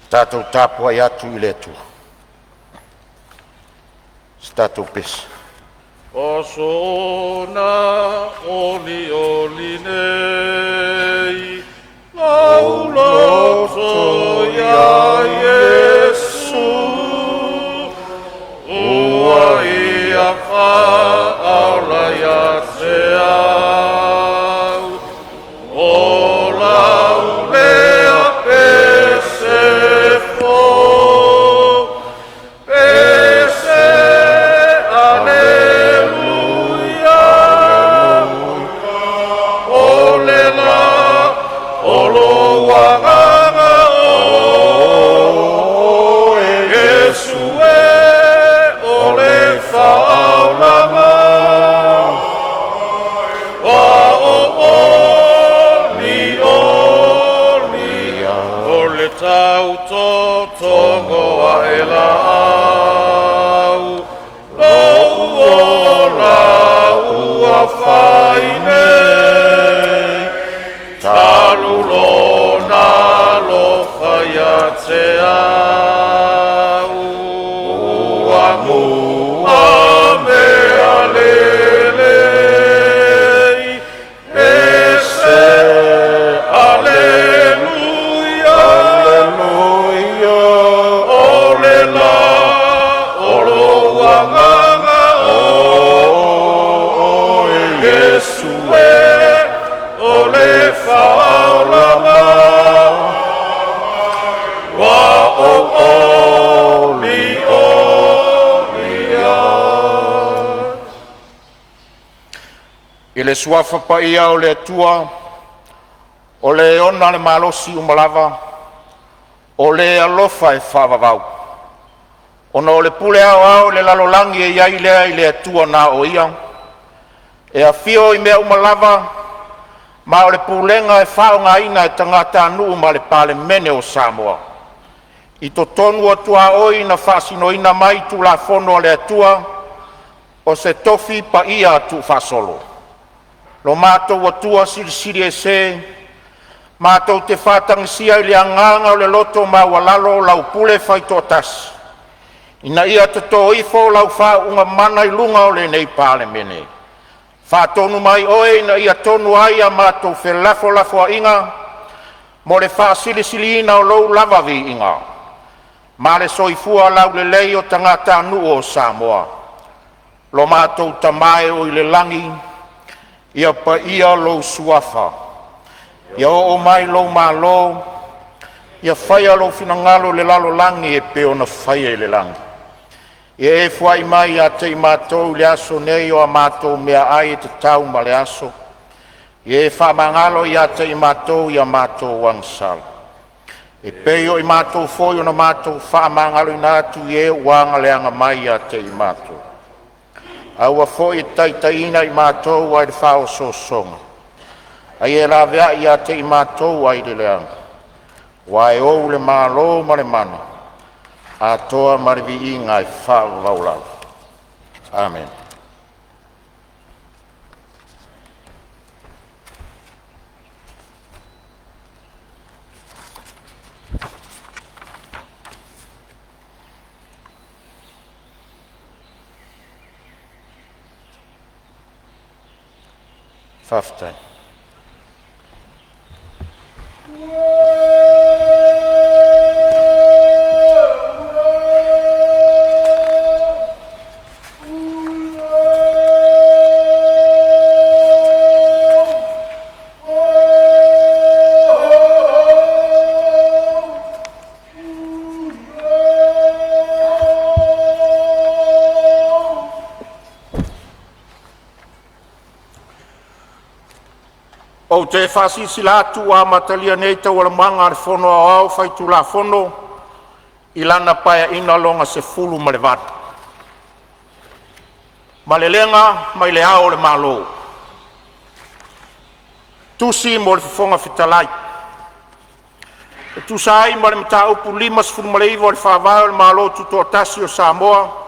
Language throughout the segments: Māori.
Tātou tāpua i atu I le atua. Tātou pesi. O sona oli oli nei, lauloto ya Yesu, ua ia whaala ya te au, o lau lea pese fo, pese aleluia, o le la, o lo wanganga o Yesu o le whaolanga, wa o le tau tō tongo a e la au, lau o lau a whainei, talu lona lo whaia te au, ua mua mea lelei, ese aleluia, o le la, o lo wanganga o Yesu o le whaolanga, wa o oli olia. I le suafa pa ia o le atua, o le ona le malosi umalava, o le alofa e whavavau. Ona o le pule au le lalolangi e iai lea I le atua na o ia. E a fio I mea umalava, ma o le pulenga e whaonga ina e tangata anu ma le Palemene o Samoa. I to tonu atua oi na whasino ina mai tu la fono o le atua, o se tofi pa ia tu whasolo. Lo mātou atua sirisiri e se, mātou te whātangisia I le anganga o le loto ma walalo lau pule whaitotas. Ina ia te tō ifo lau whaunga mana I lunga o le nei Palemene. Whātonu mai oe ina ia tonu ai a mātou whelafo lafo a inga, mo le whaasilisili ina o lou lavavi inga. Ma le soifua lau le lei o tangata anu o Samoa. Lo mātou tamae o I le langi, ia pa ia lou suafa. Ia o mai lou malo, ia whaia lou finangalo le lalo langi e peo na whaia I le langi. Ia e fuai mai a te mātou le aso nei o a mātou mea ai te tau ma le aso. Ia e whamangalo I a te mātou I a mātou wangsala. E peo I mātou foi o na mātou whamangalo I nātu I e wanga le anga mai a te mātou. Aua foi taitaina I mātou ai le whao so songa. Ai e la vea I a te mātou ai le leanga. Wai ou le mālo ma le mana. A toa marivi inga I whao vaulau. Amen. Faftai. O te whasi silatu a matalia nei tau ala manga ar fono au fai tu la fono, ilana paia ina longa se fulu ma le vatu. Ma le lenga mai le ao le malo. Tusi mo le fonga fitalai. Tusai mo le mta upu lima sfulu ma le iwo le whaavao le malo tuto atasi o Samoa.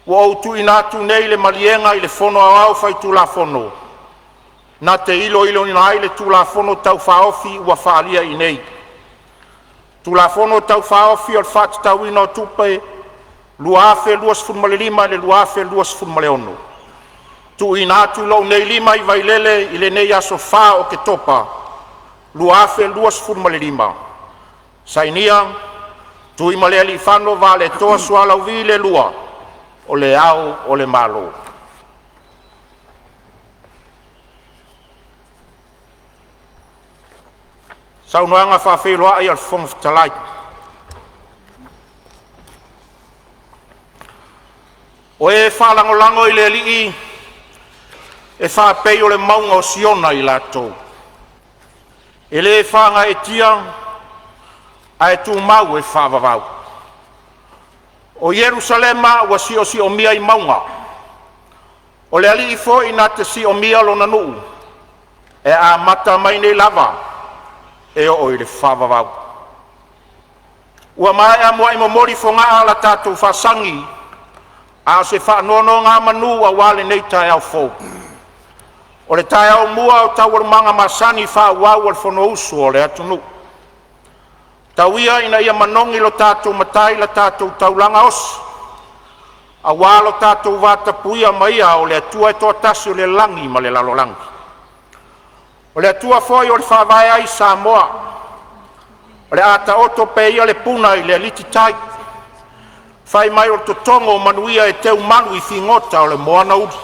Wa au tu inatu nei le malienga i le fono au fai tu la fono. Na te ilo ni nai le tu la fono tau whaofi ua whaalia i nei. Tu la fono tau whaofi o le whatu tau ina o tupe luafe luas furmale lima le luafe luas furmale ono. Tu inatu lo nei lima i vailele i le nei aso wha o Oketopa. Luafe luas furmale lima. Sainia, tu imale ali whano va le toa suala uvi le lua o le au o le malo. Saunoanga whawhiroa ai al fonga fitalai. O e whalangolango i le alii, e whapei o le maunga o siona i lato. E le whanga e tia, a e tu mau e whavavau. O Yerusalema wa si o mia i maunga. O le alii fo i nā te si o mia lo nanu. E a mata mai nei lava. E o i le whavavau. Ua mai a mua i momori fonga ala tātou whasangi. A se whaanono ngā manu a wale nei tai au fō. O le tai au mua o tau manga masani wha wau al fono usu o le atunu. Tauia ina ia manongi lo tātou matai la tātou taulanga os. A walo tātou vata puia maia o le atua e toa tasi o le langi ma le lalolangi. O le atua foi o le whawai ai Samoa. O le ata oto pe ia le puna i le aliti tai. Whai mai o totongo o manuia e teu manu i whingota o le moana uri.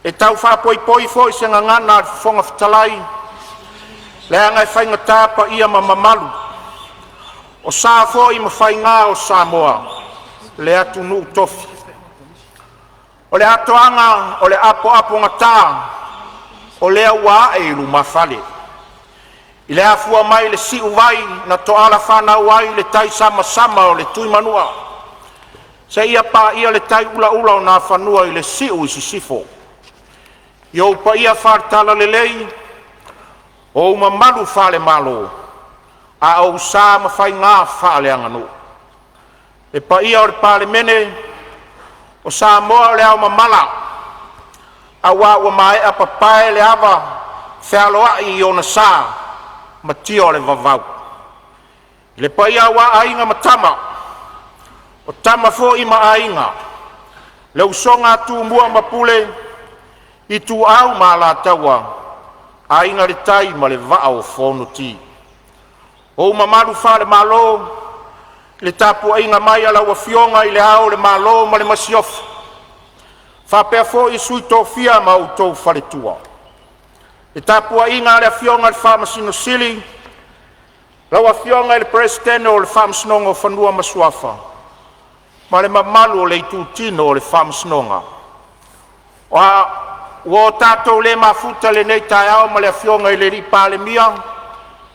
E tau whapoi poi foi se ngangana al fonga fitalai. Le anga e whainga tāpa ia ma mamalu. O sā foi ma whainga o Samoa. Le atu nuu tofi. O le atoanga o le apo ngata. O lea ua e ilu mawhale. I le afua mai le si uwai na toala whana uai le tai sama o le tui manua. Se ia pa ia le tai ula o na whanua i le si ui si sifo. Iou pa ia whartala le lei, o mamalu whale malo, a o sa ma whai ngā whale anganu. E pa ia o le Palemene, o Samoa le au mamala, a ua mai a papae le ava whealoa i o na sā ma tio le vavau. Le pai a wa ainga matama o tama fo i ma ainga le usonga tu mua mapule i tu au ma la tawa ainga le tai ma le va o fono ti o mamalu fa le malo le tapu ainga mai ala wa fionga i le au le malo ma le masiof fa pe fo i sui to fia ma o to fa le tua e tapua inga le fionga le whamasino sili, lawa fionga le presidente o le whamasnonga o whanua masuafa, ma le mamalu o le itutino o le whamasnonga. O tātou le mafuta le nei tai au ma le fionga i le ri Palemia,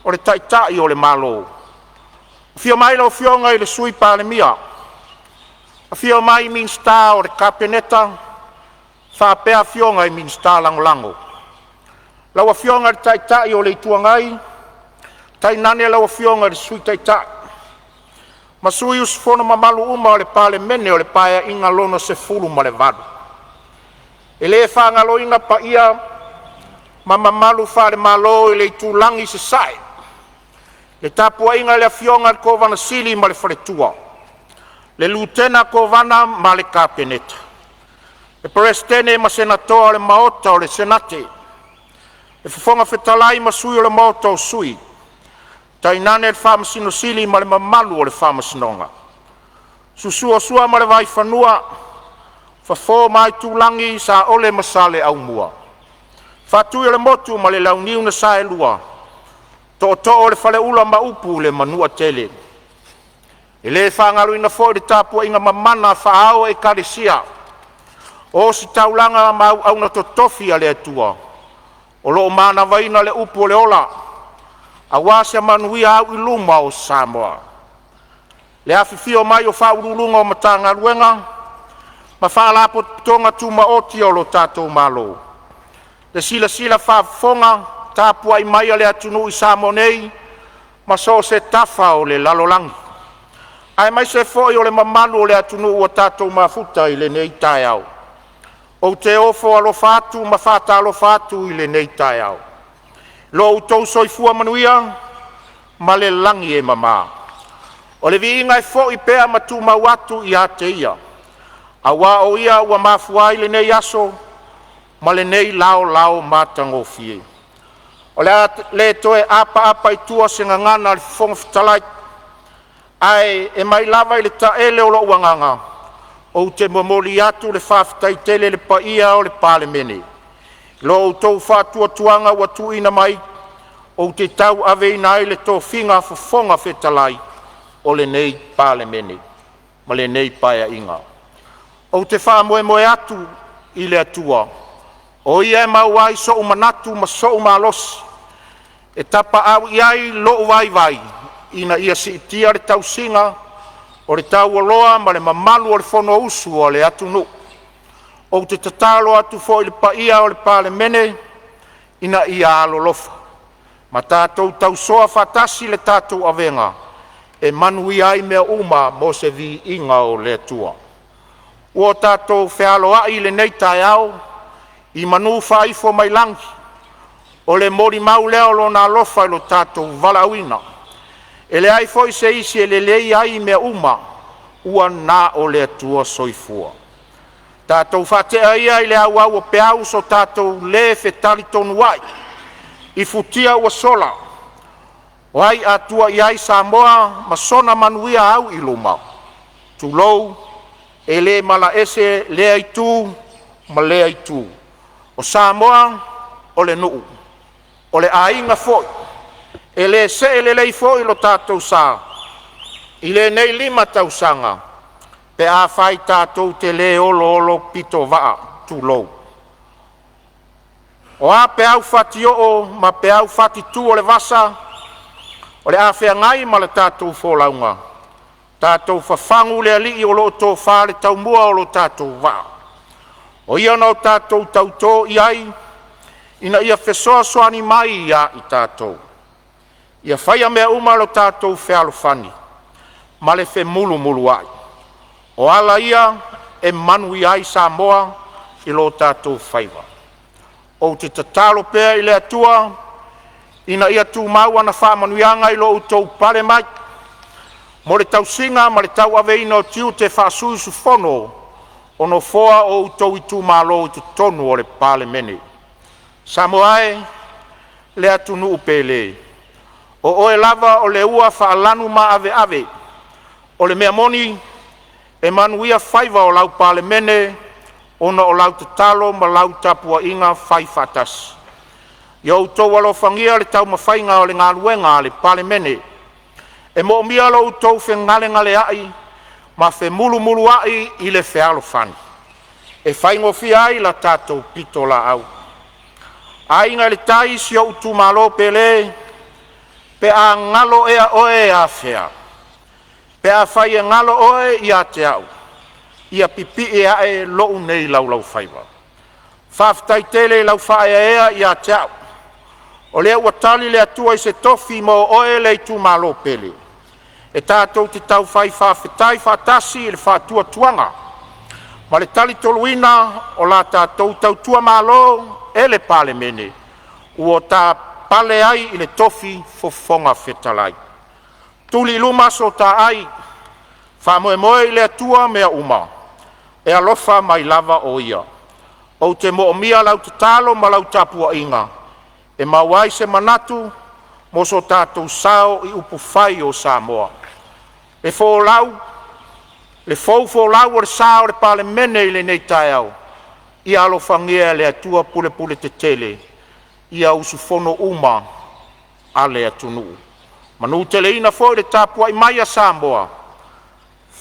o le taitai o le malo. Fio mai lo fionga i le sui Palemia, fio mai minsta o le kapeneta, whapea fionga i minsta langolango. Lawa fionga le taitai o le ituangai, tai nane lawa fionga le sui taitai. Masui usfono mamalu uma o le Palemene o le paia inga lona se fulu ma le vadu. E le whangalo inga pa ia, ma mamalu whare malo i le itulangi se sai. Le tapua inga le fionga le kovana sili ma le wharetua. Le lutena kovana ma le kapeneta. Le presidente ma senatoa le maota o le senate. E whafonga whetalai ma sui o le maota o sui. Tai nane le whamasino sili ma le mamalu o le whamasinonga. Susua sua ma le vai whanua. Whafo mai tūlangi sa ole masale au mua. Whatui o le motu ma le launiu na sa e lua. To o le whale ula ma upu le manua tele. E le whangaru ina fo le tapua inga mamana whaao e karisia. O si taulanga ma au na totofi a le atua. O lo mana vaina le upu le ola. A wase manuia au i luma o Samoa. Le afifio mai o whaurulunga o matanga ruenga, ma whaalapo tonga tuma oti o lo tātou malo. Le sila whaafonga, tāpua i mai le atunu i Samonei, ma so se tafa o le lalolangi. Ai mai se foi o le mamalu o le atunu o tātou mafuta i le nei tai au. O te ofo alo fatu, ma fata alo fatu i le nei tai au. Lo utou soifua manuia, ma le langi e mama. O le viinga e fo i pea matu mauatu i ate ia. Awa o ia ua mafua i le nei aso, ma le nei lao matango fie. O le toe apa i tua se ngangana le fonga fitalai, ai e mai lava i le taele o lo uanganga, o te momoli atu le whaafitai tele le paia o le Palemene. Lo utou whaatua tuanga wa tuina mai, o te tau ave inai le tō whinga fonga fitalai, o le nei Palemene, ma le nei paia inga. O te wha moe atu i le atua, o ia e mauai so umanatu ma so umalosi, e tapa au iai lo vai, ina ia si itia le tau singa, o le tau oloa ma le mamalu o le fono usu o le atu nu. O te tatalo atu fo i le paia o le Palemene, ina ia alolofa. Ma tātou tau soa fatasi le tātou avenga, e manui ai mea uma mo se vi inga o le atua. Ua tātou whialoa i le nei tai au, i manu whaifo mai langi, o le mori mau leo lo na lofa i lo tātou valauina. E le ai foi se isi e le lei ai mea uma, ua na o le atua soifua. Tātou whatea ia i le au au o peau so tātou le fetali tonu wai, i futia ua sola, wai atua i ai Samoa, ma sona manuia au i luma. Tulou, e le mala ese lea i tū, ma lea i tū. O Samoa, o le nuu, o le ainga foi, e le se e le lei foi lo tātou sā, i le nei 5 tausanga, pe a whai tātou te le olo pito waa tūlou. O a pe au whati o, ma pe au whati tū o le vasa, o le a whea ngai ma le tātou fōlaunga. Tātou whawhangu le alii o lo tō whāle tau mua o lo tātou waa. O ia nau tātou tau tō i ai, ina ia whesoa soani mai ia i tātou. Ia whaia mea uma lo tātou whealofani, ma le whe mulu ai. O ala ia e manui ai Samoa i lo tātou whaiva. O te tatalo pēr i le atua, ina ia tū mau ana whaamanuianga i lo utou Palemene, mo le tau singa ma le tau aveina o tiu te whaasuisu fono, ono foa o utou i tū malo i tu tonu o le Palemene. Samoae, le atunu upele. O oe lava o le ua whaalanu ma ave, o le mea moni, e manuia whaiva o lau Palemene, ona o lau te talo ma lau tapua inga whai whatas. Ia utou alofangia le tau mawhainga o le ngaluenga le Palemene, e mo mia lo utou whengalengale ai, ma whe mulu ai i le whealofani. E whaingofia ai la tātou pito la au. Ainga le tai si o utu malo pele, pe a ngalo ea oe a whea. Pe a whai e ngalo oe i a te au. Ia pipi e a e lou nei lau whaiva. Whaftai tele lau whae ea i a te au. O lea ua tali le atua i se tofi mo oe le tu malo pele. E tātou te tau whai whawhetai whatasi i le whatua tuanga. Ma le tali toluina o la tātou tau tua malo e le Palemene. Ua tā pale ai i le tofi fofonga whetalai. Tuli luma so tā ai, whamoe i le atua mea uma. E alofa mai lava o ia. O te moomia lau te talo ma lau tapua inga. E mawai se manatu, mo so tātou sao i upu whai o Samoa. Le fōlau, le fōlau o le sao le Palemene i le nei tai au. I alofangia le atua pule te tele. Ia usu fono uma a le atunu. Manu tele ina fo le tapua i mai a Samoa.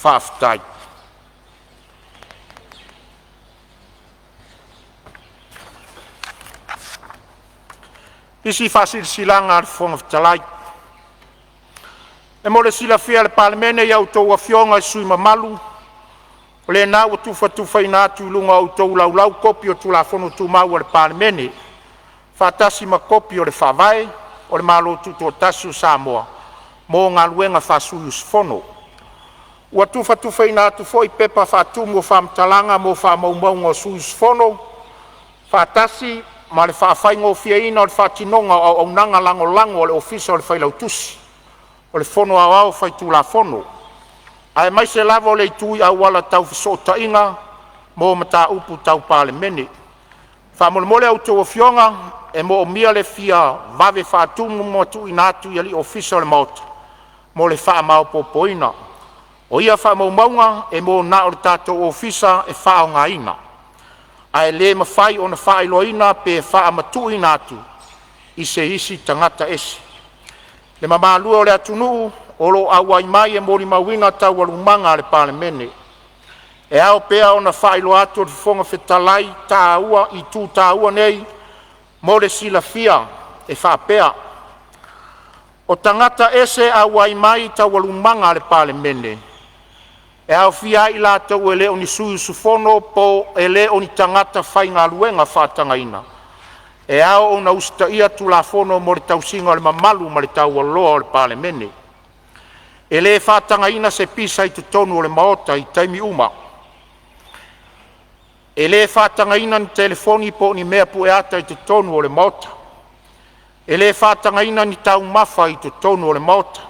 Whaftai. Isi fasil silanga ar fonga talai. E mo le silafia le Palemene ia outou afioga e sui mamalu, o le nā ua tufa atu lunga outou laulau kopi o tulafono tumau o le Palemene, whaatasi ma kopi o le whawai, o le malo tuto o tasi o Samoa, mo ngā luenga whasui usfono. Ua tufa atu fo i pepa whaatumu o whamtalanga mo whamaumaunga o sui usfono, whaatasi ma le whaawhainga o fiaina o le whaatinonga o nanga lango o le ofisa o le whailautusi, o le fono au whai tulafono. Ai mai se lava o le tui au wala tau fisota inga, mo mata upu tau Palemene. Whamole au tau fionga, e mo o mia le fia vave whaatumu mo tu inatu i li ofisa o le maota, mo le wha mao popoina. O ia wha maunga e mo na o le tātou ofisa e wha o ngā ina. Ai le mawhai o na wha iloina pe wha matu inatu, i se isi tangata esi. Le mamalua o le atunuu, o lo awai mai e mori mawina tau walumanga le Palemene. E ao pea o na whailo atu o le fonga whetalai tā ua i tū tā ua nei, mo le silafia e whapea. O tangata ese awai mai tau walumanga le Palemene. E ao fia i la tau e leo ni sui sufono po e leo ni tangata whai ngā luenga whātangaina. E ao o na usta ia tulafono mo le tausinga o le mamalu ma le tau aloa o le Palemene. E le whātangaina se pisa i tutonu o le maota i taimi uma. E le whātangaina ni telefoni po ni mea pu e ata i tutonu o le maota. E le whātangaina ni tau mafa i tutonu o le maota.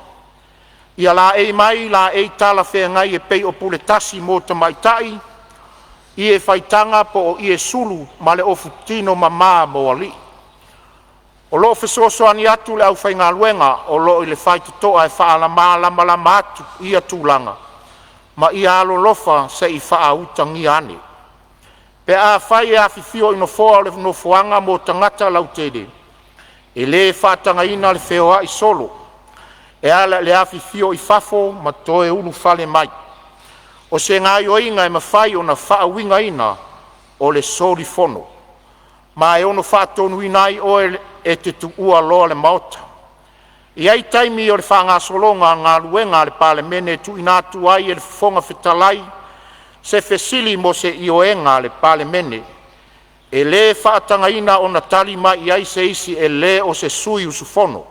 Ia la e mai, la e tala whea ngai e pei o pule tasi mo ta maitai, i e whaitanga po o i e sulu ma le ofu tino ma mo ali. O lo fesoso ani atu le au whai ngā luenga, o lo i le whai tutoa e wha lama atu i a tūlanga, ma i alo lofa se i wha utangi ane. Pe a whai e a whiwhio ino foa o le nofoanga mo tangata lau tede, e le whaatanga ina le wheoa i solo, e ala le a whiwhio i whafo ma toe ulu whale mai. O se ngā ioinga e mawhai o na wha winga ina o le sori fono. Ma e ono whaatonu inai o e te tuua loa le maota. I ai taimi o le whanga solonga ngā luenga le Palemene tu inatu ai e le fonga whetalai se fesili mo se ioenga le Palemene. E le whaatanga ina o na tali mai i ai se isi e le o se sui usufono.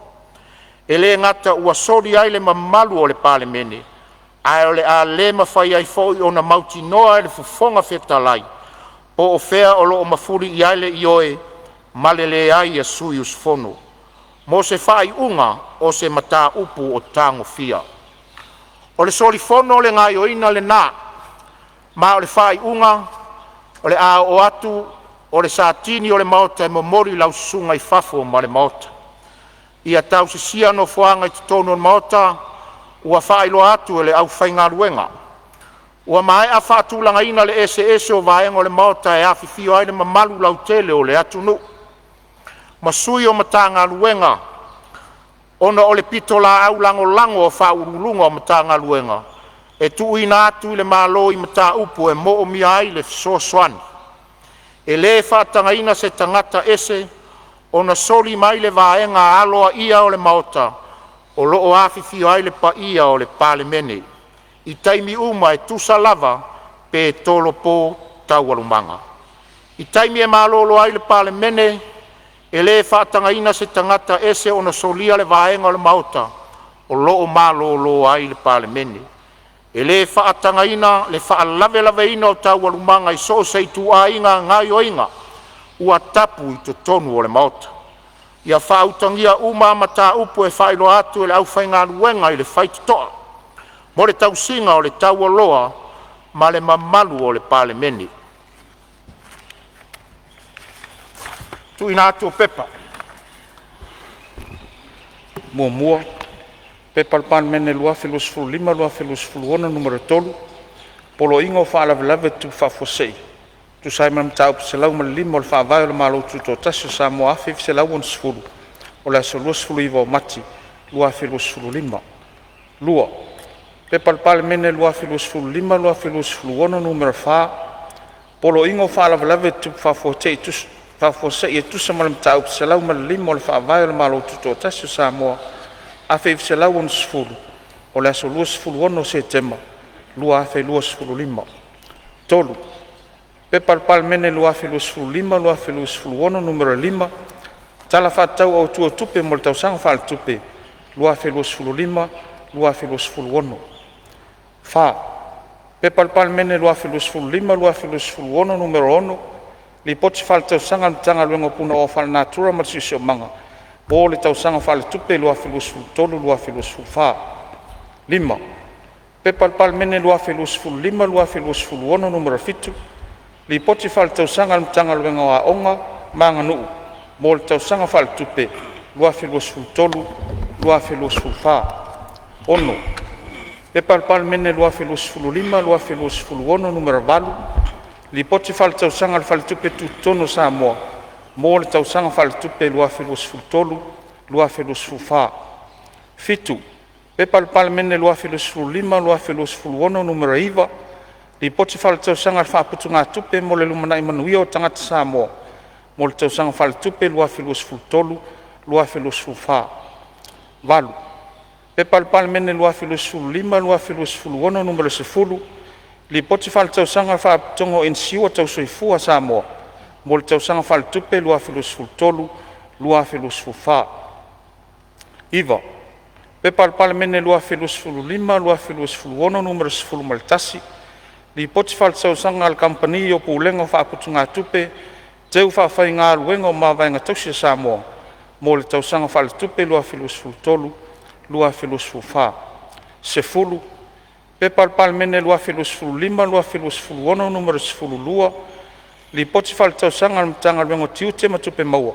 E le ngata ua sori ai le mamalu o le Palemene. Ai o le a le mawhai ai fōi o na mauti noa e le fufonga whetalai. Po o fea o lo o mafuri i aile i oe, malele ai a sui usfono. Mo se whai unga o se mata upu o tango fia. O le sori fono le ngai o ina le nā, ma o le whai unga, o le a o atu, o le satini o le maota e momori lau sunga i fafo ma le maota. Ia tau se sia no fuanga i tutono maota, ua whai lo atu e le au whai ngā ruenga. Ua mai a whaatulanga ina le ese o vaenga o le maota e awhiwhio aile mamalu lau tele o le atunu. Masui o matanga luenga, ona o le pito la au lango o whaurulunga o matanga luenga. E tu ina atu le malo i mata upu e mo o mia ai le fisoswani. E le whaatanga ina se tangata ese, ona soli mai le vaenga aloa ia o le maota, o loo awhiwhio aile pa ia o le Palemene. I taimi uma e tusa lava pe tolo po taualumanga. I taimi e malolo ai le Palemene, e le whaatanga ina se tangata ese o na solia le vaenga o le maota, o loo malolo ai le Palemene. E le whaatanga ina, le whaalave ina o taualumanga i so sei tu a inga ngai o inga, ua tapu i to tonu o le maota. Ia whautangia uma mata upu e whailo atu e le au whainga luenga i le whaitutoa. Mo le tausinga o le taualoa, ma le mamalu o le Palemene. Tu ina atu o pepa. Mua, pepa le Palemene lua felus fulu lima, lua felus fulu ona, numero tolu. Polo ingo whaalave tu whafosei. Tu sai mam tau se lau ma lima o le whaavai o le malo tuto tasio Samoa afi se lau on sfulu. O le aso lua sfulu iwa o mati, lua felus fulu lima. Lua. Pepa le Palemene lua felus fulu lima, lua felus fulu ona, numero wha. Polo ingo whaalave tu whafosei e tusa ma le tau se lau ma lima o le whaavai o le malo tuto tasio Samoa afi se lau on sfulu. o le aso 26 Setema, 2025. Tolu, pe Palemene 2025, 2026 numero 5, tala whatau au tua tupe mo le tausaga fa'aletupe 2025, 2026. Fa, pe Palemene 2025, 2026 numero 1, li poti fa'aletausaga le mataga luega o puna o fa'alanatura ma le sisiomaga o le tausaga fa'aletupe 2023, 2024. 5, pe Palemene 2025, 2026 numero 7, li poti fa'aletausaga le mataga luega o a'oga ma ganuu mo le tausaga fa'aletupe 2023, 2024. 6, pe Palemene 2025, 2026 numero 8, li poti fa'aletausaga le fa'aletupe tutono Samoa mo le tausaga fa'aletupe 2023, 2024. 7, pe Palemene 2025, 2026 numero 9, li poti fa'aletausaga le fa'aputuga tupe mo le lumana'i manuia o tagata Samoa mo le tausaga fa'aletupe 2023, 2024. 8, pe Palemene 2025, 2026 numero 10, li poti fa'aletausaga le fa'aputuga o NCU o tausoifua Samoa mo le tausaga fa'aletupe 2023, 2024. 9, pe Palemene 2025, 2026 numero 10 ma le tasi, li poti fa'aletausaga le kampani o pulenga o fa'aputuga tupe teu fa'afaiga aluega o mavaega tausi Samoa mo le tausaga fa'aletupe 2023, 2024. 10, pe Palemene 2025, 2026 numero 12, li poti fa'aletausaga le mataga luega o tiute ma tupe maua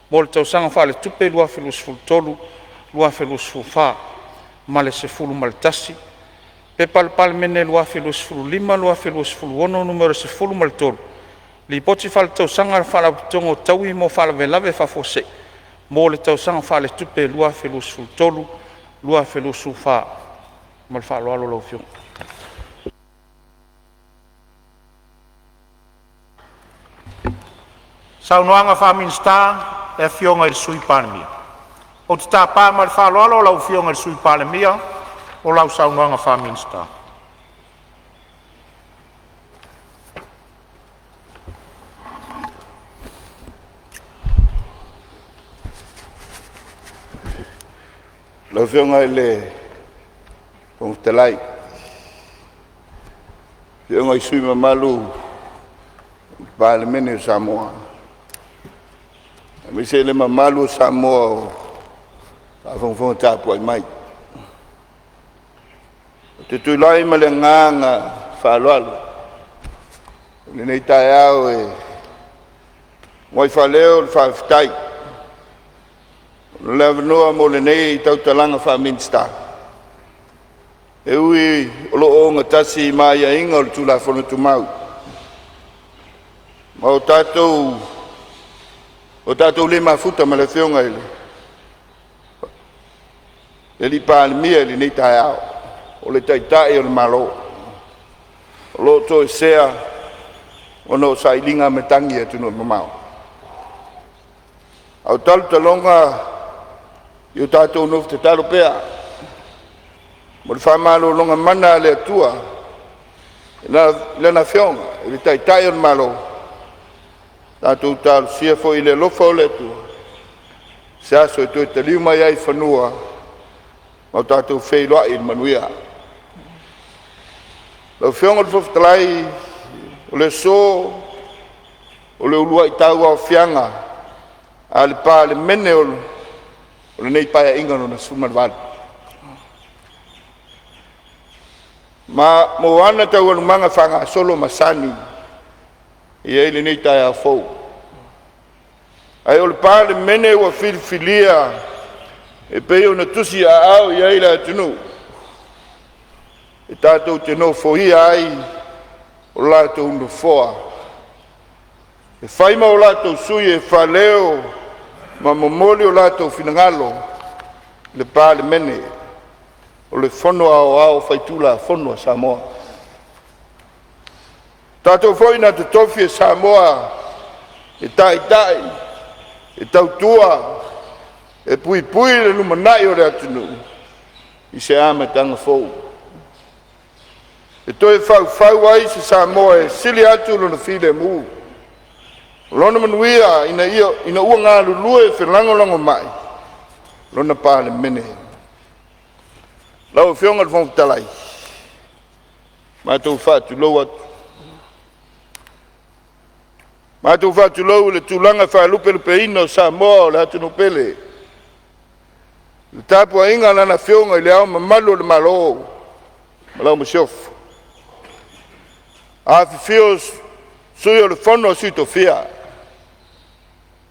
mo le tausaga fa'aletupe 2023, 2024. ma le 10 ma le tasi, pe Palemene 2025, 2026 numero 10 ma le 3, li poti fa'aletausaga le fa'alaputoga o taui mo fa'alavelave fa'afose'i mo le tausaga fa'aletupe 2023, 2024. ma le fa'aloalo laufioga. Saunoanga whaminsta e fionga i sui Palemia. O te tāpā ma le whaloalo lau fionga i sui Palemia o lau saunoanga whaminsta. Lau fionga i le Fonotaga. Fionga i sui mamalu Palemene Samoa. Mi se le mamalu Samoa o Fonotaga po ai mai. Te tulai ma le nganga whaloalo. Le nei tai au e ngoi whaleo le whawhitai. Le avanoa mo le nei tautalanga whaminsta. E ui olo o ngatasi mai a inga o le tula whonotumau. Ma o tātou le mafuta ma le whionga ele. Le li Palemia le nei tai au. O le taitai o le malo. O lo to e sea o no sailinga me tangi atu no mamau. Au talu talonga i o tātou nofu te talo pea. Mo le whamalo longa mana le atua. Le na whionga, e le taitai o le malo. Tātou tālu sia fo i le lofa o le atua. Se aso e toi te liu mai ai whanua. Ma tātou wheiloa i le manuia. Lau whionga le whawhitalai o le so o le ulua i tau au whianga a le Palemene o le nei pai a inga no na sumarwali. Ma mo ana tau alumanga whanga solo masani i e le nei tai a fau. Ai o le Palemene ua filfilia e pei o na tusi a au i eila atunu. E tātou te no foia ai o lātou no foa. E whaima o lātou sui e whaleo ma momoli o lātou finangalo le Palemene o le whanua o ao whaitula whanua Samoa. Tātou foi na te tofi e Samoa e tai e tautua e pui le lumanai o le atunu. I se amatanga fou. E toi whau ai se Samoa e sili atu lona while mu. Lona manuia ina ua ngā lulue whenlangolango mai. Lona Palemene. Lau whionga whong talai. Mātou whātu lau atu. Mātou whātu lau le tūlanga whālupe lupe ino Samoa o le atu no pele. Le tāpua inga lana whionga I le au mamalu le malo. Malau masiofu. Afi fios sui o le fono si to fia.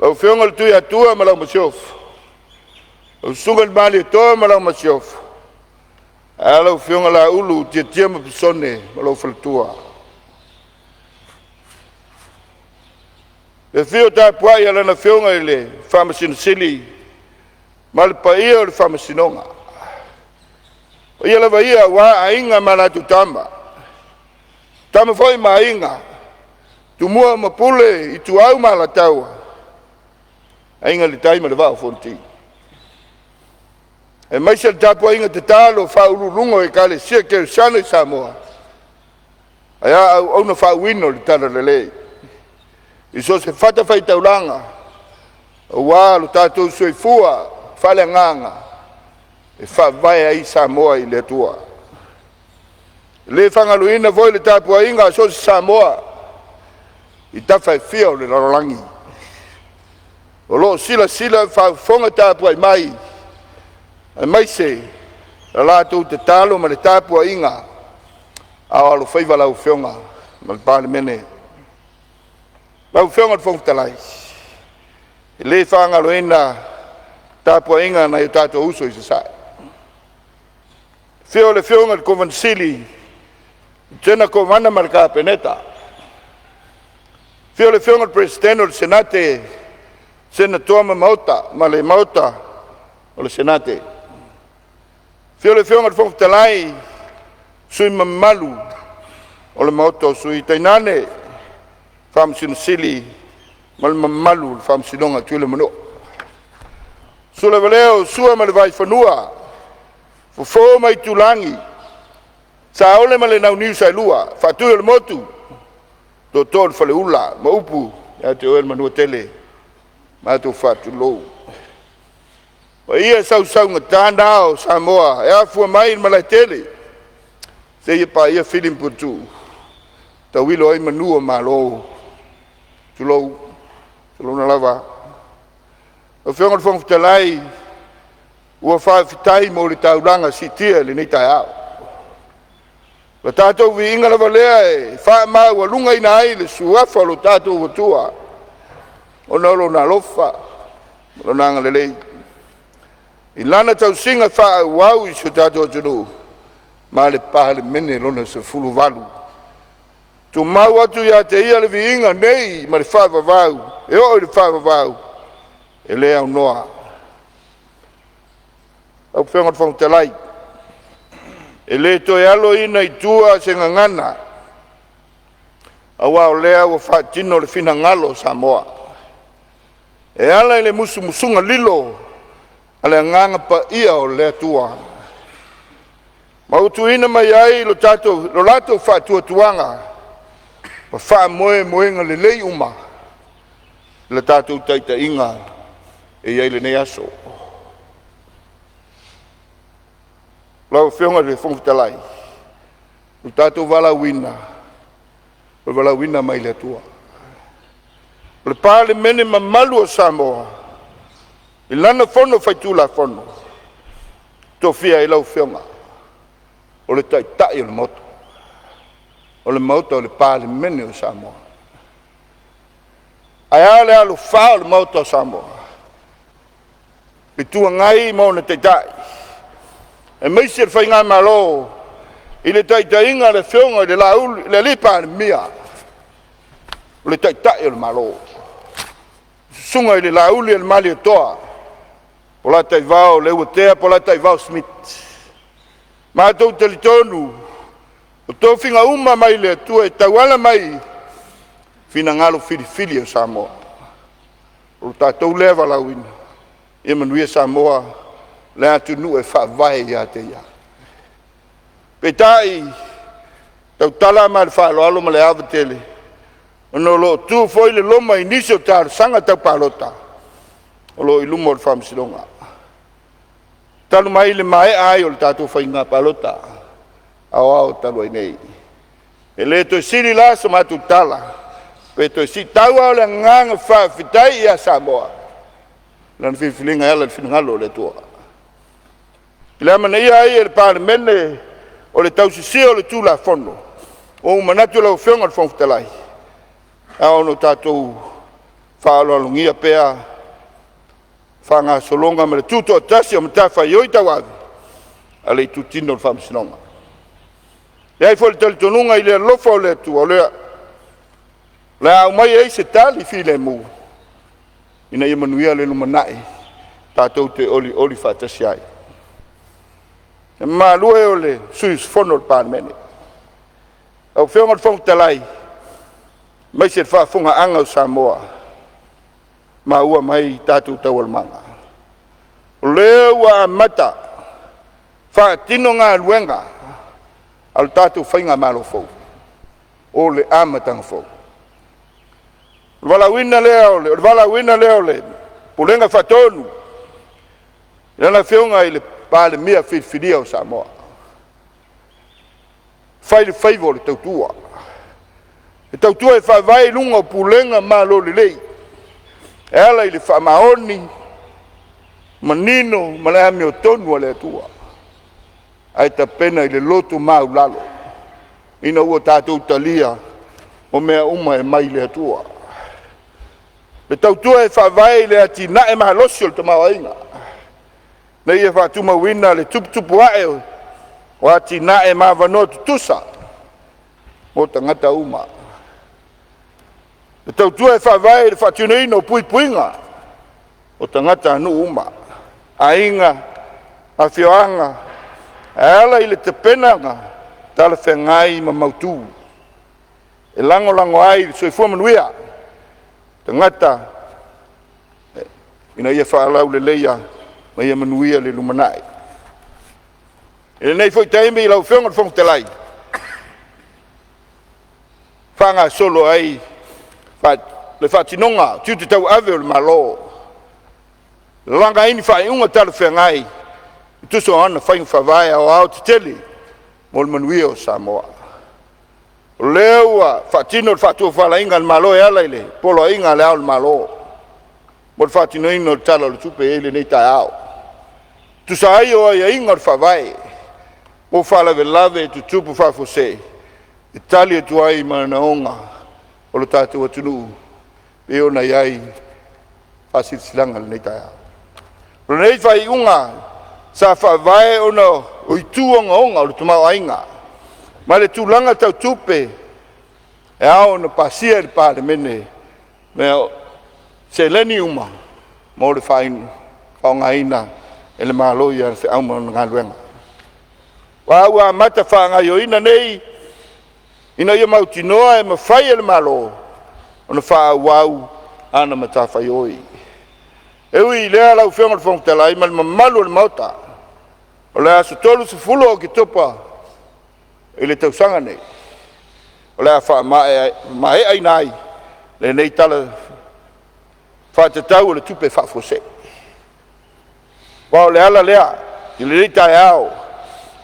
Lau whionga le tui atua malau masiofu. Lau sunga le mali toa malau masiofu. Alau whionga la ulu tia ma pisone malau whalatua. Le whio tāpua ia lana whionga I le whamasina sili. Mal pa ia o le whamasinonga. Ia lewa ia wa ainga manatu tama. Tama foi ma inga. Tu mua mapule I tu au mala taua. Ainga le taima le vau fonti. E maisa le tapua inga te talo whauru lungo e kale sia ke sana I Samoa. Aia au na whauino le tala le lei. Iso se fata fai taulanga. Wa lo tatou sui fua. Fale nganga. E whawai ai Samoa I le tua. Le whangaluina voi le tāpua inga so si Samoa. I tawhai whia o le rarolangi. O lo sila whonga tāpua I mai. Ai mai se. La lātou te talo ma le tāpua inga. Au alo whaiva lau whionga. Ma le Palemene. Lau whionga te whongtalai. Le whangaluina tāpua inga na I tātou uso I se sai. Whio le whionga le konvansili. Tena ko mana marka peneta. Whio le whionga le presidente o le senate. Senator ma le mauta o le senate. Whio le whionga le whongtalai. Sui mamalu o le mauta o sui tainane. Whamasina sili. Ma le mamalu le whamasinonga tuile mano. Sula valeo sua ma le vai whanua. Fofo mai tulangi. Sa ole ma le nau niu sai lua. Whatui o le motu. To tōn whale ula. Ma upu. Ia te oel manua tele. Ma tō whatu lou. Wa ia sau nga tāna o Samoa. E afua mai ma lai tele. Se ia pa ia filim putu. Ta wilo ai manua ma lou. Tulou. Tulou na lava. O whionga le whongtalai, ua whawhitai mo le taulanga si tia le nei tai au. Le tātou vi inga lawa lea e wha ua lunga ina ai le suafa lo tātou watua. O nolo na lofa, lo nanga le lei. I lana tau singa wha wau I so tātou atunu, ma le Palemene lona se fulu walu. Tu mau atu ia te ia le vi inga nei, ma le whawawau, e o le whawawau. E lea au noa. Au whionga te whongtalai. E le toi alo ina I tua se ngangana. Au au lea ua whaatino le whina ngalo Samoa. E ala I le musunga lilo. Ale nganga pa ia o lea tua. Mautu ina mai ai lo lato whaatua tuanga. Pa wha moenga le lei uma. Le tātou taita inga. E iai le nei aso. Lau whionga le whongtalai. O tātou walawina. O walawina mai le tua. O le Palemene mamalu o Samoa. I lana whono whaitula whono. Tō whia I lau whionga. O le tai o le moto. O le mauta o le Palemene o Samoa. Ai ale alu wha o le mauta o Samoa. I tua ngai mo na te tai. E meisi whai ngā malo. I le tai inga le whionga le laul le lipa le mia. O le tai o le malo. Sunga I le laul le mali o toa. Po la tai vau le uatea po la tai vau Smith. Mātou telitonu. O tō whinga uma mai le tua e tauala mai. Whina ngalo fili o Samoa. O tātou lewa lauina. E manuia Samoa, le atu nu e wha vai ia te ia. Petai tau tala ma le whaaloalo ma le awa tele. Ono lo tu foi le loma inisio tar sanga tau palota. O lo ilumo le whamsilonga. Talu mai le mai ai o le tātou whainga palota. Ao talu ai nei. E le to siri la sa matu tala. Pe to si tau au le nganga whawhitai ia Samoa. Lan whiwhilinga ala le whinangalo le tua. I le amana ia ai e le Palemene o le tausisi o le tūla fono. O manatu lau whionga le whangwhitalai. Ao no tātou whaalolungia pea whanga solonga ma le tūto atasi o mta whaioi tawawi. A le tutino le whamsinonga. Le ai fo le talitonunga i le alofa o le atua o lea. Le au mai ei se tali fi le mu. Ina ia manuia le lumanai. Tātou te oli whatasi ai. E maa lue o le suis fono le Palemene. Au whionga le whangtalai. Mai se whaafunga anga o Samoa. Ma ua mai tātou tau almanga. O leo wa mata. Whaatino ngā luenga. Al tātou whainga malo fau. O le amatanga fau. O wala wina leo le. Pulenga whatonu. Lana whionga i le Palemene whiwhiria o Samoa. Whai le whaivo le tautua. E tautua e whawai lunga o pulenga malo le lei. E ala i le whamaoni, manino, malami o tonu a le atua. Ai ta pena i le lotu mau lalo. Ina ua tātou talia o mea uma e mai le atua. Le tautua e whawai le ati na e mahalosi o le tamau ainga. Nei e whaatuma wina le tuputupu ae o ati na e mawanoa tutusa. Mo tangata uma. Le tautua e whawai le whaatuneina o pui puinga. O tangata anu uma. A inga, a whioanga, a ala i le te penanga, tala whengai ma mautu. E lango ai, soifua manuia. Tangata, ina ia whaalau le leia, ma ia manuia le lumanai. E nei foi taime i lau whionga le whangtalai. Whanga solo ai, le whaatinonga, tiu te tau ave o le malo. Langa ini whainga tala whengai, i tuso ana whainga whawai au au te tele, mo le manuia o Samoa. O leua, whaatino le whaatua whalainga le malo e ala ile, polo inga le au le malo. Mo le whaatino ino le tala le tupe e le nei tai au. Tusa ai o ai inga le whawai, o whalawe lave tu tupu whafose, e tali e tuai mana onga, o le tātua tunu, e o na iai, whasilsilanga le nei tai au. Lo nei whai unga, sa whawai ona o i tuonga onga o le tumau ainga. Ma le tūlanga tau tupe, e ao na pasia le Palemene, mea se leni uma, mo le whaonga ina, e le māloi a se auma ngā luenga. Wāua mata whaangai o ina nei, ina ia mautinoa e mawhai e le mālo, o na whaa wau ana matawhai oi. Ewi lea lau whionga le whongtalai, ma le mamalu le mauta, o le aso tolu se fulo o Oketopa, e le tausanga nei. O le a wha mae ai nai, le nei tala whaatatau o le tupe whaafose. Wao le ala lea, i le reitai au,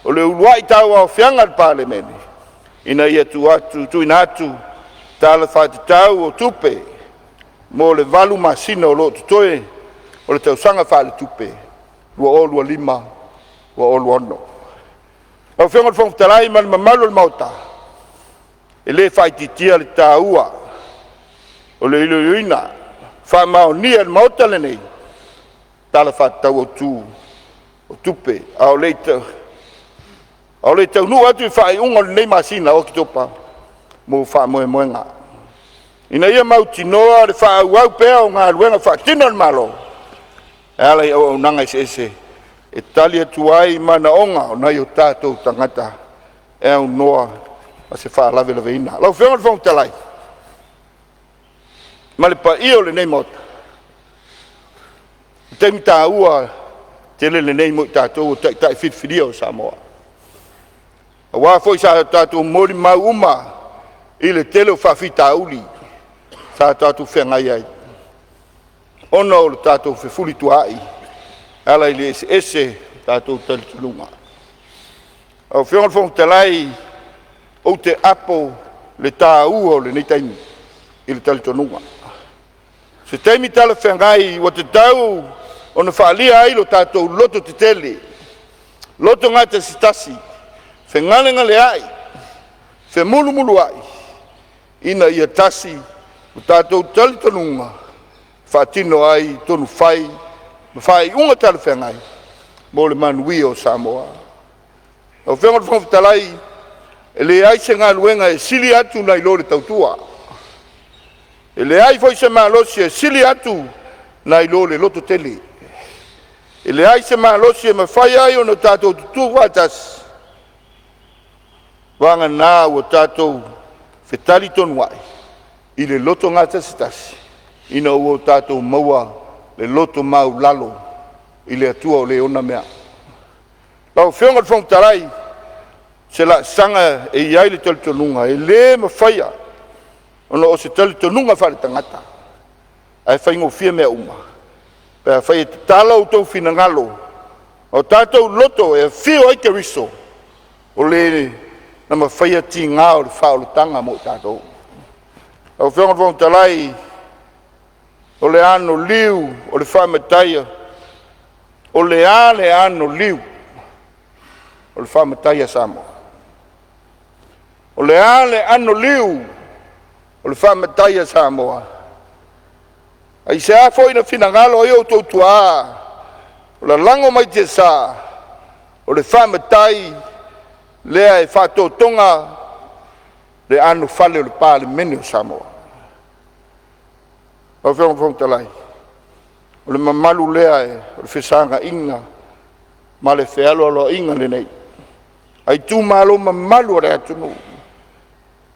o le uluai tau au whianga le Palemene, ina ia tu ina atu, tala whaatatau o tupe, mo le valu masina o lo tutoe, o le tausanga wha le tupe, lua o lua lima, lua o lua ono. Au whionga le whongtalai ma le mamalu le mauta, e le whaititia le tāua, o le iluina, wha maonia le mauta le nei, tala whaatau o tū, o tupe, au le tau nu atu i whae unga le nei masina o Oketopa, mo wha moe moenga. Ina ia mautinoa le wha au pea o ngā luenga wha tino le malo, e ala i au nanga ese, e tali atu ai mana onga o nai o tātou tangata, e au noa, a se wha lawe lawe ina. Lau whionga le whongtalai, ma le pa io le nei mota. Temi tā ua, te le nei mo tātou o tai whiwhiria o Samoa. Wa foi sa tātou mori mauma i le tele o whawhitauli sa tātou whengai ai. Ona o le tātou whewhuli tuai ala i le ese tātou talitununga. Au whionga whong talai o te apo le tā ua o le neitaimi i le talitununga. Se teimi tala whengai wa te tau o na whaalia ai lo tātou loto te tele. Loto ngata sitasi. Whengalenga le ai. Whemulu ai. Ina ia tasi o tātou talitununga. Whaatino ai tonu whai. Whai unga tala whengai. Mo le manui o Samoa. O whenga whangawhitalai. E le ai se ngā luenga e sili atu nai lo le tautua. E le ai foi se malosi e sili atu nai lo le loto tele. E le ai se malosi e mawhai ai o no tātou tutu watas. Wanga nā o tātou whetari tonu ai. I le loto ngata sitasi. Ina o tātou maua le loto mau lalo. I le atua o le ona mea. Lau whionga whong tarai. Se la sanga e iai le talitonunga. E le mawhaia. Ono o se talitonunga whare tangata. Ai whaingo fia mea uma. Pea whai e tala o tau finangalo. O tātou loto e whio ai ke riso. O le na mawhaia ti ngā o le whaolotanga mo tātou. Au whionga whong talai. O le ano liu. O le whamataia. O le ano liu. O le whamataia Samoa. O le ano liu. O le whamataia Samoa. Ai se a foi na finangalo i o tautua. O le lango mai te sa. O le whamatai. Lea e whatotonga. Le ano whale o le Palemene o Samoa. O whiong talai. O le mamalu lea e. O le whisanga inga. Ma le whealo alo inga le nei. Ai tu malo mamalu o le atunu.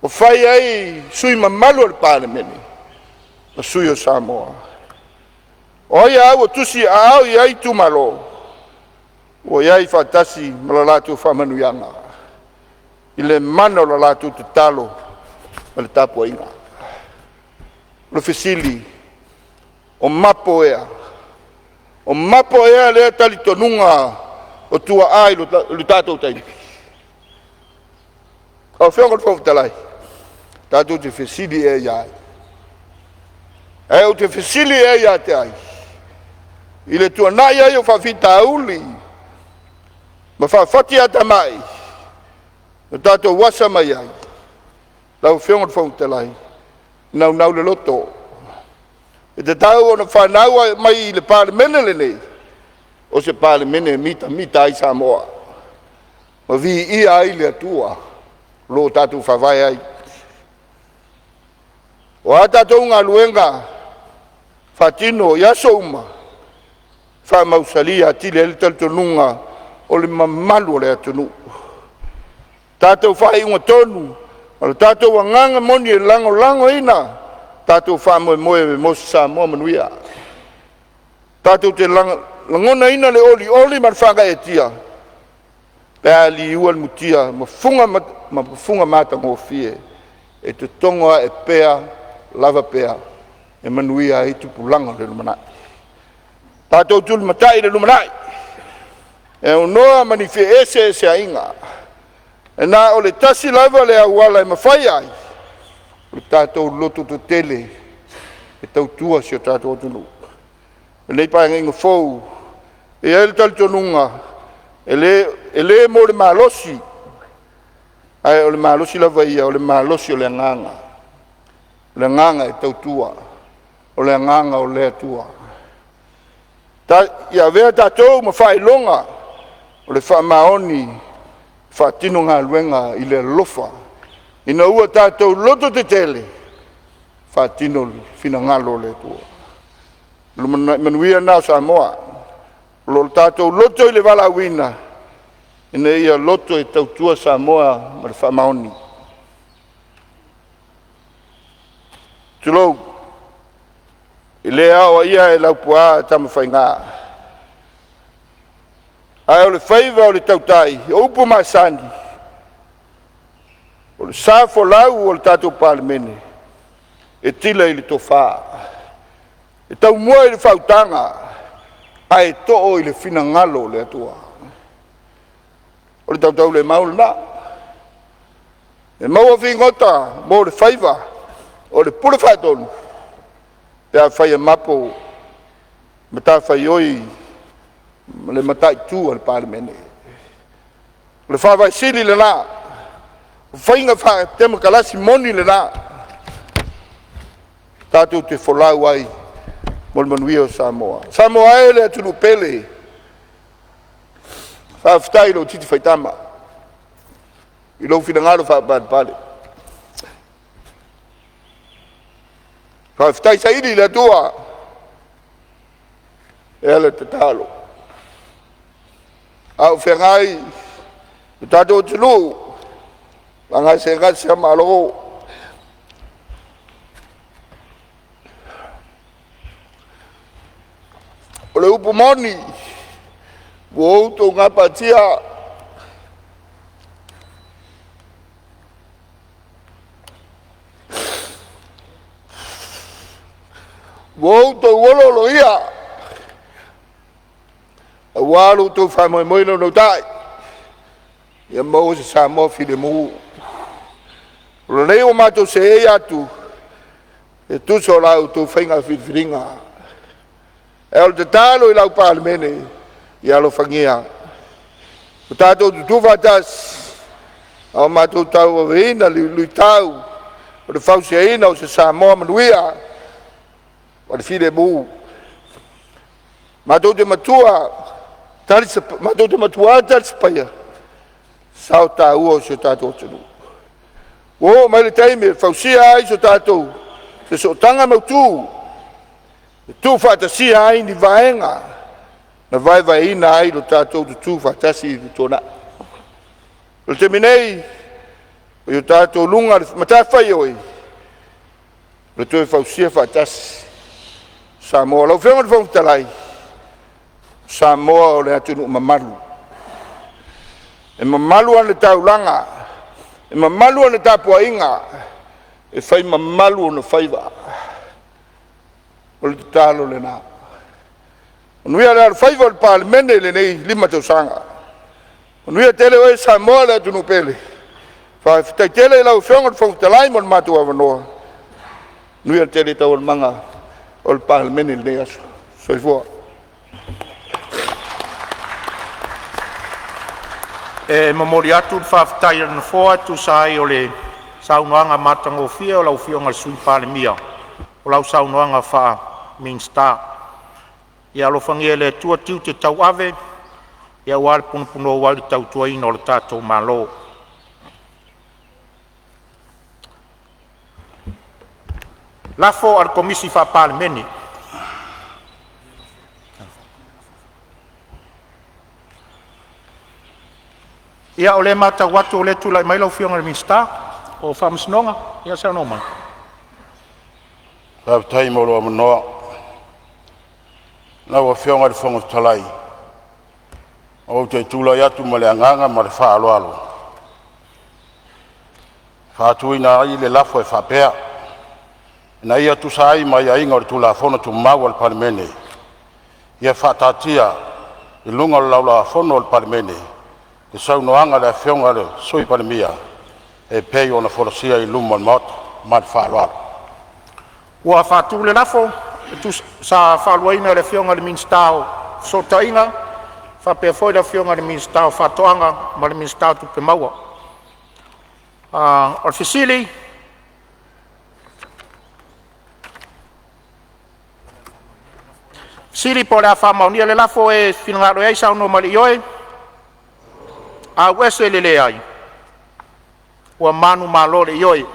O whai ai sui mamalu o le Palemene. O sui o Samoa. O ia au o tusi au i ai tu malo. O iai whatasi malalatu whamanuyanga. I le mana o lalatu te talo. Ma le tapu inga. O le whisili. O mapo ea. O mapo ea lea talitonunga. O tua ai lo tātou taimi. O whionga le whawhitalai. Tātou te whisili e iai. E o te whisili e iai te ai. I le tua nai ai o whawhita uli. Ma whawhati ata mai. O tātou wasa mai ai. Lau whionga le whawhitalai. Nau le loto. E te tau o na whanau mai i le Palemene le nei. O se Palemene mita ai Samoa. Ma vi ia ai le atua. Lo tātou whawai ai. O a tātou ngā luenga. Whatino yaso uma. Whamausalia tile le talitonunga. O le mamalu o le atunu. Tātou whai unga tonu. O le tātou wanganga moni e lango ina. Tātou whamoe moe me mosa Samoa manuia. Tātou te langona ina le oli man whanga e tia. Pea li ua mutia. Ma funga mata ngō fie. E te tonga e pea. Lava pea. E manuia e tupulanga le lumanai. Tātou tulu matai le lumanai. E unoa manife ese a inga. E nā o le tasi lava le awala e mawhai ai. O le tātou loto to tele. E tautua si o tātou tunu. E nei pae inga fou. E ele talitonunga. E le mo le malosi. Ai o le malosi lava ia. O le malosi o le nganga. Le nganga e tautua. O le nganga o le atua. Ia vea tātou ma whai longa. O le wha maoni. Wha tino ngā luenga i le lofa. Ina ua tātou loto te tele. Wha tino fina ngalo le tua. Manuia nā Samoa. Lo tātou loto i le wala wina. Ina ia loto e tautua Samoa ma le wha maoni. Tulou. I le awa ia e laupua tamu whainga. Ai o le whaiva o le tautai. O upo masani. O le sa folau o le tatou palemene e tila i le tofā e taumua i le fautaga ae to'o i le finagalo o le atua o le tautau le mau lenā e maua figota mo le faiva o le pule fa'atonu pea faia mapo ma tafaioi ma le mataʻitū o le palemene o le fa'avaisili lenā o faiga fa'atema kalasi moni lenā tatou te folau ai mo le manuia o Samoa. Samoa e le atunu pele fa'afetai lou titi faitama i lou finagalo fa'apalepale fa'afetai saili i le atua e ale tatalo a'ufeagai o tatou atunuu agasegasi amalogo o le upu moni ua outou gapatia ua outou ololoia auā loutou fa'amoemoe lona uta'i ia mau se Samoa filemu o lenei ua matou seei atu e tuso o lautou faiga filifiliga e o le tatalo i lau palemene i alofagia o tatou tutufa atasi a o matou tauaveina luitau o le fausiaina o se Samoa manuia o le filemu matou te matua matou te matua talisapaia sao tāua o se tatou atunuu o mai le taimi e fausia ai so tatou se so'otaga mautū e tu fa'atasia ai ni vaega na vaevaeina ai lo tatou tutū fa'atasi i tutona'i o le temi nei o io tatou luga matafai oe le toe fausia fa'atasi Samoa laufega le fautalai Samoa o le atunuu mamalu e mamalu ana le taulaga e mamalu ana tapuaʻiga e fai mamalu ona faiva o le tatalo lenā o nuia le alofaiva o le palemene lenei lima tausaga o nuia tele oe Samoa le atunuu pele faafetaitele i laufeoga le fautalai mo le matou avanoa nuia le tele taualamaga o le palemene lenei aso soifua e momoli atu le fa'afetai ana foa tusa ai o le saunoaga matagofia o laufioga le sui palemia o lau saunoaga fa'a minsta ia alofagia le atua tiu te tauave ia ua le punopunou ai le tautuaina o le tatou mālō lafo a le komisi fa'apalemene ia o le matau atu o le tula'i mai laufioga le minsta o fa'amasinoga ia se anō mai fa'afetai mo loa manoa na ua feoga le fogotalai o ou te tulai atu ma le agaga ma le fa'aloalo fa'atuina ai le lafo e fa'apea na ia tusa ai mai aiga o le tulafono tumau o le palemene ia fa'atatia i luga o le laulauafono o le palemene e saunoaga le afeoga le sui palemia e pei ona folosia i luma o le maota ma le fa'aloalo ua fa'atū le lafo sa fa'aluaina le afioga le minsta o sotaʻiga fa'apea foi le afioga le minsta o fa'ato'aga ma le minsta o tupemaua o le fesili sili po le a fa'amaonia le lafo e finagalo ai saunoa ma le'i oe auese lele ai ua manu mālō le'i oe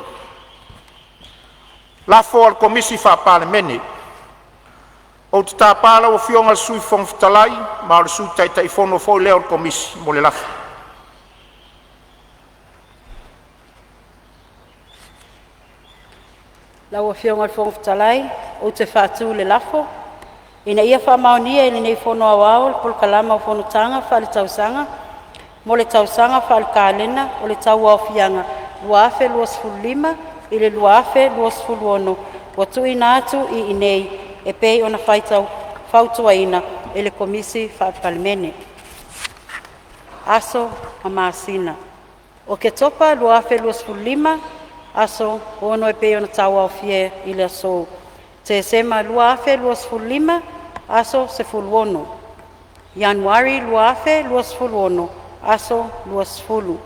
lafo o le komisi fa'apalemene ou te tāpala ua fioga le sui fogofetalai ma o le sui taʻitaʻifono fo'i lea o le komisi mo le lafo lau afioga le fogofetalai ou te fa'atū le lafo ina ia fa'amaonia i lenei fonoauao le polokalama o fonotaga fa'aletausaga mo le tausaga fa'alekalena o le tauaofiaga luafe luasfululima i le luafe luasfuluono ua tuuina atu i inei e pei ona fautuaina i le komisi faapalemene. Aso a masina. Oketopa luafe luasfululima aso ono e pei ona tauaofia i le aso. Te sema luafe luasfululima aso sefuluono. Januari luafe luasfuluono aso luasfulu.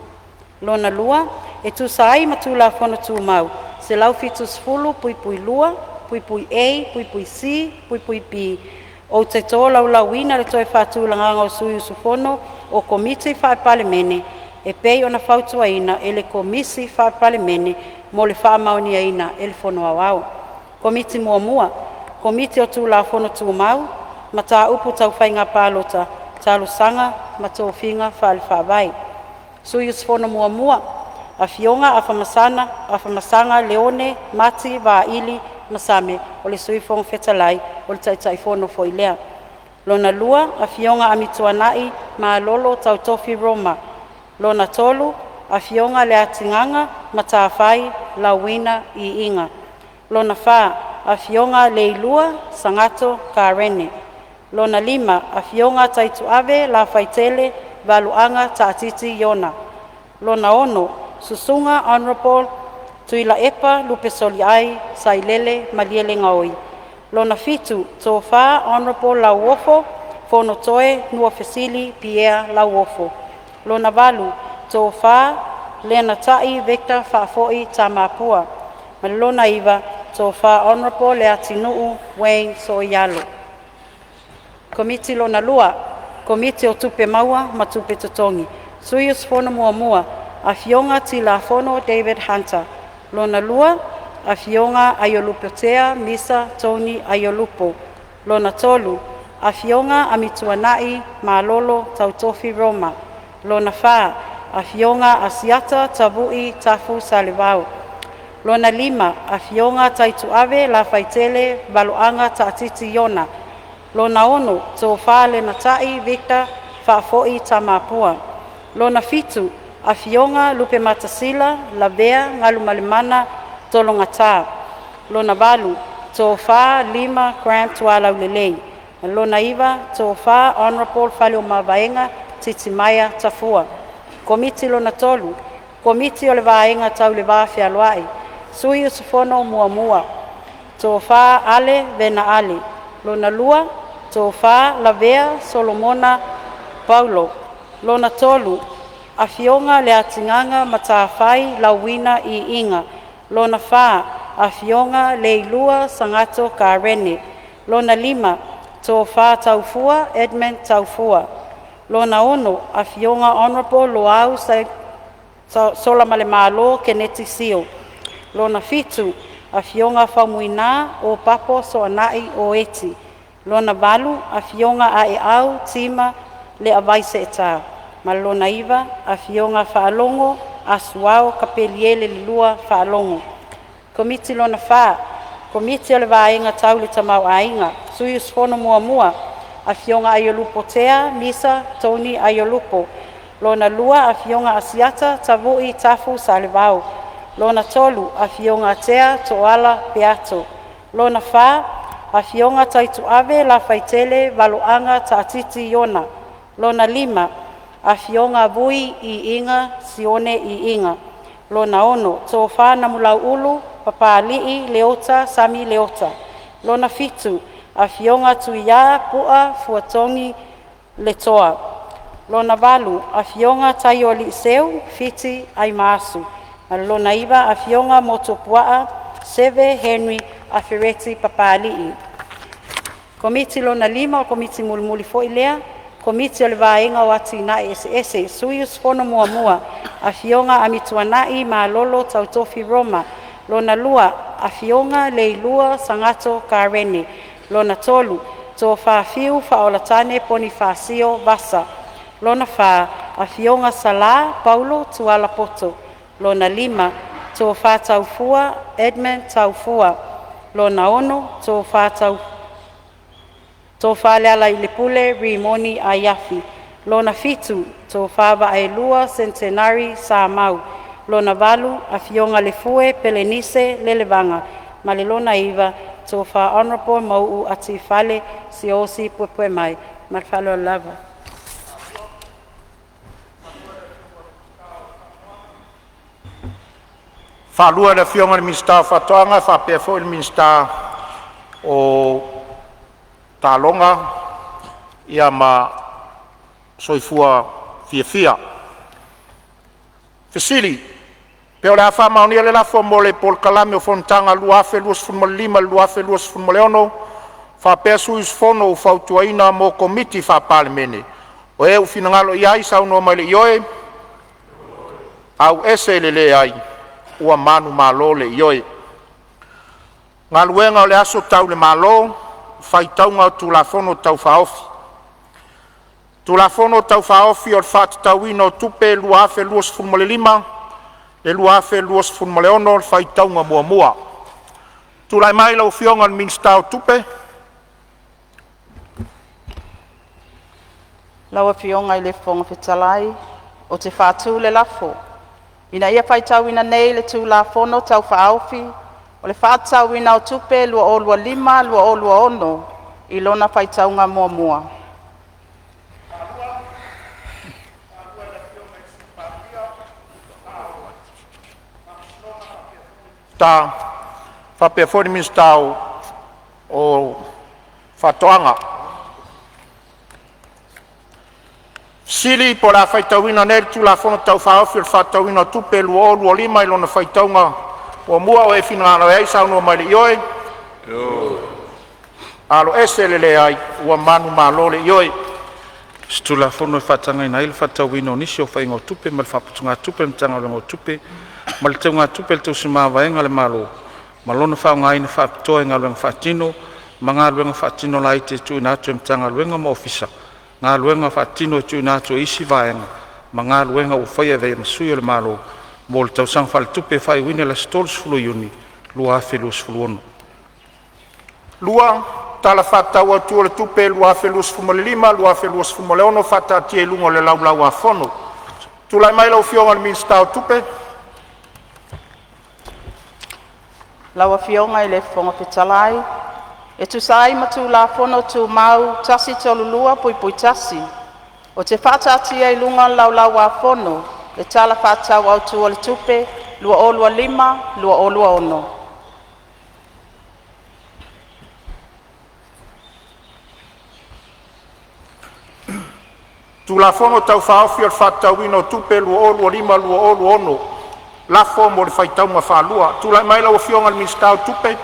Lona lua e tusai matula fono tu mau. Se laufi tusfulu pui lua, pui A, pui C, pui B. O te tō laulawina le toi whātulanganga o sui usufono o komiti whaapalemene e pei ona fautuaina e le komisi whaapalemene mo le whaamaunia e le fono awau. Komiti muamua, komiti o tūla fono tu mau, ma tā upu tau whainga pālota, tālu sanga, ma tō whinga whaale whaavai. Sui usufono muamua, a fionga, a whamasanga, leone, mati, ili, masame, o le sui fonga whetalai, o le taitai fono fo ilea. Lona lua, a fionga a mituanai, ma lolo tau tofi Roma. Lona tolu, a fionga le atinganga, ma tā whai, lauina i inga. Lona wha, a fionga le ilua, sangato, karene. Lona lima, a fionga taitu ave, la faitele, valuanga, taatiti, yona. Lona ono, susunga, honorable, tuila epa, lupe soliai, sailele, maliele ngaoi. Lona fitu, tō wha, honorable, la uofo, fono toe, nua fesili, piea, la uofo. Lona valu, tō wha, lena tai, vector, whaafoi, tamapua. Malona iwa, tō wha, honorable, le atinuu, Wayne, Soialo. Komiti lona lua, komiti o tupe maua, ma tupe totongi. Suyus fono muamua, a fionga ti la fono David Hunter. Lona lua, a fionga Ayolupotea, Misa, Tony, Ayolupo. Lona tolu, a fionga Amituanai, Malolo, Tautofi, Roma. Lona faa, a fionga Asiata, Tabui, Tafu, Salivao. Lona lima, a fionga Taituave, La Faitele, Baluanga, Taatiti, Yona. Lona ono, tō wha le natai, Victor, Whaafoi, Tamapua. Lona fitu, a fionga, Lupe Matasila, Lavea, Ngalumalimana, Tolongata. Lona balu, tō wha, Lima, Grant, Walau Lelei. Lona iwa, tō wha, Honorable, Falio Mavaenga, Titimaya, Tafua. Komiti lona tolu, komiti o le vaenga tau le vafia loai. Sui usufono muamua. Tō wha, Ale, Vena Ale. Lona lua, tō wha, Lavea, Solomona, Paulo. Lona tolu, a fionga le atinganga matawhai lauina i inga. Lona wha, a fionga le ilua sangato karene. Lona lima, tō wha taufua, Edmund Taufua. Lona ono, a fionga honorable loau sola male malo keneti sio. Lona fitu, a fionga whamuina o papo so anai o eti. Lona valu, a fionga a e au tima le avaise e tā. Ma lona iwa, a fionga whaalongo, a suao kapeliele le lua whaalongo. Komiti lona wha, komiti le vaenga tau le tamau ainga, suyus fono muamua, a fionga Ayolupotea, Misa, Tony, Ayolupo. Lona lua, a fionga Asiata, Tavui, Tafu, Salivao. Lona tolu, a fionga Tea, Toala, Peato. Lona wha, a fionga Taitu Ave, La Faitele, Valuanga, Taatiti, Yona. Lona lima, a fionga Vui, I Inga, Sione, I Inga. Lona ono, tō wha Namulau Ulu, Papa Alii, Leota, Sami, Leota. Lona fitu, a fionga Tuia, Pua, Fuatongi, Letoa. Lona valu, a fionga Taioli Seu, Fiti, Aimasu. Lona iwa, a fionga Motopua, Seve, Henry, Afireti, Papa Alii. Komiti lona lima, o komiti mulmuli fo ilea, komiti o le vaenga o ati na ese, suyus fono muamua, a fionga Amituanai, Malolo, Tautofi, Roma. Lona lua, a fionga leilua sangato karene. Lona tolu, tō whaafiu whaolatane Ponifasio Vasa. Lona wha, a fionga Sala, Paulo, Tualapoto. Lona lima, tō wha taufua, Edmund Taufua. Lona ono, tō wha taufua. Tō whaleala I Lepule, Rimoni Ayafi. Lona fitu, tō whawa Ailua, Centenary, Samau. lona valu a fionga le fue pelenise le levanga ma le lona iva to fa honorable mau ati fale si osi pue mai ma falo lava. Whalua le fionga le minsta whatoanga, whapea fo le minsta o tālonga ia ma soifua fia. Fesili, peo le awha maunia le lafo mo le Pol Kalame o Fonotaga luafe luas funmalima luafe luas funmaleono whapea suis fono u fautuaina mo komiti wha Palemene. O e u finangalo iai sauno mai le ioe au ese le ai. Ua manu malo le ioe. Ngā luenga o le aso tau le malo, whai taunga o tulafono tau whaofi. Tulafono tau whaofi o le whaat tauina o tupe luafe luas funmale lima, le luafe luas funmale ono le whai taunga mua. Tulai mai lau fionga le minsta o tupe. Laua fionga i le fonga fetalai, o te whātu le lafo. Ina ia whaitauina nei le tulafono tau whaofi, o le whaatauina o tupe lua o lua lima, lua o lua ono, i lona whaitaunga mua. Ta whapea fōni minsta o whatoanga. Sili po la whaitauina nei tulafono tau whaofi o le whaatauina o tupe lua o lua lima i lona whaitaunga o mua o e finangana o e sauno mai le ioe. Alo ese le ai ua manu malo le ioe. Tulafono e whaatanga ina ile whaatauina o nisi o whainga o tupe ma le whaputunga tupe le tanga o tupe ma le taunga tupe le tausi maa vaenga le malo. Ma lona whaunga ina whapitoa inga luenga whaatino ma ngā luenga whaatino la ite tu ina atu e mtanga luenga ma ofisa. Ngā luenga whaatino tu ina atu isi vaenga ma ngā luenga u whaia vei masui o le malo mo le tausang whale tupe whai wine la stols fulu iuni lua afe luas fulu ono. Lua tala whatau atu o le tupe lua afe luas fumale lima, lua afe luas fumale ono whata tia lungo le laulau a fono. Tulai mai lau fionga le minsta o tupe. Laua fionga i le fonga fetalai, e tu sai ma tu la fono tu mau tasi tolulua pui tasi. O te whatatia i lunga laulau a fono, e tala whatau au tu o le tupe, lua o lua lima, lua o lua ono. Tu la fono tau whaofi o le whatauina o tupe lua o lua lima, lua o lua ono. La fo mo le whaitaunga whalua. Tu lai mai lau fionga le minsta o tupe.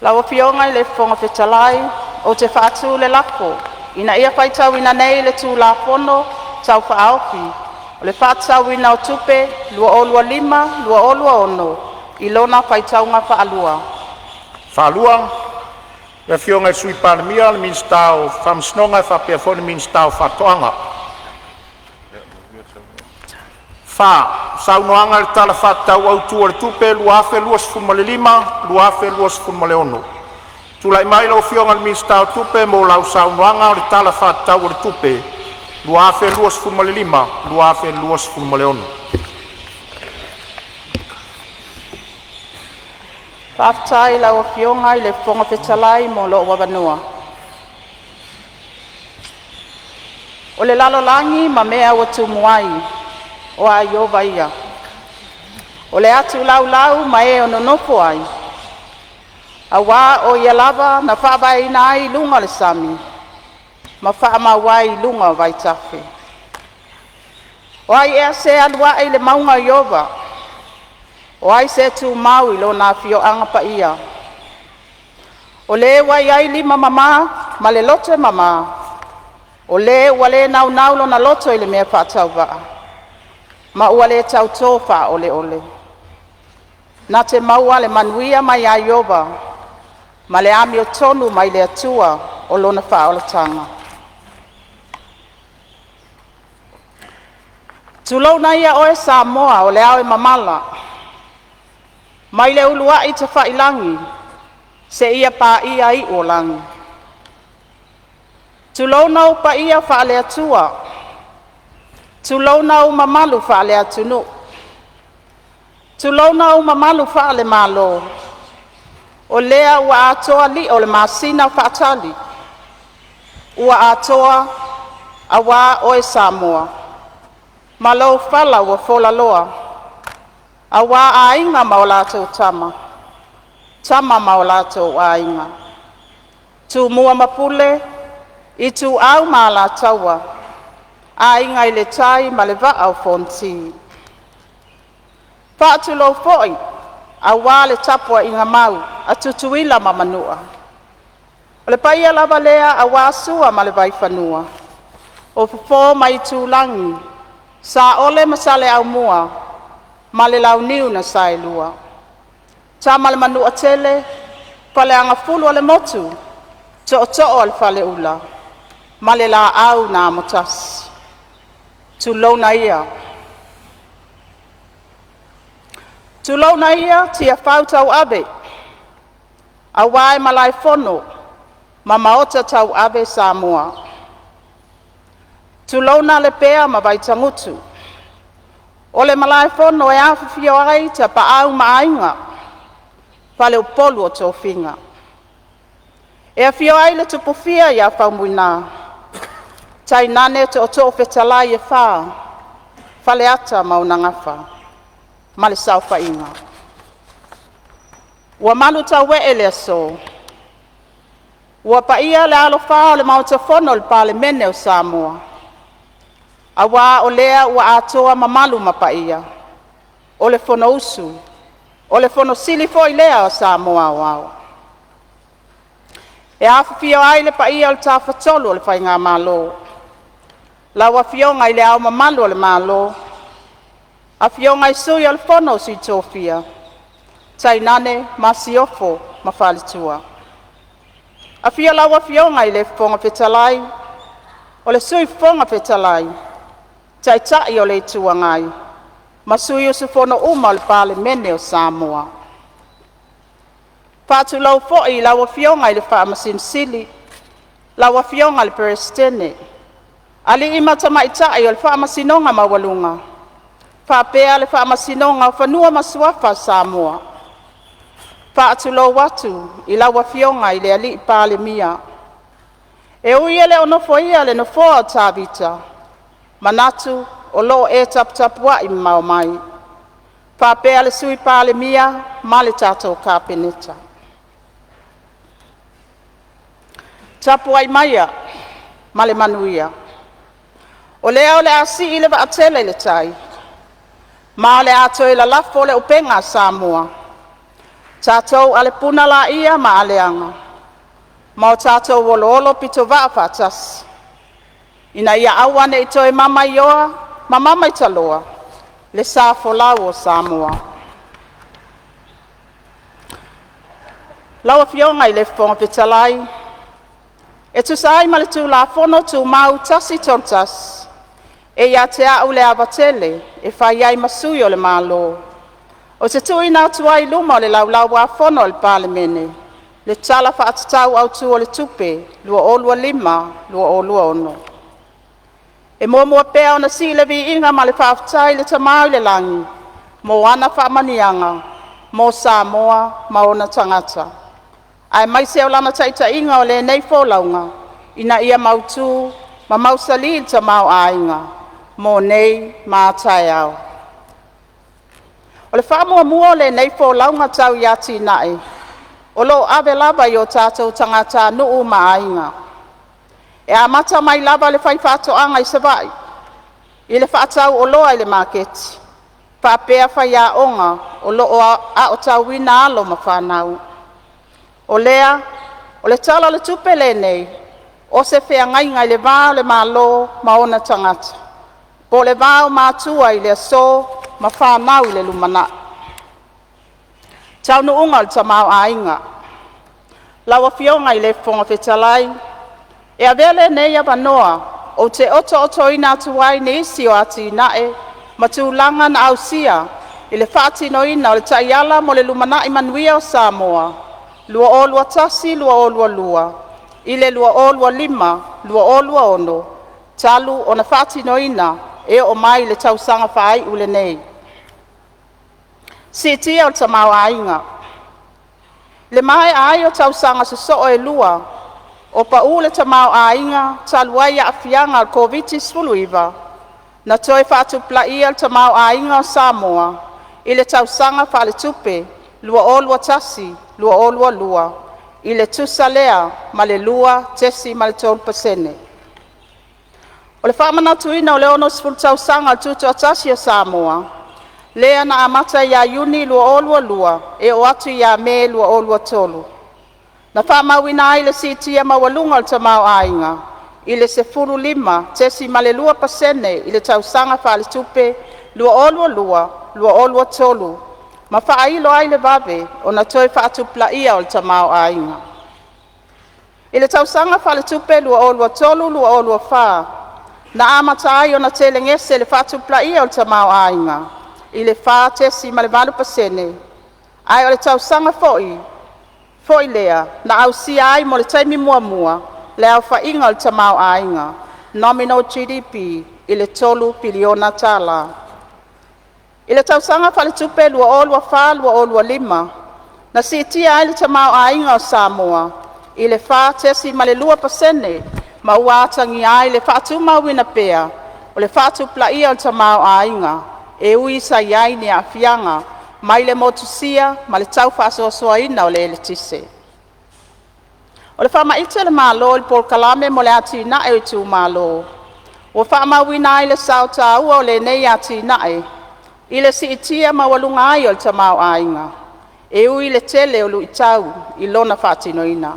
Laua fionga i le fonga fetalai, o te whaatu le lafo. Ina ia whaitauina nei le tu la fono tau whaofi. O le whaatauina o tupe, lua o lua lima, lua o lua ono. I lona whaitaunga whaalua. Whalua. Le fionga i sui Palemene le minsta o whamsnonga e whapea fo le minsta o whatoanga. Saunoanga le tala whatau au tu o le tupe, lua afe luas fumale lima, lua afe luas fumale ono. Tulai mai lau fionga le minsta o tupe mo lau saunoanga o le tala whatau o le tupe, lua afe luas fumale lima, lua afe luas fumale ono. Whaftai lau fionga i le fonga fetalai mo lo wabanua. O le lalolangi ma mea wa tumuai. O a iova ia. O le atu lau ma e o nonopo ai. A wā o ia lava na whaabai na ai lunga le sami. Ma whaama wai lunga vai tafe. O ai ea se alua ai le maunga iova. O ai se tu mau i lo na fio anga pa ia. O le wai ai lima mama ma le lote mama. O le wale nau lo na loto i le mea whaatau waa. Ma ua le tau tōwha ole. Nā te maua le manuia mai a iowa, ma le ami o tonu mai le atua o lona whaolatanga. Tulau na ia oe Samoa o le aoe mamala, mai le ulua i te whailangi, se ia pa ia i o langi. Tulau na upa ia wha le atua, Tulona uma malu whaale atunu. Tulona uma malu whaale malo. O lea ua atoa li o le masina whaatali. Ua atoa awa o e Samoa. Malo whala ua fola loa. Awa ainga maolato tama. Tama maolato ainga. Tu mua mapule, i tu au maala taua. Ainga i le tai ma le vaa o fonti. Patu lo foi, awa le tapua inga mau, a tutuila ma manua. O le paia lava lea awa sua ma le vai fanua. O fufo mai tu langi, sa ole masale au mua, ma le lau niu na sailua. Ta ma le manua tele, pale anga fulu le motu, to al fale ula, ma le la au na motas. Tu lona ia. Tu lona ia tia fau tau abe. Awai malai fono, ma maota tau abe Samoa. Tu lona le pea ma vai tangutu. Ole malai fono e awhawhio ai ta pa au maainga. Pale upolu o tō whinga. E a whio ai le tupufia ia whaumuina. Tai nane te o tō whetalai e whā. Whale ata mauna ngawha. Male sau whainga. Ua malu tau we ele so. Ua pa ia le alo whā o le mauta whono le Palemene o Samoa. Awa o lea ua atoa mamalu ma pa ia. O le whono usu. O le whono sili fo i lea o Samoa wao. E awhawhio ai le pa ia o le tāwhatolu o le whainga malo. La wa fionga i le au mamalu o le malo. A fionga i sui o le whono si tōwhia. Tai nane masiofo ma whalitua. A fio la wa fionga i le whonga whetalai. O le sui whonga whetalai. Tai tai o le tuangai. Ma sui o su whono uma o le Palemene o Samoa. Patu lau fo i la wa fionga i le whaamasin sili. La wa fionga le perestene. Ali ima tamaita i o le whaamasinonga mawalunga. Whapea le whaamasinonga o whanua masuafa Samoa. Patu lau watu i la wa fionga i le ali Palemia. E uia le onofo ia le nofoa o tāvita. Manatu o lo e taputapua i mau mai. Whapea le sui Palemia ma le tātou kāpeneta. Tapu ai maia, male manuia. O lea o le asi i le vaatele le tai. Ma le ato i la lafo le upenga Samoa. Tatou ale puna la ia ma aleanga. Ma o tatou olo pito vaa fatas. Ina ia awane i toi mama ioa, ma mama i taloa. Le safo lau o Samoa. Laua fionga i le whonga pitalai. E tu sai ma le tu la fono tu mau tasi tontas. E ia te au le avatele, e whai ai masui o le malo. O te tui nā tuai luma o le laulau a fono o le Palemene. Le tala whaatatau au tu o le tupe, lua olua lima, lua olua ono. E mua pēa o na si le vi inga ma le whaafatai le tamau le langi. Mo ana whaamanianga, mo Samoa, ma ona tangata. Ai mai se o lana taita inga o le nei fōlaunga, ina ia mautu, ma mausali ta mau ainga, mo nei mātai au. O le whaamua mua le nei fōlaunga tau iati nae, o lo ave lava i o tātou tangata nuu ma ainga. E a mata mai lava le whai whātoanga i savai, i le whaatau o loa i le marketi, whapea whai a onga o lo a o tau wina alo ma whanau. O lea, o le tala le tupe le nei, o se whea ngai ngai le vāo le malo ma ona tangata. Po le vāo mātua i le so ma whanau i le lumana. Tau nu unga le tamau a inga. Laua fionga i le whonga whetalai. E a vele nei a wanoa, o te oto ina tuai ne isi o ati nae, ma tūlanga na ausia, i le whaatino ina o le taiala mo le lumana i manuia o Samoa. Lua olua tasi, lua olua lua. Ile lua olua lima, lua olua ono. Talu o na whaatino ina e o mai le tausaga faai ule nei. Sitia o le tamauaiga. Le mai ai o tausaga soso'o e lua, o pa'u le tamauaiga talu ai a'afiaga o le COVID-19 na toe fa'atuplaia le tamauaiga o Samoa i le tausaga fa'aletupe lua olua tasi, lua olua lua, i le tusa lea ma le lua tesi ma le 12%. O le whaamanatuina o le ono sifuru tausaga o tutu atasi o Samoa, lea na amata ia Iuni lua olua lua, e o atu ia me lua olua tolu. Na whaamawina ai le sitia mawalunga o le tamauaiga, i le 05 tesi ma le 2% i le tausaga fa'aletupe lua olua lua, lua olua tolu, ma whaailo ai le vave o na toe whaatuplaia o le tamauaiga. I le tausaga fa'aletupe lua olua tolu, lua olua wha, na amata ai o na telengese le whaatuplaia o le tamauaiga, i le wha tesi ma le 4%, ai o le tausaga fo'i lea, na ausia ai mo le taimi muamua, le au whainga o le tamauaiga, nominal GDP, i le 3 piliona tala. I le tausaga fa'aletupe lua olua wha, lua olua 5, na sitia ai le tamauaiga o Samoa, i le wha tesi ma le 2%, ma ua atangi ai le whaatumauina pea, o le whaatuplaia o le tamauaiga, e ui sa iai ni a'afiaga, mai le motusia ma le tau whaasoasoaina o le eletise. O le whaamaita le malo i le polokalame mo le atinae o i tū malo. O whaamawina ai le sao tāua o le nei atinae, i le siitia mawalunga ai o le tamauaiga, e ui le tele o lui tau i lona whaatinoina.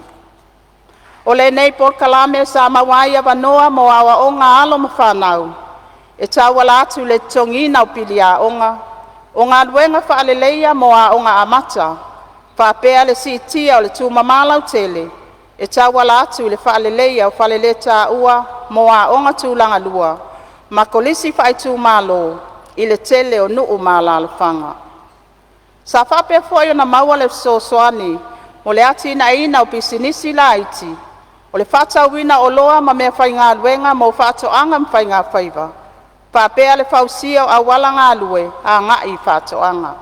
O le nei polokalame sa mawaia wanoa mo awa onga alo ma whanau, e tau ala atu le tongina o pili a onga, o ngā luenga whaaleleia mo a onga amata, whaapea le siitia o le tūmamalau tele, e tawala atu le whaaleleia o whaalele tā ua mo a onga tūlanga lua, ma kolisi whaitu malo i le tele o nuu mālalo whanga. Sa whapea fwoi o na maua le sosoani, mo le ati na ina o pisinisi la iti, o le whatauina o loa ma mea whainga luenga mo whatoanga ma whainga whaiva, whapea le whausia o awala ngā lue a ngai whatoanga.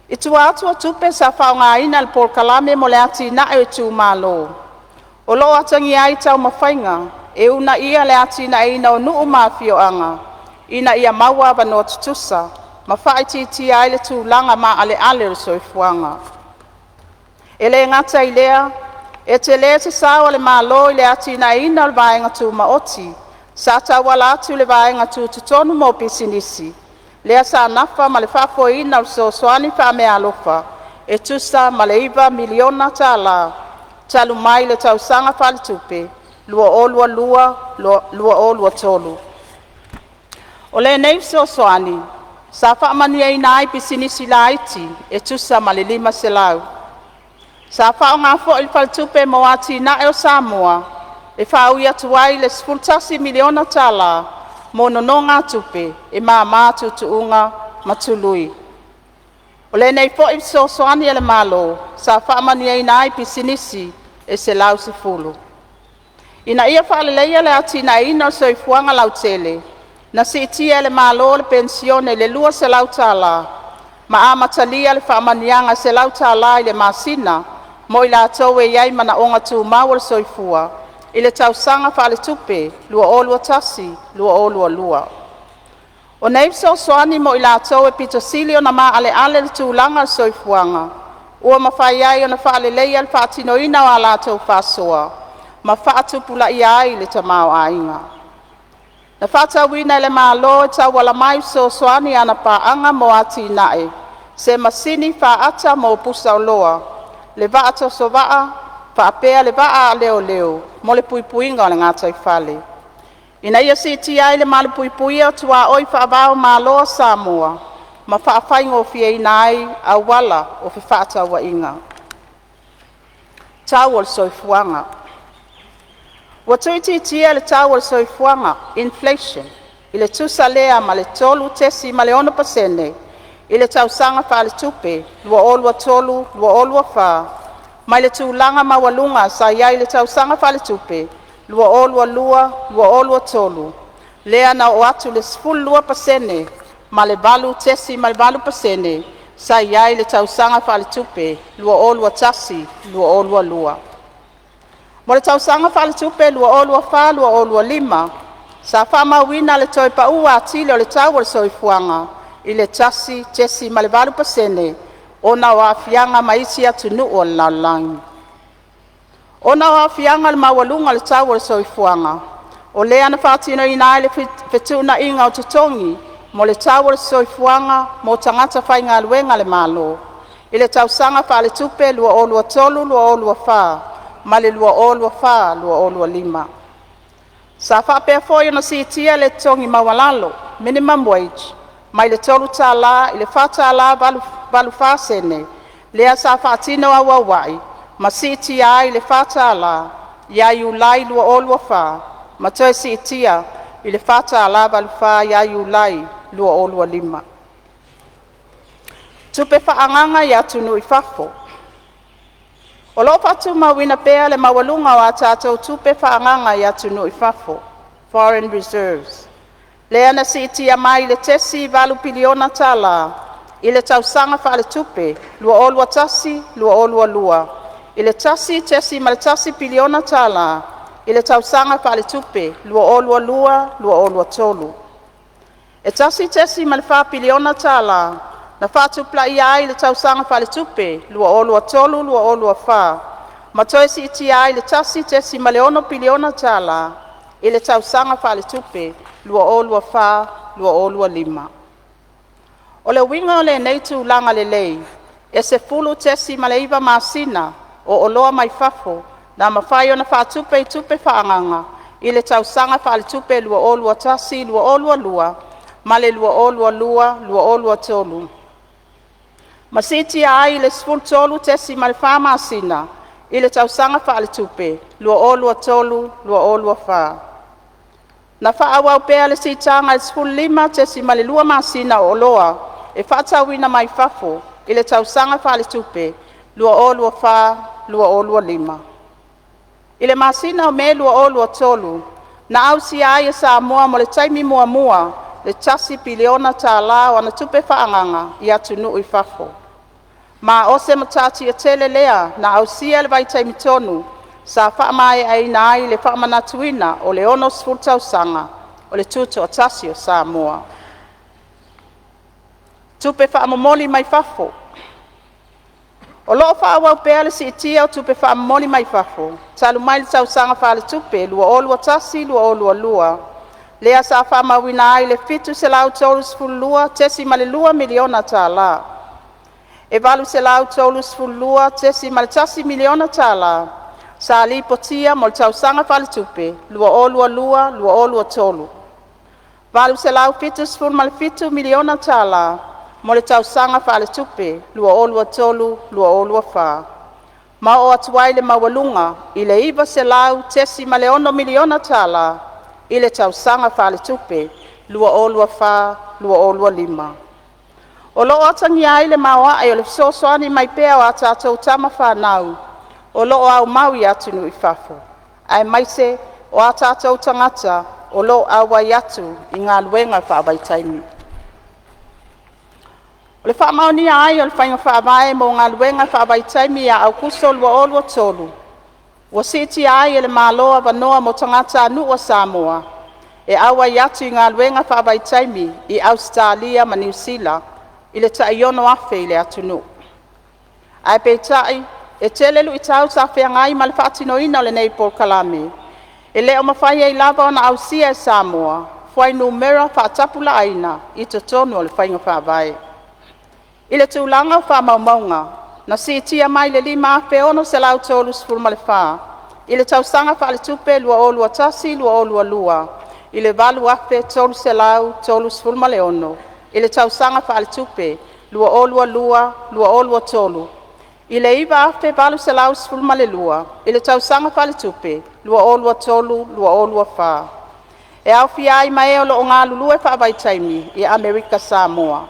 I tua atu o tupe sa whaunga ina le polokalame mo le ati na e tū malo. O lo atangi ai tau mawhainga, e una ia le ati na ina o nuu mawhio anga, ina ia maua wanoa tutusa, ma whaititi ai le tūlanga ma ale ale o soifuanga. E le ngata i lea, e te lea te sao le malo i le ati na ina le vaenga tū maoti, sa tawala atu le vaenga tū tutonu mo pisinisi, lea sa nafa ma le whafoina o sosoani whamea alofa, e tusa ma le iwa miliona tala, talu mai le tausaga whaletupe, lua olua lua, lua olua tolu. O le nei sosoani, sa whaamania ina ai pisinisi la iti, e tusa ma le 5 selau. Sa whaonga fo il whaletupe mo ati na eo Samoa, e whauia tuai le 10 miliona tala, mo nononga tupe, e maa tutuunga matului. O le nei fo il sosoani ele malo, sa whaamania ina ai pisinisi, e se lau se fulu. Ina ia whaaleleia le ati na ina o soifuanga lau tele, na si itia ele malo le pensione le 2 se lau tala, ma amatalia le whaamanianga se lau tala i le masina, mo i la towe iai mana onga tu maua le soifua, i le tausanga whaletupe, lua olua tasi, lua olua lua. O nei soani mo i la towe pitosilio na ma ale ale le tūlanga le soifuanga, ua mawhai ai o na whaaleleia le whaatinoina o a la tau whasoa, ma whaatupula i ai le tamau ainga. Na whaatawina le malo e tau wala mai soani ana paanga mo ati nae, se masini whaata mo pusa o loa, le vaata so vaa, whaapea le vaa leo leo, mo le puipuinga o le ngātai whale. Ina ia si ti ai le malu puipuia tua oi whaavao maloa Samoa, ma whaafai o fie ina ai a wala o fi whaata wa inga. Tau o soifuanga. Wa tuiti tia le tau o soifuanga, inflation, i le tusa lea ma le tolu tesi ma le 1%, i le tausanga whaletupe, lua olua tolu, lua olua wha, mai le tūlanga mawalunga sa iai le tausanga whaletupe, lua olua lua, lua olua tolu, lea na o atu le 12% ma le balu tesi ma le balu pasene sa iai le tausaga faaletupe lua olua tasi lua olua lua. Mo le tausaga faaletupe lua olua fa lua olua lima sa faamauina le toe paua atile o le tau o le soifuaga i le tasi tesi ma le valu pasene ona o aafiaga ma isi atunuu o le lalolagi. Ona o aafiaga le maualuga o le tau o le soifuaga o lea na faatinoina ai le fetuunaʻiga o totogi mo le tau o le soifuaga mo tagata faigaluega le malo i le tausaga faaletupe lua olua tolu lua olua fa ma le lua olua fa lua olua lima. Sa faapea foi ona sitia le totogi maualalo minimum wage mai le tolu tālā i le fatālā valu fasene lea sa faatino auauaʻi ma sitia ai le fatālā iā iulai lua olua fa ma toe sitia i le fatālā valu fa iā iulai lua olua lima. Tupe faagaga iā tunuu i fafo. O loo fatumauina pea le maualuga o a tatou tupe faagaga iā tunuu i fafo, foreign reserves. Lea na sitia mai le tesi valu piliona tālā i le tausaga faaletupe lua olua tasi lua olua lua i le tasi tesi ma le tasi piliona tālā i le tausaga faaletupe lua olua lua lua olua tolu. E tasi tesi ma le fapiliona tālā na faatuplaʻia ai le tausaga faaletupe lua olua tolu lua olua fa ma toe sitia ai le tasi tesi ma le ono piliona tālā i le tausaga faaletupe lua olua fa lua olua lima. O le uiga o lenei tulaga lelei e sefulu tesi ma le iva masina o oloa mai fafo na mafai ona faatupe i tupe faagaga i le tausaga faaletupe lua olua tasi lua olua lua ma le lua olua lua lua olua tolu. Ma sitia ai le sefulu tolu tesi ma le famasina i le tausaga faaletupe lua olua tolu lua olua fa. Na faauau pea le sitaga le sefulu lima tesi ma le lua masina o oloa e faatauina mai fafo i le tausaga faaletupe lua olua fa lua olua lima. I le masina o me lua olua tolu na ausia ai e Samoa mo le taimi muamua le tasi piliona tālā o ana tupe faagaga i atunuu i fafo. Ma o se matatia tele lea na ausia le vaitaimi tonu sa faamaeaina ai le faamanatuina o le ono sefulu tausaga o le tuto o tasi o Samoa. Tupe faamomoli mai fafo. O loo faauau pea le siitia o tupe faamomoli mai fafo talu mai le tausaga faaletupe lua olua tasi lua olua lua lea sa faamauina ai le fitu selau tolu sefulu lua tesi ma le lua miliona tālā e valu selau tolu sefulu lua tesi ma le tasi miliona tālā sa lipotia mo le tausaga faaletupe lua olua lua lua olua tolu valu selau fitu sefulu ma le fitu miliona tālā mo le tausaga faaletupe lua olua tolu lua olua fa ma o atu ai le maualuga i le iva selau tesi ma le ono miliona tālā i le tausaga faaletupe lua olua fa lua olua lima. O loo atangia ai le maoaʻi o le fesoasoani mai pea o a tatou tama fanau o loo aumau i atunuu i fafo ae maise o a tatou tagata o loo auai atu i galuega faavaitaimi. O le faamaonia ai o le faiga faavae mo galuega faavaitaimi iā aukuso lua olua tolu ua sitia ai e le malo avanoa mo tagata anuu o Samoa e auai atu i galuega faavaitaimi i Australia ma New Zealand i le taʻiono afe i le atunuu. Ae peitaʻi e tele luʻi tau sa feagai ma le faatinoina o lenei polokalame e lē o mafai ai lava ona ausia e Samoa fuai numera faatapulaʻaina i totonu o le faiga faavae. I le tulaga o faamaumauga na sitia mai le 5 selau tolu sefulu ma le fa i le tausaga faaletupe lua olua tasi lua olua lua i le valu afe tolu selau tolu sefulu ma le ono i le tausaga faaletupe lua olua lua lua olua tolu i le iva afe valu selau sefulu ma le lua i le tausaga faaletupe lua olua tolu lua olua fa e aufia ai ma e o loo galulue faavaitaimi i Amerika Samoa.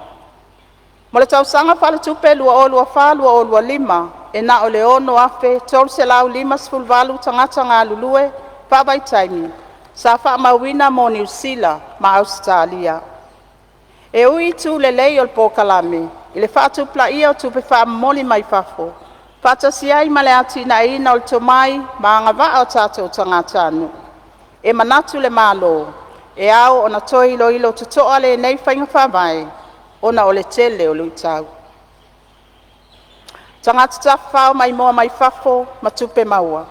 Mo le tausaga faaletupe lua olua fa lua olua lima e na o le ono afe tolu selau 5 sefulu valu tagata galulue faavaitaimi sa whaamawina mo New Zealand ma Australia. E ui tu le lei o Palemene, i le whaatupla ia o tupe whaamoli mai whafo. Whaatasiai ma le atina ina o le tomai ma anga waa o tātou tangata anu. E manatu le malo, e au o na toi ilo ilo tutoa le nei whainga whamai, ona o le tele o le utau. Tangata tawhao mai moa mai whafo ma tupe maua.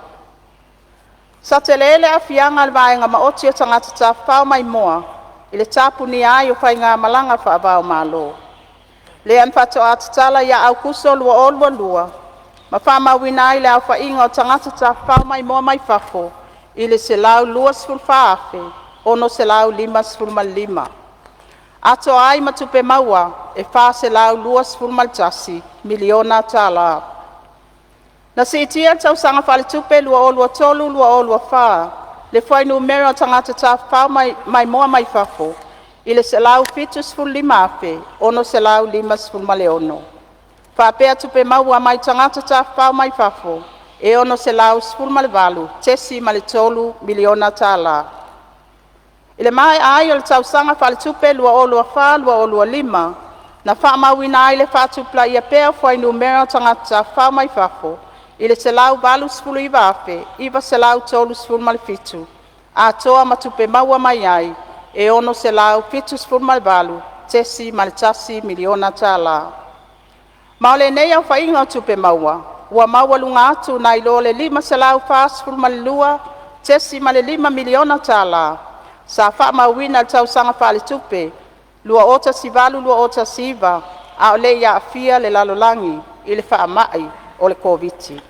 Sa te lele a fianga le vaenga ma oti o tangata tawhao mai moa, i le tapu ni ai o whainga malanga whaavao malo. Le an whato atatala ia au kuso lua olua lua, ma whamawina ai le au whainga o tangata tawhao mai moa mai whafo, i le se lau lua sfulwhaafe, ono se lau 5.5. Ato ai matupe maua, e wha se lau lua sfulmaltasi, miliona tala. Na se itia tau sanga whale tupe lua olua tolu, lua olua wha, le whai numero tangata tawhao mai moa mai whafo, i le se lau 5.5 afe, ono se lau 5.5. Whapea tupe maua mai tangata tawhao mai whafo, e ono se lau 10.5, tesi ma le tolu miliona tala. I le mai ai o le tausanga whale tupe lua olua wha, lua olua 5, na whaamawina ai le whaatupla ia pea whai numero tangata tawhao mai whafo, i le se lau 8.5 afe, iwa se lau tolu 10.5, a toa matupe maua mai ai, e ono se lau 7.5, tesi ma le tasi miliona tala. Ma o le nei au whainga o tupe maua, ua maua lunga atu na ilo le 5 se lau 5.2, tesi ma le 5 miliona tala. Sa whaamawina le tausanga whale tupe, lua ota sivalu lua ota siva, a o le ia afia le lalolangi, i le whaamai o le COVID.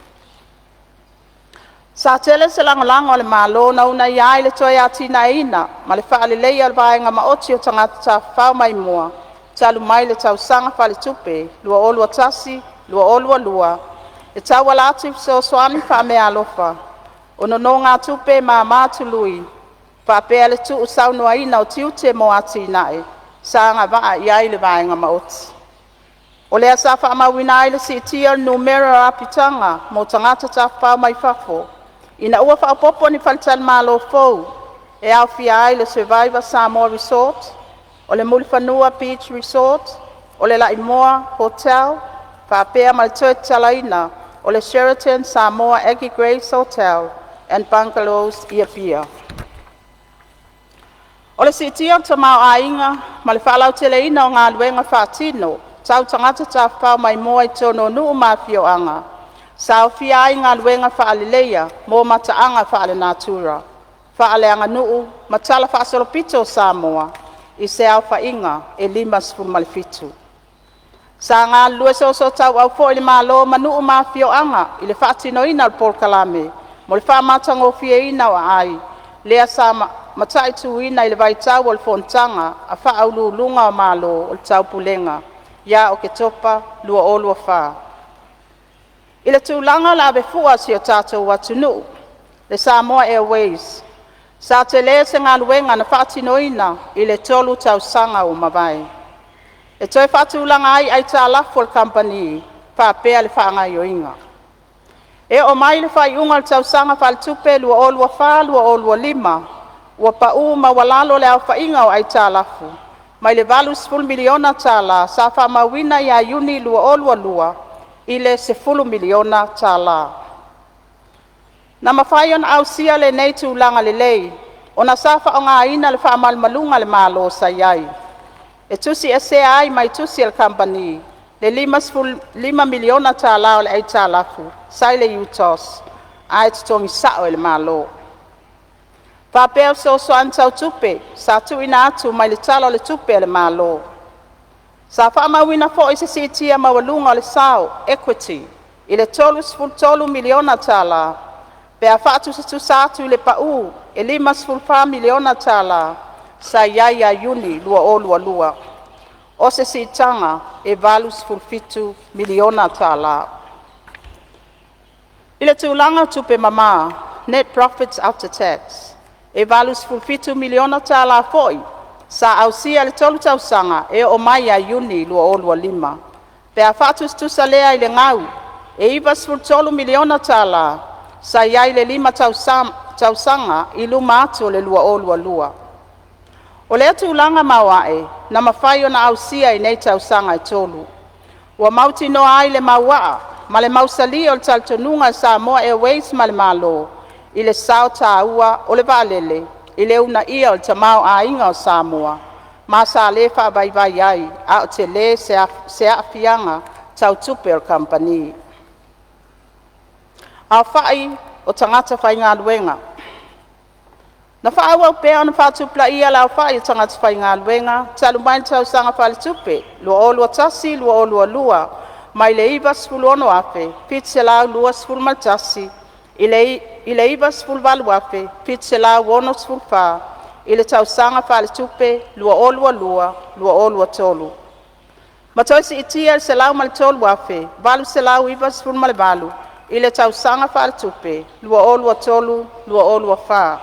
Sa tele se langolango le malo na una iai le toi atina ina, ma le whaale leia le vaenga ma oti o tangata tawhao mai mua, talu mai le tausanga whale tupe, lua olua tasi, lua olua lua, e tau wala atu so soani wha mea alofa, ono no ngā tupe ma mātului, whapea le tu usau noa ina o tiute mo ati inae, sa ngā waa iai le vaenga ma oti. O lea sa whaamawina ai le si itia numero apitanga mo tangata tawhao mai whafo, ina ua whaapopo ni whalitani malo fou, e au fia ai le Survivor Samoa Resort, o le Mulfanua Beach Resort, o le Laimoa Hotel, whaapea ma le toe talaina, o le Sheraton Samoa Aggie Grace Hotel and Bungalows ia pia. O le sitia tamau ainga, ma le whaalau teleina o ngā luenga whaatino, tau tangata tawhao mai moa i tono nuu mafio anga. Sa fia ai ngā luenga whaalileia, mō mataanga whaale natura. Whaale anga nuu, matala whaasolopito Samoa, i se au whainga e 5.5. Sa ngā lue so tau au fo ili malo manuu mafio anga, i le whaatino ina al Palemene, mo le whaamatango fia ina o ai, lea sa matai tu ina i le vaitau o le Fonotaga, a whaaulu lunga o malo o le tau pulenga, ia Oketopa lua olua wha. I le tūlanga la befua si o tātou watunu, le Samoa Airways. Sa te lea se ngā luenga na whaatinoina i le tolu tau sanga o mawai. E toi whaatūlanga ai tā lafo le company, whaapea le whaangai o inga. E o mai le whaiunga le tau sanga whale tupe lua olua wha, lua olua 5, ua pau ma walalo le au whainga o ai tā lafo. Mai le valu 10 miliona tala, sa whaamawina ia iuni lua olua lua, i le 10 miliona tala. Na mawhai on au sia le nei tūlanga le lei, o na safa o ngā ina le whaamalmalunga le malo sa iai. E tusi e se ai mai tusi el company, le 5 miliona tala o le ai talafu, sai le utos, ai tutongi sao le malo. Whapea so antau tupe, sa tu ina atu mai le talo le tupe le malo. Sa whaamawina fo i se sitia mawalunga le sao, equity, i le tolu miliona tala, pea whaatu se tusatu le pau, e 5 miliona tala, sa iaia iuni lua olua lua. O se sitanga e valus fulfitu miliona tala. I le tūlanga tupe mama, net profits after tax, e valus fulfitu miliona tala foi, sa ausia le tolu tausanga e o mai a iuni lua olua 5. Pea whaatus tusalea i le ngau, e ivas fultolu miliona tala, sa iai le 5 tausanga i luma atu o le lua o lua lua. O le atu ulanga mawae na mawhai o na ausia i nei tausanga i tolu. Ua mauti no ai le mawaa, ma le mausali o le taltonunga Samoa Airways ma le malo, i le sao taua o le valele, i le una ia o le tamao a inga o Samoa, ma sa le wha vai vai ai, a o te le se a fianga tau tupe o company. A whai o tangata whai ngā luenga. Na wha au pēo na wha tupla ia lau whai o tangata whai ngā luenga, talu mai tau sanga whale tupe, lua o lua tasi, lua o lua lua, mai le iwa sfulu ono afe, pit se lau lua sfulu mal tasi, i le iwa sfulu walu afe, pit se lau ono sfulu wha, i le tau sanga whale tupe, lua o lua lua, lua o lua tolu. Ma toisi itia se lau mal tolu afe, walu se lau iwa sfulu mal walu, i le tau sanga whale tupe, lua o lua tolu, lua o lua wha.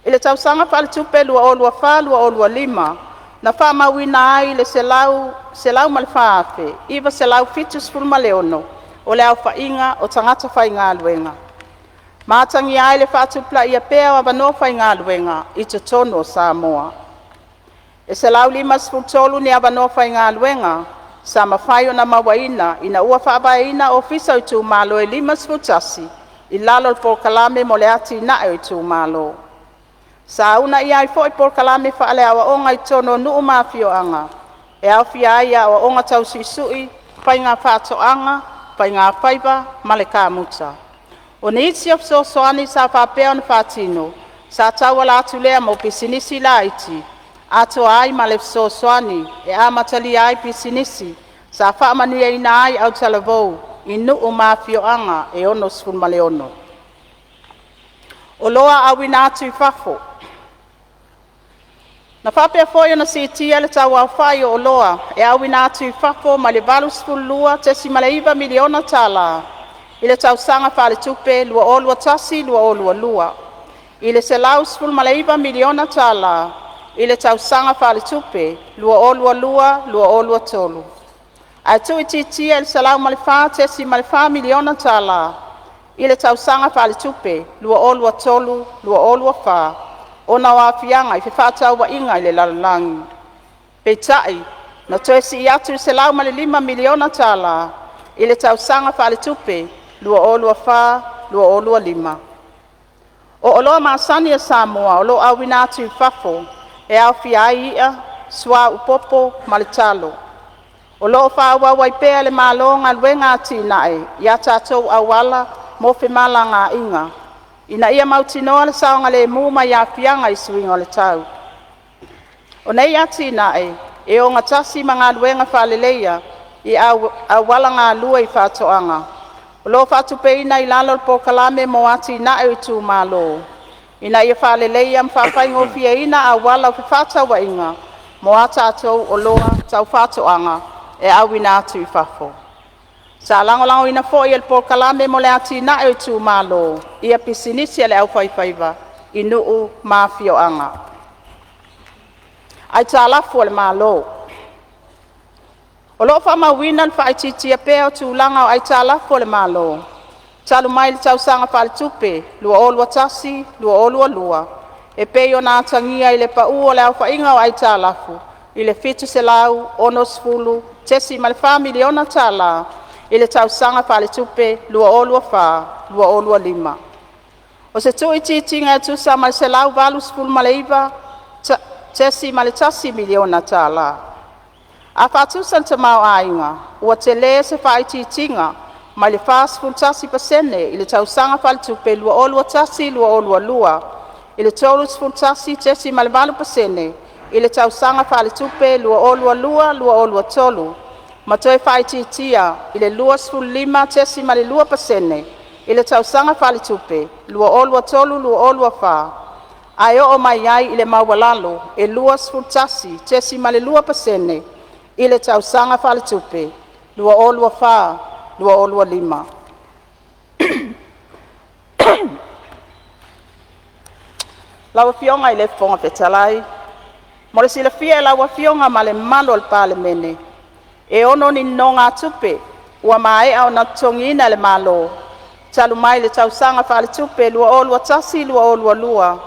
I le tau sanga whale tupe, lua o lua wha, lua o lua lima, na wha mawina ai le se lau mal wha afe, iwa se lau fitu sfulu male ono, o le au wha inga o tangata whai ngā luenga. Mātangi ai le wha tupla ia pēo a wano whai ngā luenga, i te tono o Samoa. E se lau lima sfulu tolu ni a wano whai ngā luenga, sa mawhai o na mawaina, ina ua whaawaina o fisa i tū malo e lima sfulu tasi, i lalo le porkalame mo le ati na e i tū malo. Sa una ia i fo i porkalame whaale awa onga i tono nuu mafio anga, e au fia ia awa onga tau sisui, pai ngā whaato anga, pai ngā whaiba, male kā muta. O ni iti of so soani sa whapea na whatino, sa tau ala atu lea mo pisinisi la iti, ato ai male so soani, e amatali ai pisinisi, sa whaamania ina ai au talavou, i nuu mafio anga e ono sfun male ono. O loa awina atu i whafo. Na whapea fwoi na si tia le tau au whai o loa, e awina atu i whafo ma le valus lua tesi ma le iwa miliona tala. I le tau sanga whale tupe, lua o lua tasi, lua o lua lua. I le se laus ful ma le iwa miliona tala. I le tau sanga whale tupe, lua o lua lua, lua o lua tolu. Ai tu i titia il se lau ma le wha tesi ma le wha miliona tala. I le tau sanga whale tupe, lua o lua tolu, lua o lua wha. Ona wa fianga i whewhatau wa inga i le lalangi. Peitai, na toesi i atu se lau ma le 5 miliona tala. I le tau sanga whale tupe, lua o lua wha, lua o lua 5. O oloa maasani a Samoa, olo au wina atu i whafo, e au fiai ia, swa upopo, ma le talo. Olo whaua waipea le malonga luenga ati nae, ia tātou awala, mo whemala ngā inga. Ina ia mautinoa le saonga le muma ia fianga i suinga le tau. O nei ati nae, e o ngatasi ma ngā luenga whaleleia, i awala ngā lua i whatoanga. O lo whatupeina i lalo po kalame mo ati nae i tū malo. Ina ia whaleleia mwhawhai ngofia ina awala o whatawa inga, mo atatou o loa tau whatoanga, e awina atu i whafo. Sa lango ina fo i el por kalame mo le ati na e tu malo, ia pisinisi le au whaiwhaiva, i nuu mafio anga. Ai ta lafu le malo. O lo wha mawina le whaititia peo tu langa o ai ta lafu le malo. Talu mai le tau sanga whale tupe, lua o lua tasi, lua o lua lua. E peo na tangia i le pa ua le au whainga o ai ta lafu, i le fitu se lau, ono sfulu, tesi ma le wha miliona tala, i le tau sanga whale tupe, lua o lua wha, lua o lua 5. O se tu iti tinga tu sa ma se lau valu sfulu ma le iwa, tesi ma le tasi miliona tala. A whatu san te mau ainga, ua te le se wha iti tinga, ma le wha sfulu tasi pasene, i le tau sanga whale tupe, lua o lua tasi, lua o lua lua. I le tolu sfulu tasi, tesi ma le valu pasene, i le tau sanga whale tupe, lua o lua lua, lua o lua tolu. Ma toi whaititia, i le lua sfulu 5, tesi ma le lua pasene, i le tau sanga whale tupe, lua o lua tolu, lua o lua wha. Ai o mai ai i le mawalalo, e lua sfulu tasi, tesi ma le lua pasene, i le tau sanga whale tupe, lua o lua wha, lua o lua 5. Lawa fionga i le fonga petalai, mo le sila fia e lawa fionga ma le malo al Palemene. E ono ni no ngā tupe, ua mai au na tongina le malo. Talu mai le tausanga fa le tupe lua o lua tasi lua o lua lua.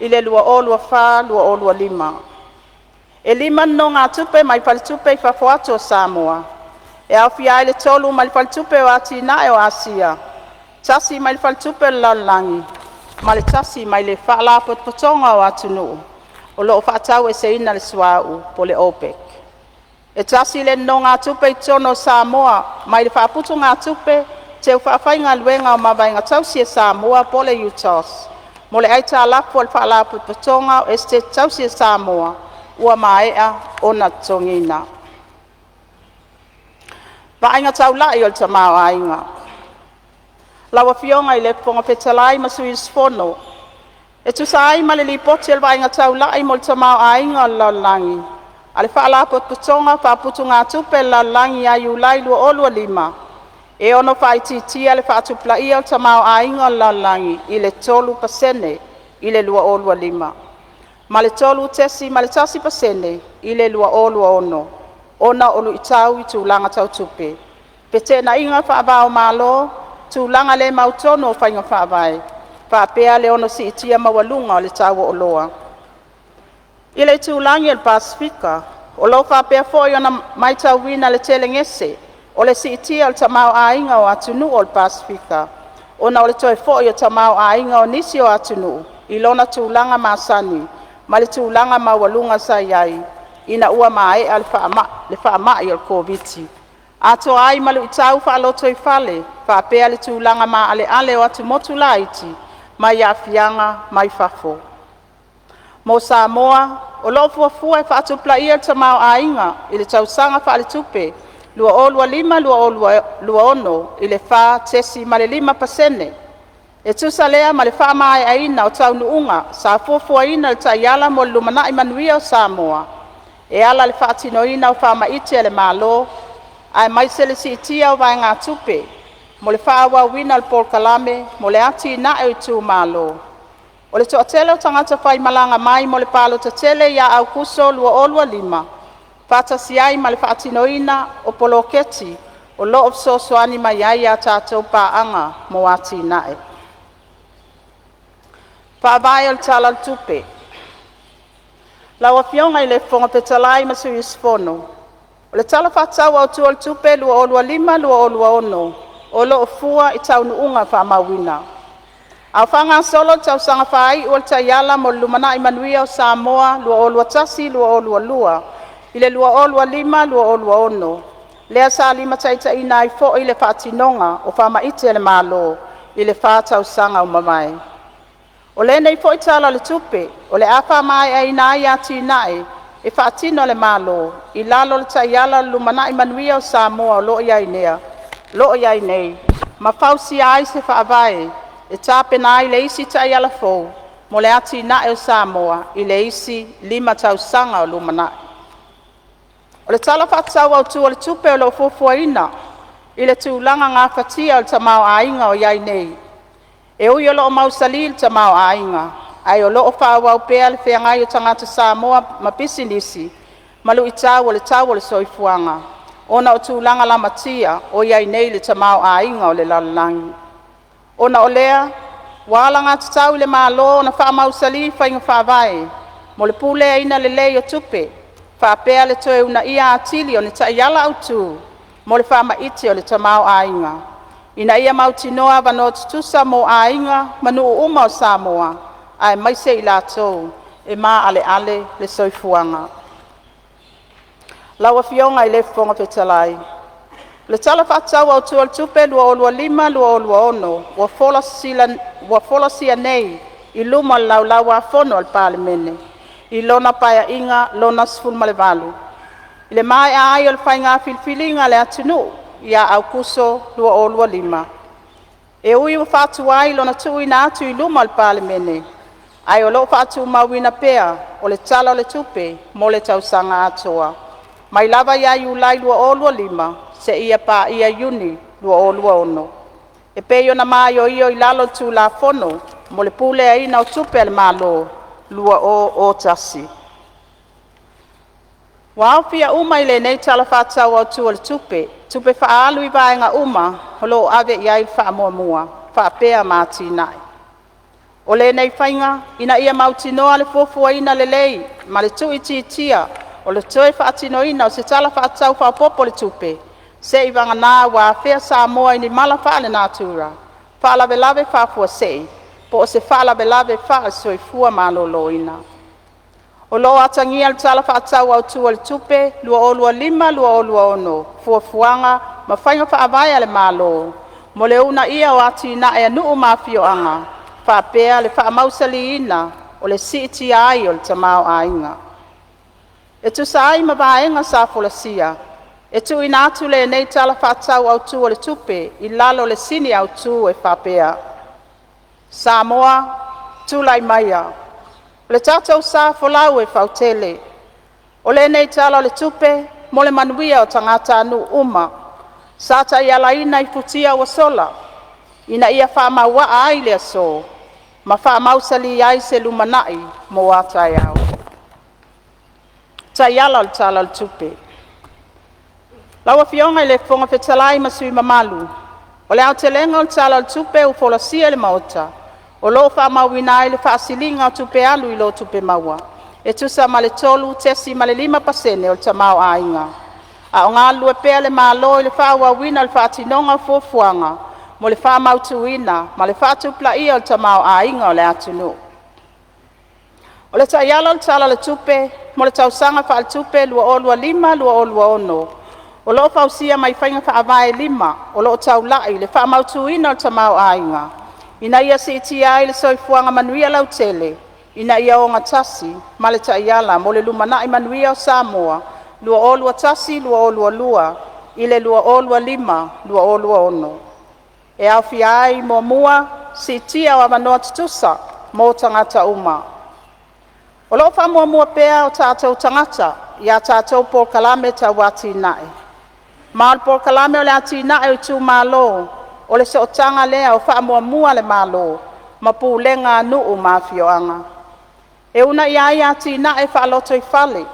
Ile lua o lua fa lua o lua lima. E lima no ngā tupe mai fa le tupe i fafoato Samoa. E au fia ile tolu mai fa le tupe o ati na e o Asia. Tasi mai fa le tupe lalangi. Ma le tasi mai le fa la potonga o atunu. O lo fa tau e se ina le suau po le OPEC. E tasi le no ngā tupe i tono Samoa mai le fa putu ngā tupe te whawhai ngā luenga o mawai ngā tausi e Samoa po le UTOS. Mo le aita lapo le whaalapu patonga o este tausi e Samoa ua maea o na tongina. Painga tau lai o le tamau ainga. Lawa fionga i le ponga petalai masu i sfono. E tu sa ai ma le lipoti el vainga tau lai mo le tamau ainga o lalangi. A le whaalapu patonga whaaputu ngā tupe lalangi a iulai lua o lua lima. E ono whaititia le whaatupla ia o tamau ainga o lalangi i le 3% i le lua o lua lima. Ma le 3 ma le 10% i le lua o lua ono. Ona olu i tau i tūlanga tau tupe. Pe tēna inga whaabao malo, tūlanga le mautono o whainga whaabai. Whaapea le ono si itia mawalunga o le tau o loa. I le tūlangi el Pasifika, o lo whaapea fōi ona mai tau wina le telengese, o le si itia o le tamau ainga o atunu o le Pasifika. Ona o le toi fōi o tamau ainga o nisi o atunu, i lona tūlanga masani, ma le tūlanga mawalunga sa iai, ina ua mae al le whaama i al COVID. Ato ai malu i tau whaaloto i whale, whaapea le tūlanga ma ale o atu motu laiti, mai afianga, mai whafo. Mo Samoa, o lo fuafua e whaatupla ia tamau ainga, i le tausanga whaale tupe, lua o lua lima, lua o lua ono, i le wha tesi ma le 5%. E tusa lea ma le wha mai aina o tau nuunga, sa fuafua ina le taiala mo lumana i manuia o Samoa. E ala le wha tino ina o wha maite le malo, ai mai se le si itia o vai ngā tupe, mo le wha awa wina le Paul Kalame, mo le ati na e tu malo. O le toatele o tangata whai malanga mai mo le palo tatele ia au kuso lua o lua lima. Pata si ai ma le wha tino ina o polo keti, o lo of so soani mai ai a tātou paanga mo ati na e. Whaavai o le tala le tupe. Lawa fionga i le whonga petalai masu i sfono. O le tala whatau au tua le tupe lua o lua lima, lua o lua ono. O lo o fua i tau nuunga wha mawina. Au whanga solo tau sanga whai o le taiala mo lumana i manuia o Samoa, lua o lua tasi, lua o lua lua. I le lua o lua lima, lua o lua ono. Lea sa lima taita ina i fo i le whaatinonga o wha maite le malo i le whaatau sanga o mamai. O le nei fo i tala le tupe, o le awha mai a ina i ati nae, e whaatino le malo, i lalo le taiala lumana i manuia o Samoa o loo iai nea, loo iai nei, ma fausi ai se whaavae, e tape na i le isi taiala fou, mo le ati nae o Samoa, i le isi 5 tausanga o lumana. O le tala whaatau au tu o le tupe o lo fuafuaina, i le tūlanga ngā whatia o le tamau ainga o iai nei, e ui o loo mausali le tamau ainga, ai o loo whaawau pēa le whengai o tangata Samoa ma pisinisi, malu i tau o le soifuanga. Ona o tūlanga la matia o iai nei le tamau ainga o le lalangi. Ona o lea, wala ngā tatau le malo na wha mausali whainga whaavae, mo le pule ina le lei o tupe, whaapea le toe una ia atili o ne taiala au tū, mo le wha maiti o le tamau ainga. Ina ia mautinoa wano tutusa mo ainga manu uma o Samoa, ai maise i lātou, e mā ale le soifuanga. Lawa fionga i le whonga petalai. Le tala whatau au tual tupe lua o lua lima, lua o lua ono, wa folosia nei i luma lau a fono al Palemene, i lona paia inga, lona sfulma le valu. I le mai a ai o le whainga filfilinga le atunu, ia au kuso lua o lua lima. E ui o whatu ai lona tui na atu i luma al Palemene. Ai o lo whatu mawina pea o le tala o le tupe mo le tausanga atoa. Mai lava ia i ulai lua o lua lima se ia pa ia yuni lua o lua ono. E peio na mai o io i lalo tu la fono mo le pule a ina o tupe al malo lua o tasi. Wao fia uma i le nei tala whatau au tu al tupe whaalu i vaenga uma holo ave i ai wha mua mua. whaapea mātinai. O le nei whainga, ina ia mautinoa le fuafuaina le lei, ma le tui titia, o le toe whaatinoina o se tala whaatau whaapopo le tupe, se i wanga nā wā whea Samoa ini mala whaale nātura, whaalawe lawe whaafua sei, po o se whaalawe lawe whaale soifua maloloina. O lo atangia le tala whaatau au tua le tupe, lua olua lima, lua olua ono, fuafuanga, ma whainga whaavaya le malo, mo le una ia o ati na ea nuu mafio anga, whaapea le whaamausali ina, o le siiti ai o le tamao ainga. E tu sa ai mawaenga sa folasia, e tu ina atu le nei tala whaatau au tua le tupe, i lalo le sini au tu e whaapea. Samoa, tu lai maia, le tātou sa folau e whautele. O le nei tala le tupe, mo le manuia o tangata anu uma. Sata ia laina i putia wa sola. Ina ia whaamaua ai le aso. Ma whaamausali ai se lumanai mo atai au. Ta iala le tala le tupe. Lawa fionga i le fonga fetalai masui mamalu. O le au te lenga le tala le tupe u folasia le maota. O lo whaamauina ai le whaasilinga o tupe alu i lo tupe maua. E tusa ma le tolu tesi ma le 5% o le tamao ainga. A o ngā lue pea le malo i le whaawawina le whaatinonga fuafuanga. Mo le whaamautuina ma le whaatupla ia o le tamao ainga o le atunu. O le taiala le tala le tupe, mo le tausanga wha le tupe lua olua 5, lua olua ono. O lo whausia mai whainga whaavae 5, o lo taulai le whaamautuina o le tamao ainga. Ina ia si iti ai le soifuanga manuia lau tele, ina ia o ngatasi, ma le taiala mo le lumanai manuia o Samoa, lua olua tasi, lua olua lua, ile lua olua 5, lua olua ono. E au fiai mo mua, si iti au amanoa tutusa, mo tangata uma. O lo wha mua pea o tātou tangata, ia tātou por kalame ta wati nae. Ma o por kalame o le ati nae o tu malo, o le seotanga lea o wha mua le malo, ma pūlenga nuu mafioanga. E una ia ati nae wha loto i fale,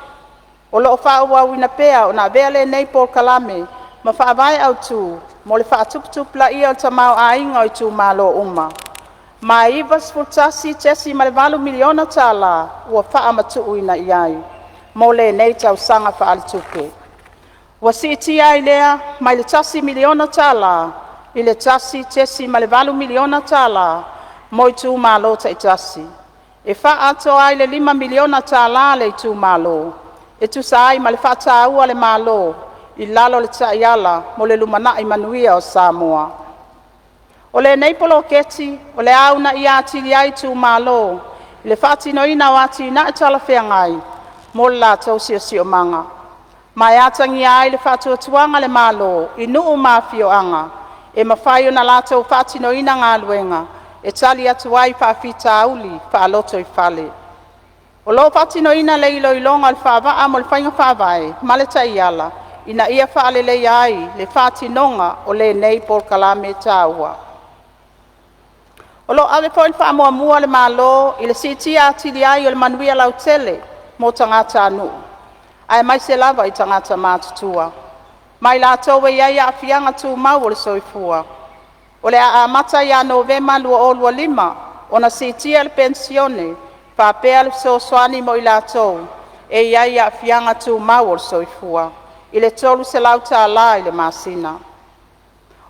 o lo wha wina pea o na vele nei por kalame, ma wha vai au tu, mo le wha tuptupla ia o tamau ainga o tu malo uma. Ma ivas fultasi tesi ma le 2 miliona tala, ua wha amatu ina iai, mo le nei tau sanga wha al tupe. Ua si iti ai lea, mai le tasi miliona tala, i le tasi tesi ma le 2 miliona tala, mo i tu malo ta i tasi. E wha ato ai le 5 miliona tala le i tu malo. E tu sa ai ma le wha tāua le malo, i lalo le taiala mo le lumanai manuia o Samoa. O le neipolo keti, o le auna i atili ai tu malo, i le whaatinoina o ati na e tala whengai, mo le la tausi o si o manga. Mai atangi ai le whaatuatuanga le malo, i nuu mafio anga, e mawhai o na lātou whaatinoina ngā luenga, e tali atu ai whaafita auli, whaaloto i whale. O lo whaatinoina le ilo ilonga le whaavaa mo le whainga whaavae, ma le taiala, ina ia whaale le ai, le whaatinonga o le nei por kalame tāua. O lo ave poin wha mua le malo, i le siti atili ai o le manuia lau tele, mo tangata anu. Ai mai se lava i tangata mātutua. Mai la towe ia ia fianga tu mau o le soifua. O le a mata ia Novema lua olua 5, o na siti le pensione, whapea le sosoani mo i la tou, e ia ia fianga tu mau o le soifua. I le tolu se lauta ala i le masina.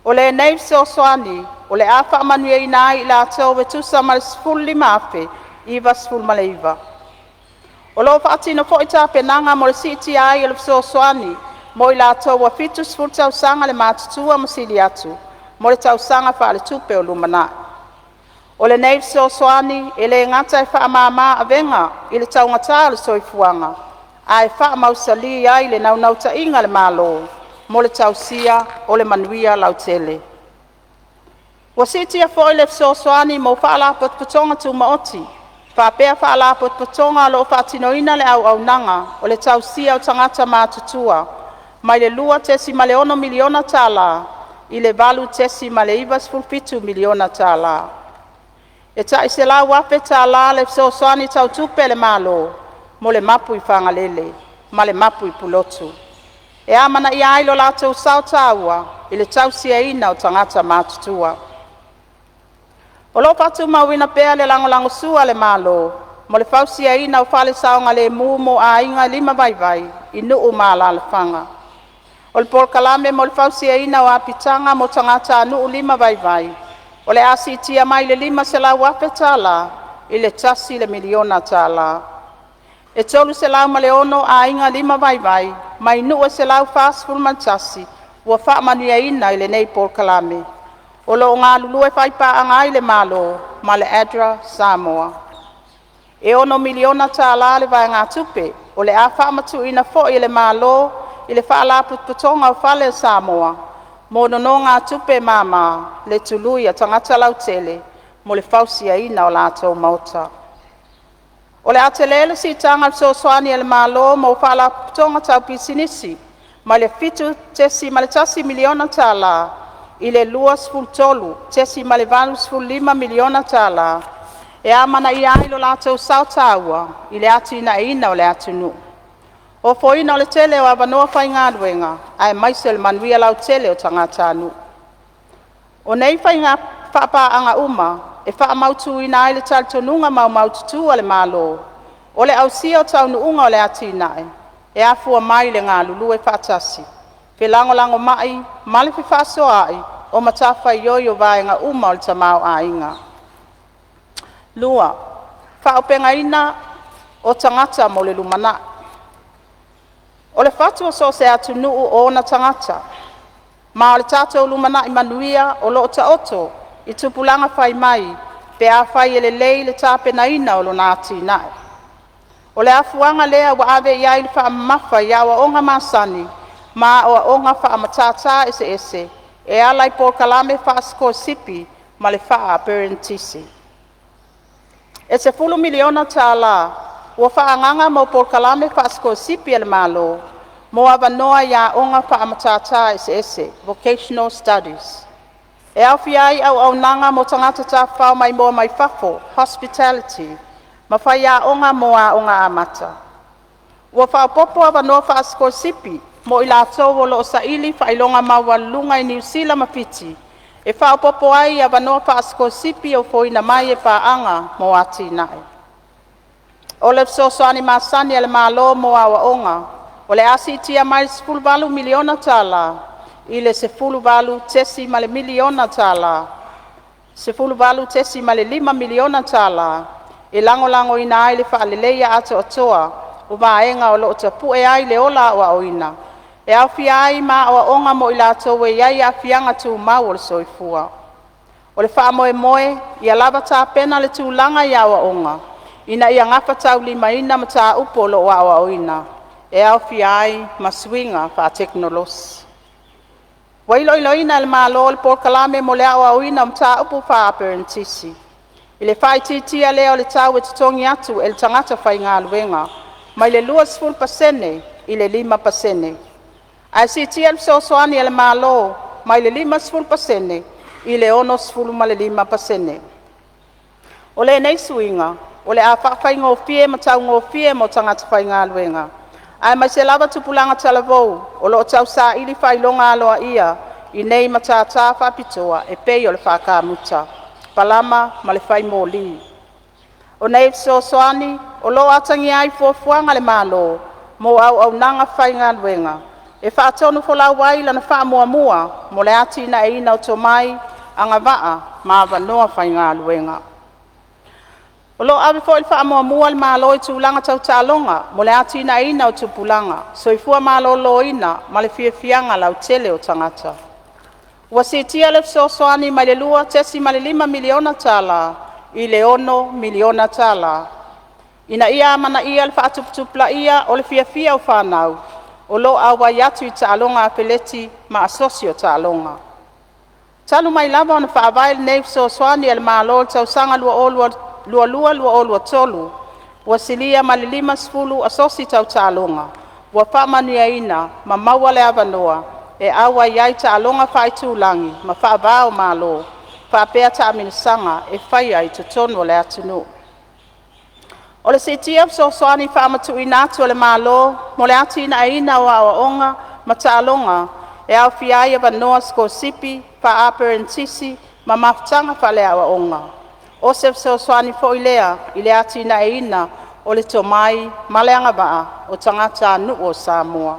O le nei sosoani, o le a wha manuia i nai i la tou e tusa ma le 15 afe, iwa 15. O lo whaatino fo i tā penanga mo le siti ai le sosoani, mo i la tau wa fitu sfuru tausanga le mātutua masili atu, mo le tausanga wha le tupe o lumana. O le nei sosoani, e le ngata e wha mama avenga, i le taungata le soifuanga, a e wha mausali ai le naunauta inga le malo, mo le tausia o le manuia lautele. Wa siti a fo i le sosoani mo wha la patpatonga tu maoti, whapea wha la patpatonga lo whaatinoina le au nanga, o le tausia o tangata mātutua, mai le lua tesi ma le 1 miliona tala, i le valu tesi ma le 2 miliona tala. E ta se la wape tala le sosoani tau tupe le malo, mo le mapu i whangalele, ma le mapu i pulotu. E amana i ailo la tau sau taua, i le tau sia ina o tangata mātutua. O lo patu mauina pea le lango sua le malo, mo le fausia ina o fale saonga le mo a inga 5 vai, inu o mala le fanga. O le porkalame mo le fausia ina o apitanga mo tangata anu 5 vai. O le asitia mai le 5 se la wape tala, i le tasi le miliona tala. E tolu se lau maleono a inga 5 vai, mai nu e se lau fast fulman tasi, ua wha manuia ina i le nei porkalame. O lo ngā lulu e whaipa anga i le malo, ma le Adra Samoa. E ono miliona tala le vai ngā tupe, o le a whaamatu ina fo i le malo, i le wha la putonga o whale Samoa. Mo no ngā tupe mama, le tului a tangata lau tele, mo le fausia ina o lātou mauta. O le atelele si tanga so soani e le malo, mo wha la putonga tau pisinisi, ma le fitu tesi ma le tasi miliona tala, i le 2.3, tesi ma le 5 miliona tala, e amana i ailo lātou sautaua, i le atu ina o le atu nu. O foina o le tele o avanoa whai ngā ruenga, ai maise le manuia lau tele o tangata anu. O nei whai ngā whapa anga uma, e wha mautu ina ai le talitonunga maututu a le malo, o le ausia o tau nuunga o le atu inae, e afua mai le ngā lulu e whaatasi. Pe lango mai, male fi whaaso ai, o matafa i o vaenga uma o le tamau a inga. Lua, whaopenga ina o tangata mo le lumana. O le fatua so se atu nuu o na tangata. Ma o le tatou lumana i manuia o lo ta oto, i tupulanga whai mai, pe a whai ele lei le tāpena ina o lo nāti nae. O le afuanga lea wa ave iai le wha mafa ia wa onga masani, ma o onga wha matata ese, e alai por kalame wha asko sipi, ma le wha parentisi. E se 10 miliona tala, ua whaanganga mo por kalame wha asko sipi ele malo, mo avanoa ia onga wha matata ese, vocational studies. E awhi ai au nanga mo tangata ta whao mai moa mai whafo, hospitality, ma whai ia onga mo a onga amata. Ua wha popo avanoa wha asko sipi, mo i lātou o loo sa ili whailonga maua lunga i New Zealand mawhiti. E wha popo ai avanoa wha asko sipi o foina mai e paanga mo ati nai. O le sosoani masani ele malo mo awa onga, o le asitia mai 10 miliona tala, i le 10 tesi ma le miliona tala, 10 tesi ma le 5 miliona tala, e lango ina ai le whaaleleia ato atoa, o vaenga o loo tapu e ai le ola o oina. E au ai ma o onga mo i lātou e iai a fianga tu mau o le soifua. O le wha moe, i alava tā pena le tūlanga i awa onga. Ina i ngafa tau 5 ina ma tā upo lo o oina. E au ai ma swinga wha teknolos. Wailo ina le malo le por kalame mo le awa oina ma tā upo wha parentisi. I le whai titia leo le tau e tutongi atu e le tangata whai ngā luenga. Mai le 2% i le 5%. Ai si tia le sosoani e le malo, mai le 5% i le 5%. O le nei suinga, o le a whawhai ngō fie ma tau ngō fie mo tangata whai ngā luenga. Ai mai se lava tupulanga talavou, o lo tau sa ili whailonga aloa ia, i nei ma tā whapitoa e pei o le whakamuta. Palama ma le whai mōli. O nei sosoani, o lo atangi ai fuafuanga le malo, mo au nanga whai ngā luenga. E whaatonu folau wai lana wha mua, mo le atina e ina o tō mai, anga waa, ma wanoa whai ngā luenga. O lo awe fo il wha mua le malo i tūlanga tau tālonga, mo le atina e ina o tūpulanga, so i fua malo lo ina, ma le fianga lau tele o tangata. Ua si tia le sosoani mai le 5 miliona tala, i le 1 miliona tala. Ina ia mana ia le whaatuptupla ia o le fia o whanau, o lo awa yatu i tālonga apeleti ma asosio tālonga. Talu mai lava ona whaavail nei sosoani e le malo tau sanga lua tolu, ua silia ma le 5 asosi tau tālonga, ua whaamanuia ina ma maua le avanoa, e awa iai tālonga whaitūlangi ma whaavao malo, whaapea tāminisanga e whaia i tutonu o le atunu. O le sitia sosoani whaamatu inatu o le malo, mo le atina e ina o awa onga ma tālonga, e au whiai ava noa sko sipi, wha aperentisi, ma maftanga whale awa onga. O se soani fo ilea, ile ati na ina, o le tomai, maleanga baa, o tangata anu o Samoa.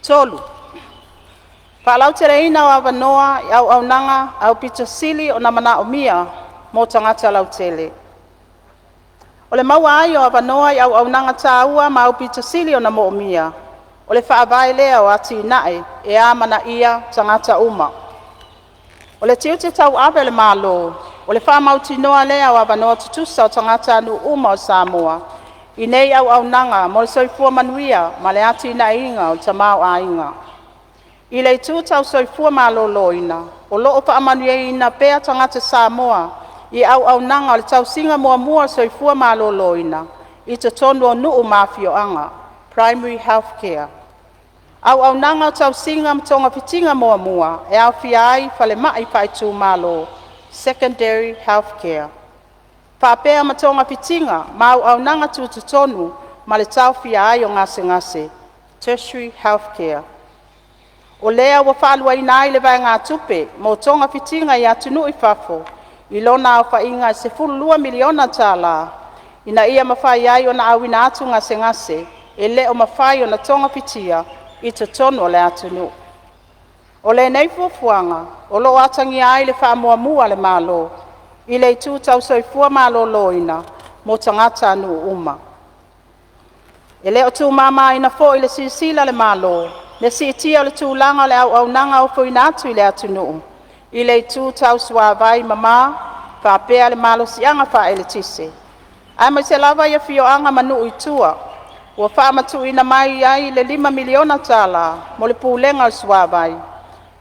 Tolu. Palau tere ina wa wanoa, au nanga, au pito sili o namana o mia, mo tangata lau tele. O le maua ai o wanoa, au nanga taua, ma au pito sili o namo o mia. O le whaavai lea o ati nae, e amana ia tangata uma. O le tiu te tau awe le malo, o le wha mauti noa lea wa wanoa tutusa o tangata anu uma o Samoa. I nei au nanga, mo le soifua manuia, ma le ati na inga o tamau a inga. I le tu tau soifua malo loina, o loo pa amanuia ina pea tangata Samoa, i au nanga o le tau singa mua soifua malo loina, i te tonu o nuu mafio anga, primary health care. Au nanga o tau singa mtonga pitinga mua, e au fiai fale mai paitu malo, secondary health care. Whapea matonga pitinga, ma au nanga tututonu, ma le tau fiai o ngase, tertiary health care. O lea wa whalua inai le vai ngā tupe, mo tonga pitinga i atunu i fafo, i lona au whainga se 2 miliona tala, ina ia mawhai ai o na awina atu ngase, e le o mawhai o na tonga pitia, i te tonu o le atunu. O le nei fuafuanga, o lo atangi ai le wha mua le malo, i le tu tau soifua malo loina, mo tangata anu uma. E le o tu mama ina fo i le sisila le malo, le si tia o le tūlanga le au nanga o fuina atu i le atunu. I le tu tau suavai mama, whapea le malo sianga wha ele tise. Ai mai se lava ia fio anga manu i tua, ua whaamatu ina mai ai le 5 miliona tala, mo le pūlenga o suavai.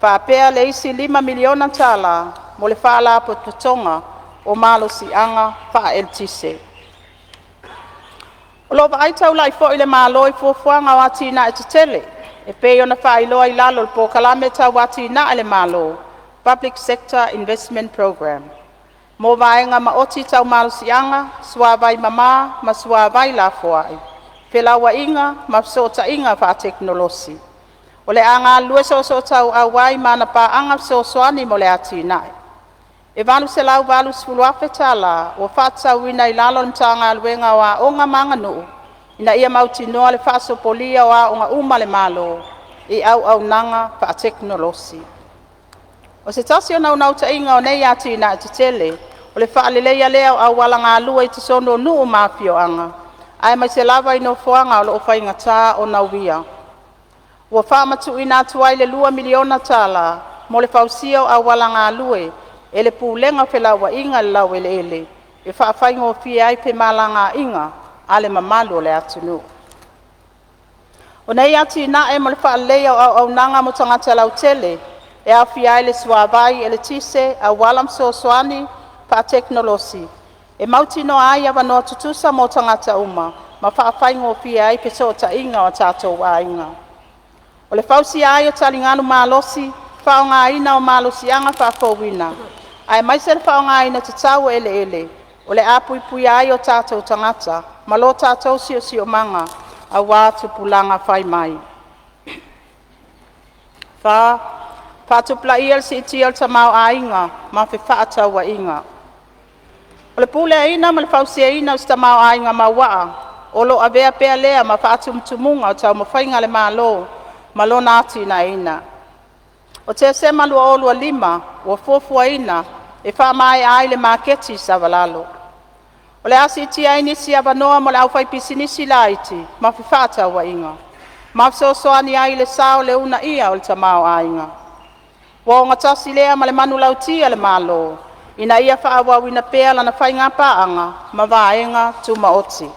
Whapea le isi 5 miliona tala, mo le whaala pototonga o malo sianga wha ele tise. O lo vai tau lai fo i le malo i fuafuanga o atina e te tele. E pei ona whailoa i lalo le po kalame tau wati na ele malo, Public Sector Investment Program. Mo vaenga ma oti tau malo sianga, suavai mama, ma suavai la foai. Pelawa inga, ma sota inga wha teknolosi. O le anga lue so tau awai mana pa anga so soani mo le ati nai. E valu se lau valu sfuluafe tala, o whatau wina i lalo mtanga aluenga wa onga manga nuu. Ina ia mauti noa le whaso polia wa onga uma le malo, i au nanga pa teknolosi. O se tasi o nau ta inga o nei ati na te tele, o le wha lelea leo au wala ngā lua i te sono nuu mafio anga. Ai mai se lava i no fuanga o lo whainga tā o nauia. Ua whaamatu ina tuai le 2 miliona tala, mo le whausio au wala ngā lue, e le pūlenga whelawa inga lau ele, e whaafaingo fia ai pe malanga inga, ale mamalu o le atunu. O nei ati na e mo le whaalea au nanga mo tangata lau tele, e au fia le suavai e le tise, au walam so soani, pa teknolosi. E mauti no ai awa no tutusa mo tangata uma, ma whaafaingo fia ai pe so ta inga o tātou a inga. O le whausi ai o talinganu malosi, whaonga ina o malosi anga whaafowina. Ai mai se le whaonga ina te tau ele, o le apui ai o tātou tangata, ma lo tātou si o manga, a wātu pulanga whai mai. Whātupla iel si iti o tamau a inga, ma whi whaatau wa inga. O le pule ina ma le whausi ina o tamau a inga ma waa, o lo avea pea lea ma whaatumtumunga o tau ma whainga le malo, ma lo nāti na ina. O te se malua olua 5, o fofua ina, e wha mai ai le maketi sa walalo. O le asi iti ai nisi abanoa mo le au whai pisinisi la iti, ma whiwhata wa inga. Ma soani ai le sao le una ia o le tamau a inga. Wa o ngatasi lea ma le manu lautia le malo, ina ia wha wina pea lana whainga paanga, ma vaenga tu maoti.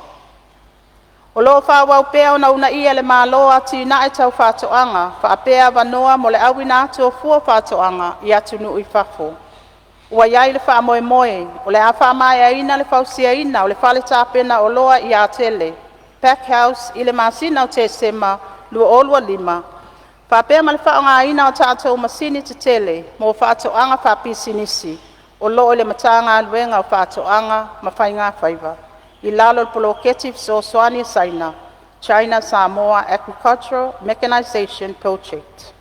O lo wha pea o na una ia le malo ati na e tau whatoanga, wha pea wanoa mo le awina atu o fua whatoanga i atunu i whafo. Ua iai le wha moe, o le a wha mai aina le whausia ina, o le whale tāpena o loa i a tele, pack house i le masina o te sema, lua olua 5. Wha pea ma le whaonga aina o tātou masini te tele, mo whatoanga wha pisinisi, o loo le matanga aluenga o whatoanga, ma whainga whaiva. I lalo le Poloketif so soani saina, China Samoa Agricultural Mechanization Project.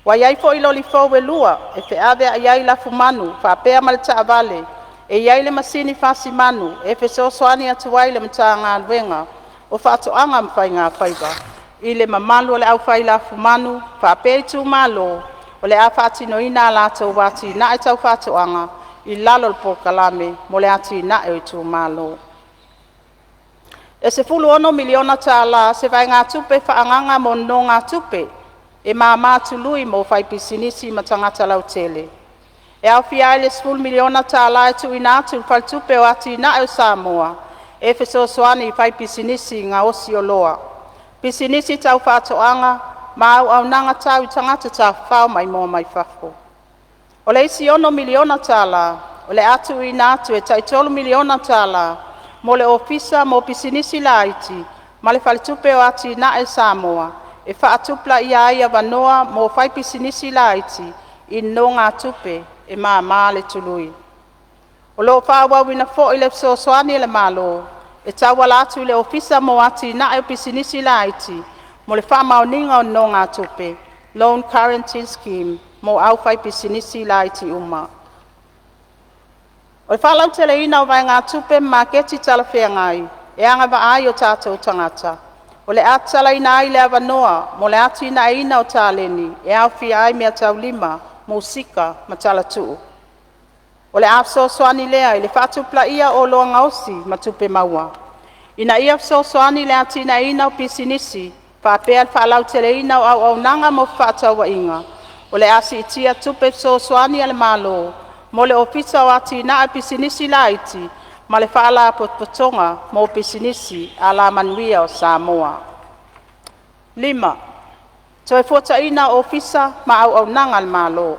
Wa iai fo i loli fo we lua, e fe ave a iai la fumanu, fa pea ma le taavale, E iai le masini fasimanu, e fesoasoani atu ai le matanga luenga, o whaatoanga mwhai ngā whaiva. I le mamalu o le au whai la fumanu, whapeitu malo, o le a whaatino ina lātou wāti na e tau whaatoanga, I lalo le pokalame, mo le ati na e tu malo. E se fulu ono miliona tāla, se vai ngā tupe whaanganga mo no ngā tupe, e mā tului mo whai pisinisi ma tangata lau tele. E au fiai le 10 miliona tāla e tu ina atu whai tupe o ati na e Samoa, e fesoasoani whai pisinisi ngā osi o loa. Pisinisi tau whātoanga, ma au nanga tau I tangata tau whao mai mo mai whafo. O le isi ono miliona tāla, o le atu ina atu e taitolu miliona tāla, mo le ofisa mo pisinisi la iti, ma le whalitupe o ati na e Samoa, e whaatupla ia ia wanoa mo whai pisinisi la iti, I no ngā tupe e mā le tului. O lo whāwawina fo I le sosoani le malo, e tawala atu le ofisa mo ati na e pisinisi la iti, mo le whamaoninga o no ngā tupe, Loan Guarantee Scheme, mo au whai pisinisi la iti uma. O le whalau tele ina o vai ngā tupe maketi tala whea ngai, e anga wa ai o tātou tangata. O le atala ina ai le avanoa, mo le atu ina ina o tāleni, e au fia ai mea tau lima, mo sika ma tala tuu. O le afso soani lea, I le whatupla ia o loa ngausi ma tupe maua. Ina ia afso soani le atu ina o pisinisi, whapea le whalau tele ina o au nanga mo whataua inga. O le asi itia tupe so soani ale malo, mo le ofisa o ati na a pisinisi laiti, ma le whaala potpotonga mo pisinisi ala manuia o Samoa. 5. Toi fota ina ofisa ma au nanga le malo.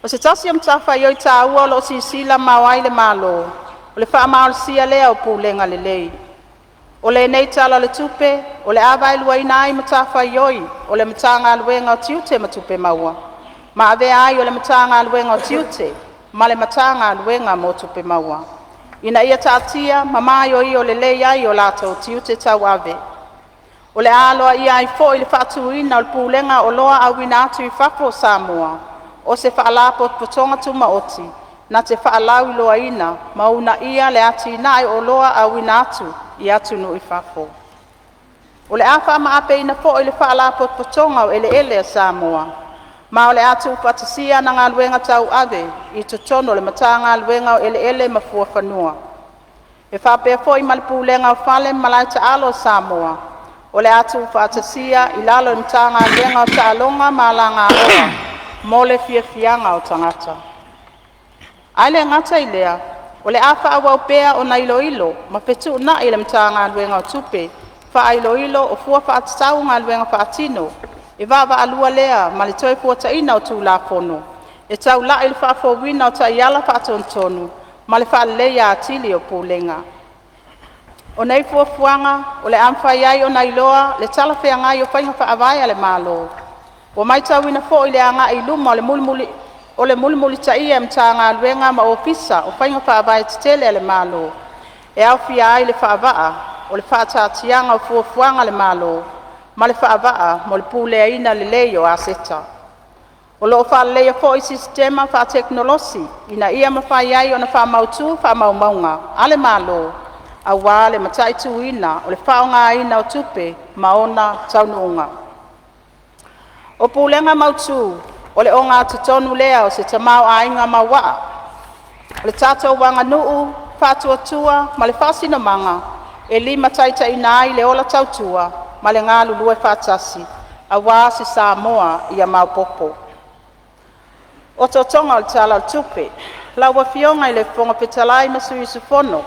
O se tasi am tafa yoi ta ua lo sisila mawai le malo, o le wha maol sia lea o pūlenga le lei. O le nei tala le tupe, o le awai lua ina ai matafa yoi, o le matanga luenga o tiute matupe maua. Ma ave ai o le matanga luenga o tiute, ma le matanga luenga mo tupe maua. Ina ia tātia, mama yoi o le lei ai o lata o tiute tau ave. O le aloa ia ai fo i le whatuina o le pūlenga o loa au ina atu I whafo Samoa, o se whaalapo potonga tuma oti, na te whaalau loa ina, mauna ia le ati ina ai o loa au ina atu, I atu no I whafo. O le awha ma ape ina fo i le whaalapo potonga o ele a Samoa, ma o le atu upatisia na ngā luenga tau ave, I totono le mata ngā luenga o ele ma fua whanua. E whapea fo I malipulenga o whale malaita alo Samoa, o le atu upatisia I lalo le mata ngā luenga o taalonga ma la ngā oa, mo le fianga o tangata. Aile ngata I lea, o le awha awa upea o na ilo, ma petu na I le mta ngā luenga o tupe, wha ilo o fua whaatatau ngā luenga whaatino, e wawa alua lea, ma le toi fuata ina o tū la pono, e tau la ili whaafo wina o ta iala whaatontonu, ma le wha leia atili o pūlenga. O nei fuafuanga, o le amwha iai o na iloa, le tala whea ngai o whainga whaavaya le malo. O mai tau ina fo I le anga I luma o le mulimuli ta ia mta ngā luenga ma ofisa o whainga whaavaya titele le malo. E au fia ai le whaavaa, o le whaatatianga o fuafuanga le malo, ma le whaavaa mo le pūlea ina le leio a seta. O loo wha leia fo I sistema wha teknolosi, ina ia ma wha iai o na wha mautu wha maumaunga, ale malo, a wā le mataitu ina o le whaonga ina o tupe ma ona taunuunga. O pūlenga mautu, o le onga tutonu lea o se tamau a inga mawaa. O le tātou wanga nuu, whātuatua, ma le whasino manga, e lima taita ina ai le ola tautua, ma le ngā lulue whātasi, a wā se Samoa I a maupopo. O totonga o le tala o tupe, laua fionga I le whonga petalai masu I sufono.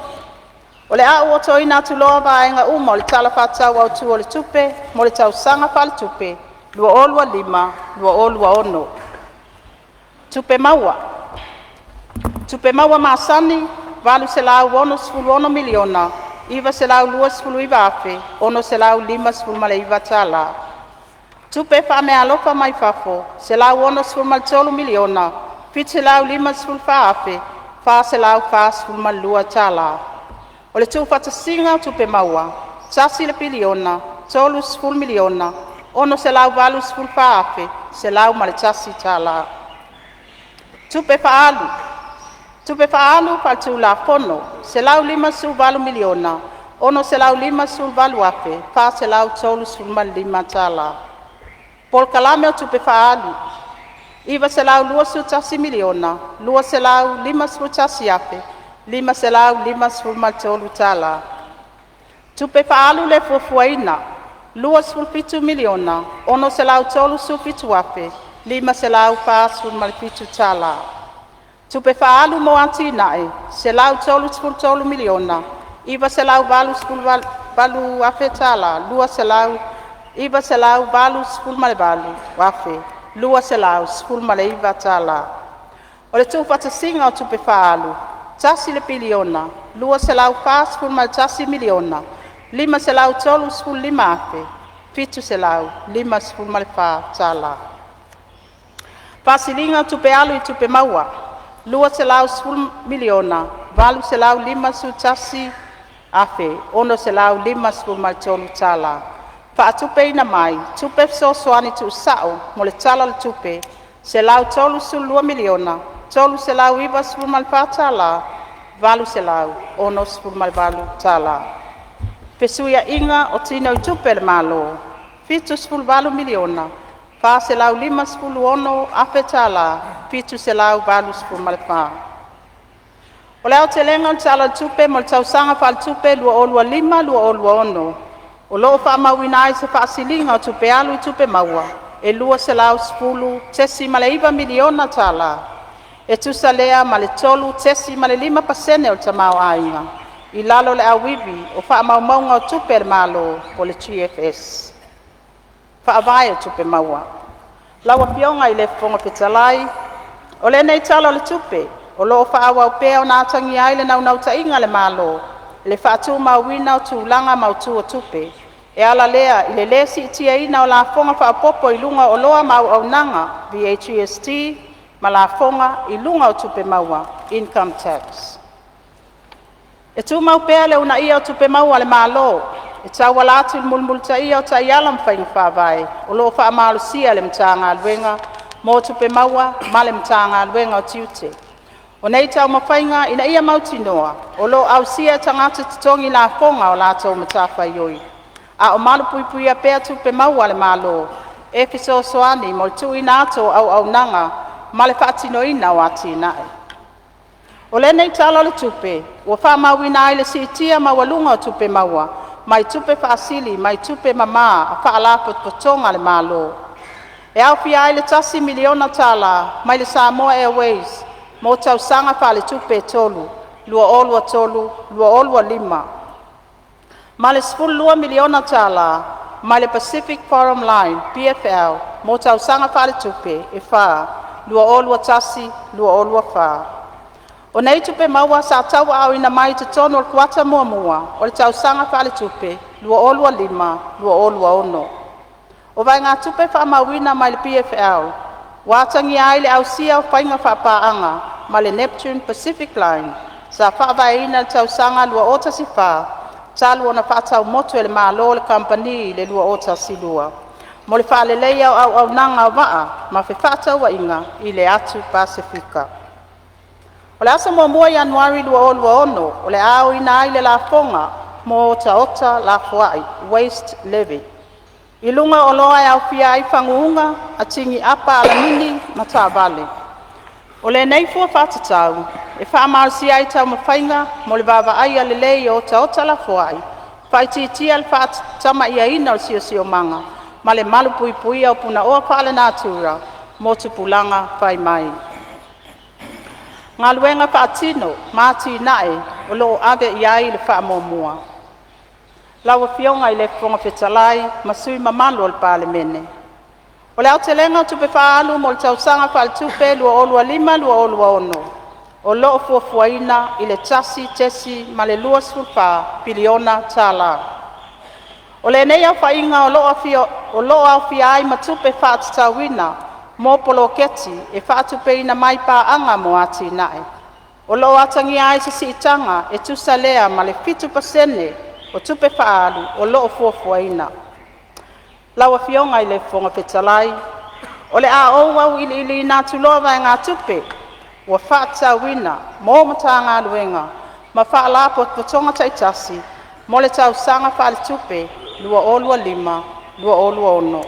O le au o toina tuloa vaenga uma o le tala whātau au tu o le tupe, mo le tau sanga whale tupe, lua olua lima, lua olua ono. Tupe maua. Tupe maua masani, valu se lau ono sfulu ono miliona, iwa se lau lua sfulu iwa afe, ono se lau lima sfulu male iwa tala. Tupe wha mea alofa mai fafo, se lau ono sfulu male tolu miliona, fit se lau lima sfulu wha afe, wha se lau wha sfulu male lua tala. O le tu fata singa tupe maua, tasi le piliona, tolu sfulu miliona, ono se lau valu sfulu wha afe, se lau male tasi tala. Tupe whaalu. Tupe whaalu pa tu la fono, se lau 5 miliona, ono se lau 5 afe, pa se lau tolu 5 tala. Pol kalame o tupe whaalu, iwa se lau 2 miliona, 2 se lau 5 afe, 5 se lau 5 tolu tala. Tupe whaalu le fuafuaina, 2 miliona, ono se lau tolu 7 afe, 5 se lau pa 7 tala. Tupe whaalu mo antinae, se lau tolu miliona, iwa se lau balu afe tala, 2 se lau, iwa se lau balu afe, 2 se lau iwa tala. O le tupata singa o tupe whaalu, tasi le piliona, 2 se lau pa tasi miliona, 5 se lau tolu 5 afe, 7 se lau 5 tala. Pasilinga tupe alu I tupe maua, 2 se lau 10 miliona, 4 se lau 5 tasi afe, 1 se lau 5 tolu tala. Pa tupe ina mai, tupe so soani tu sao, mo le tala le tupe, se lau tolu 2 miliona, tolu se lau 5 tala, 4 se lau 1 tala. Pesuia inga o tino I tupe le malo, 7 miliona, pa se lau 5 afe tala, 7 se lau 4 O leo te lenga o tala tupe mo le tausanga fa le tupe 2 2 O loo wha mawina ai se whaasilinga o tupe alu I tupe maua, e 2 se lau 10 tesi ma le 1 miliona tala, e tusa lea ma le tolu tesi ma le 5% o tamau ainga, I lalo le awibi o wha maunga o tupe le malo o le GFS. Wha avai o tupe maua. Lawa pionga I le fonga petalai, o le nei tala le tupe, o loo wha awa o pea o nātangi ai le nau ta inga le malo, le whaatu mawina o tūlanga mautu o tupe, e ala lea I le lesi itia ina o la fonga whaapopo I lunga o loa mau au nanga, VHST, ma la fonga I lunga o tupe maua, income tax. E tu mau pea le una ia o tupe maua le malo, e tau wala atu mulmulta ia o ta iala mwhainga whaavai, o loo wha amalu sia le mtanga alwenga, mo tupe maua, ma le mtanga alwenga o tiute. O nei tau mawhainga ina ia mauti noa, o loo au sia tangata titongi la fonga o la tau matafa ioi. A o malu puipuia pea tupe maua le malo, e fiso soani mo tu ina ato au nanga, ma le whaatino ina o ati nae. O le nei talo le tupe, ua wha mawina ai le siitia ma walunga o tupe maua, mai tupe whaasili, mai tupe mama, a wha alapot potonga le malo. E au fia ai le tasi miliona tala, mai le Samoa Airways, mo tau sanga wha le tupe tolu, 2 Ma le 10 miliona tala, mai le Pacific Forum Line, PFL, mo tau sanga wha le tupe, e wha, 2 wha. O nei tupe maua sa tau au ina mai te tono o kuata mua, o le tau sanga wha le tupe, 2 O vai ngā tupe wha mawina mai le PFL, wātangi ai le au sia o whainga wha paanga, ma le Neptune Pacific Line, sa wha vai ina le tau sanga 2 talu ona wha tau moto le malo le company le 2 Mo le wha le leia au nanga waa, ma whi wha wa inga I le atu Pasifika. O le asa mua Januari 2 o le au ina ai le la fonga, mo ota la fuai, waste levy. I lunga o loa e au fia ai whanguunga, a tingi apa alamini ma tā vale. O le nei fua whatatau, e whaamausi ai tau mawhainga, mo le wawa ai ale lei o ota la fuai, whaititia le whatatama ia ina o sio manga, ma le malu pui au puna oa whaale nātura, mo tupulanga whai mai. Ngā luenga whaatino, māti nae, o loo ave iai le whaamomua. Lawa fionga I le fonga fetalai, masui mamalo o le Palemene. O le au te lenga tupe whaalu mo le tausanga wha le tupe 2 O loo fuafuaina I le tesi ma le 2 piliona tala. O le nei au whainga o loo au fia ai ma tupe whaatatawina, mo polo keti e whaatupe ina mai paanga mo ati nae. O loo atangi ai se siitanga e tusa lea ma le 7% o tupe whaalu o loo fuafuaina. Lawa fionga I le fonga petalai, o le a o wau ili nā tuloa vai ngā tupe, ua whaatauina mō matanga luenga, ma whaala potonga taitasi, mo le tausanga whaale tupe, lua olua lima, lua olua ono.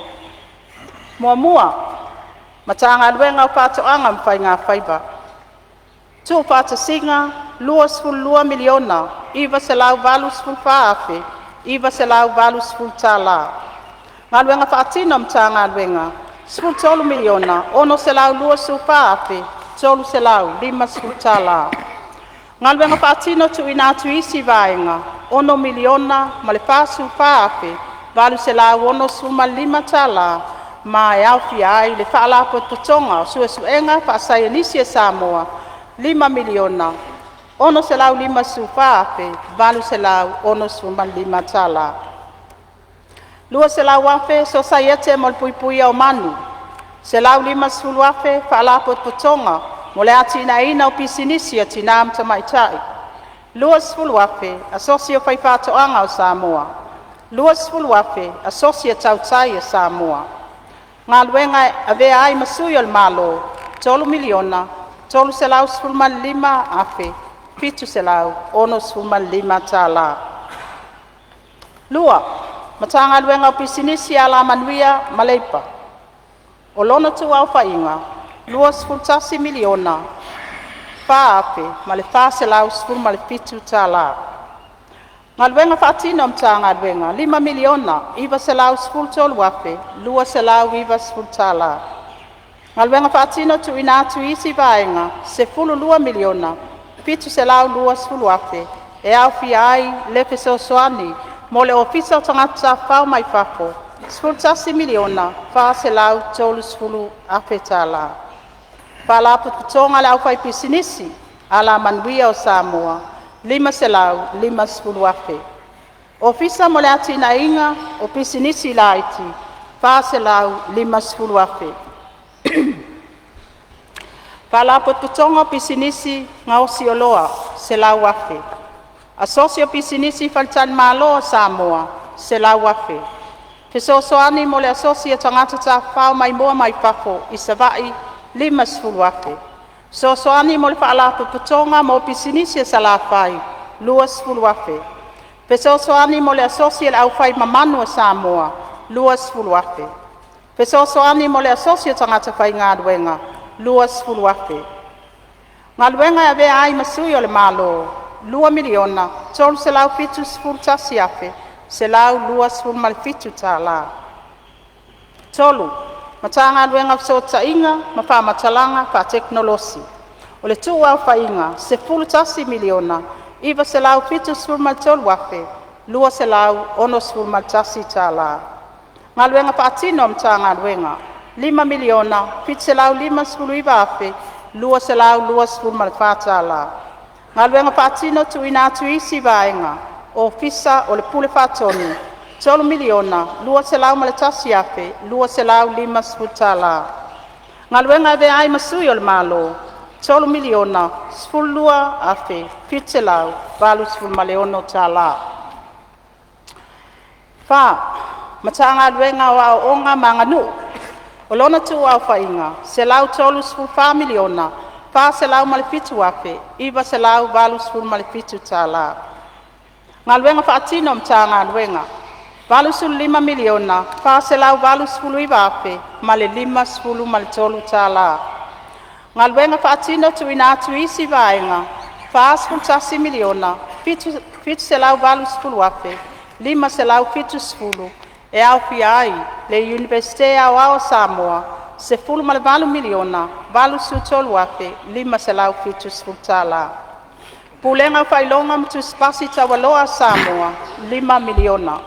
Mua, matanga luenga o patoanga mwhai ngā whaiba. Tu pata singa, lua sfulu miliona, iwa se lau valu sfulu whaafe, iwa se lau valu sfulu tala. Ngā luenga whaatina matanga luenga, sfulu tolu miliona, ono se lau lua sfulu whaafe, tolu se lau lima sfulu tala. Ngā luenga whaatino tu ina tu isi vaenga, ono miliona, ma le whaasu whaafe, valu se lau ono sfulu ma lima tala, ma e au fi ai le whaalapo potonga o suenga whaasai nisi e Samoa, 5 miliona, ono se lau lima su whaafe, valu se lau ono su man lima tala. Lua se lau wafe, so saiete mo le pui au manu. Se lau lima su wafe, whaalapo potonga, mo le atina ina o pisinisi a tina amta maitai. Lua sfulu wafe, asosio whaipatoanga o Samoa. Lua sfulu wafe, asosio tautai o Samoa. Ngā luenga avea ai masuyo le malo, 3 miliona, tolu se lau sfulman lima afe, pitu se lau, ono sfulman lima tala. Lua, matanga luenga o pisinisi ala manuia maleipa. O lono tu au whainga, lua sfultasi miliona, wha afe, male wha se lau sfulman le pitu tala. Ngā luenga whaatino mtanga luenga, 5 miliona, iwa se lau sfultolu afe, lua se lau iwa sfultala. Ngā luenga whaatino tu ina atu isi vaenga, se fulu 2 miliona, pitu se lau lua sfulu afe, e au fi ai lefe soani, mo le ofisa o tangata whao mai whafo, sfultasi miliona, wha se lau tolu sfulu afe tala. Wha la putonga le au whai pisinisi, ala manuia o Samoa, 5 se lau, 5 sfulu afe. Ofisa mo le atina inga, o pisinisi la iti, wha se lau, 5 sfulu afe. Pala putonga pisinisi ngausi oloa se lau afe. Asosio pisinisi faltan malo Samoa se lau afe. Fesosoani mo le asosio tangata ta whao mai moa mai whafo i savai 5 sfulu afe. Sosoani mo le pala putonga mo pisinisi sa la whai 2 sfulu afe. Fesosoani mo le asosio au whai mamanu Samoa 2 sfulu afe. Fesosoani mo le asosio tangata whai ngā luenga, 2 sfulu afe. Ngā luenga e vea ai masuyo le malo, 2 miliona, tolu se lau fitu sfulu tasi afe, se lau 2 sfulu mal fitu tala. Tolu, mata ngā luenga so ta inga, ma wha matalanga, wha teknolosi. O le tu au wha inga, se fulu tasi miliona, iwa se lau fitu sfulu mal tolu afe, 2 se lau ono sfulu mal tasi tala. Ngā luenga paatino mta ngā luenga, 5 miliona, pit se lau 5 sfulu iwa afe, 2 se lau 2 sfulu malwhatala. Ngā luenga paatino tu ina atu isi vaenga, o fisa o le pule whatoni, 3 miliona, 2 se lau maletasi afe, 2 se lau 5 sfulu tala. Ngā luenga ve ai masui o le malo, 3 miliona, sfulu lua afe, pit se lau, 4 sfulu maleono tala. Mata ngā luenga o au onga manganu. O lona tu au whainga, se lau 3 sfulu 4 miliona, wha se lau malefitu afe, iwa se lau 4 sfulu malefitu tala. Ngā luenga whaatino mta ngā luenga, 4 sfulu 5 miliona, wha se lau 4 sfulu iwa afe, male 5 sfulu male tolu tala. Ngā luenga whaatino tu ina atu isi vaenga, 4 sfulu 3 miliona, fitu se lau 4 sfulu afe, 5 se lau fitu sfulu, e au fi ai, le Universite au Samoa, se fulu male 4 miliona, 4 su tolu afe, 5 se lau fitu sfulu tala. Pulenga whailonga mtu spasi tawaloa Samoa, 5 miliona.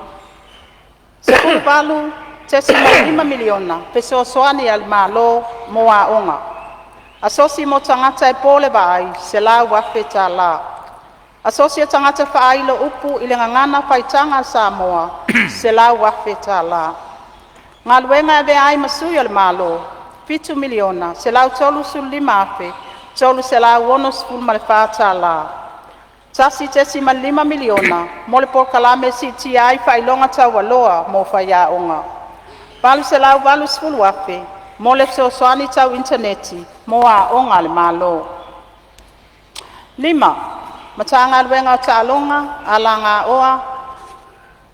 Se fulu 4, tesi 5 miliona, peso soani al malo moa onga. Asosi mo tangata e pole vai, se lau afe tala. Asosia tangata whaailo upu i le ngangana whaitanga Samoa, se lau afe tala. Ngā luenga e vea ai masui o le malo, 7 miliona, se lau 3 sfulu 5 afe, 3 se lau 1 sfulu male whaatala. Tasi tesi ma 5 miliona, mo le porkalame si ti ai whailonga taualoa mo whaia onga. Palu se lau 4 sfulu afe, mo le sosoani tau interneti, mo a onga le malo. Lima, matanga luenga o tālonga, alanga oa,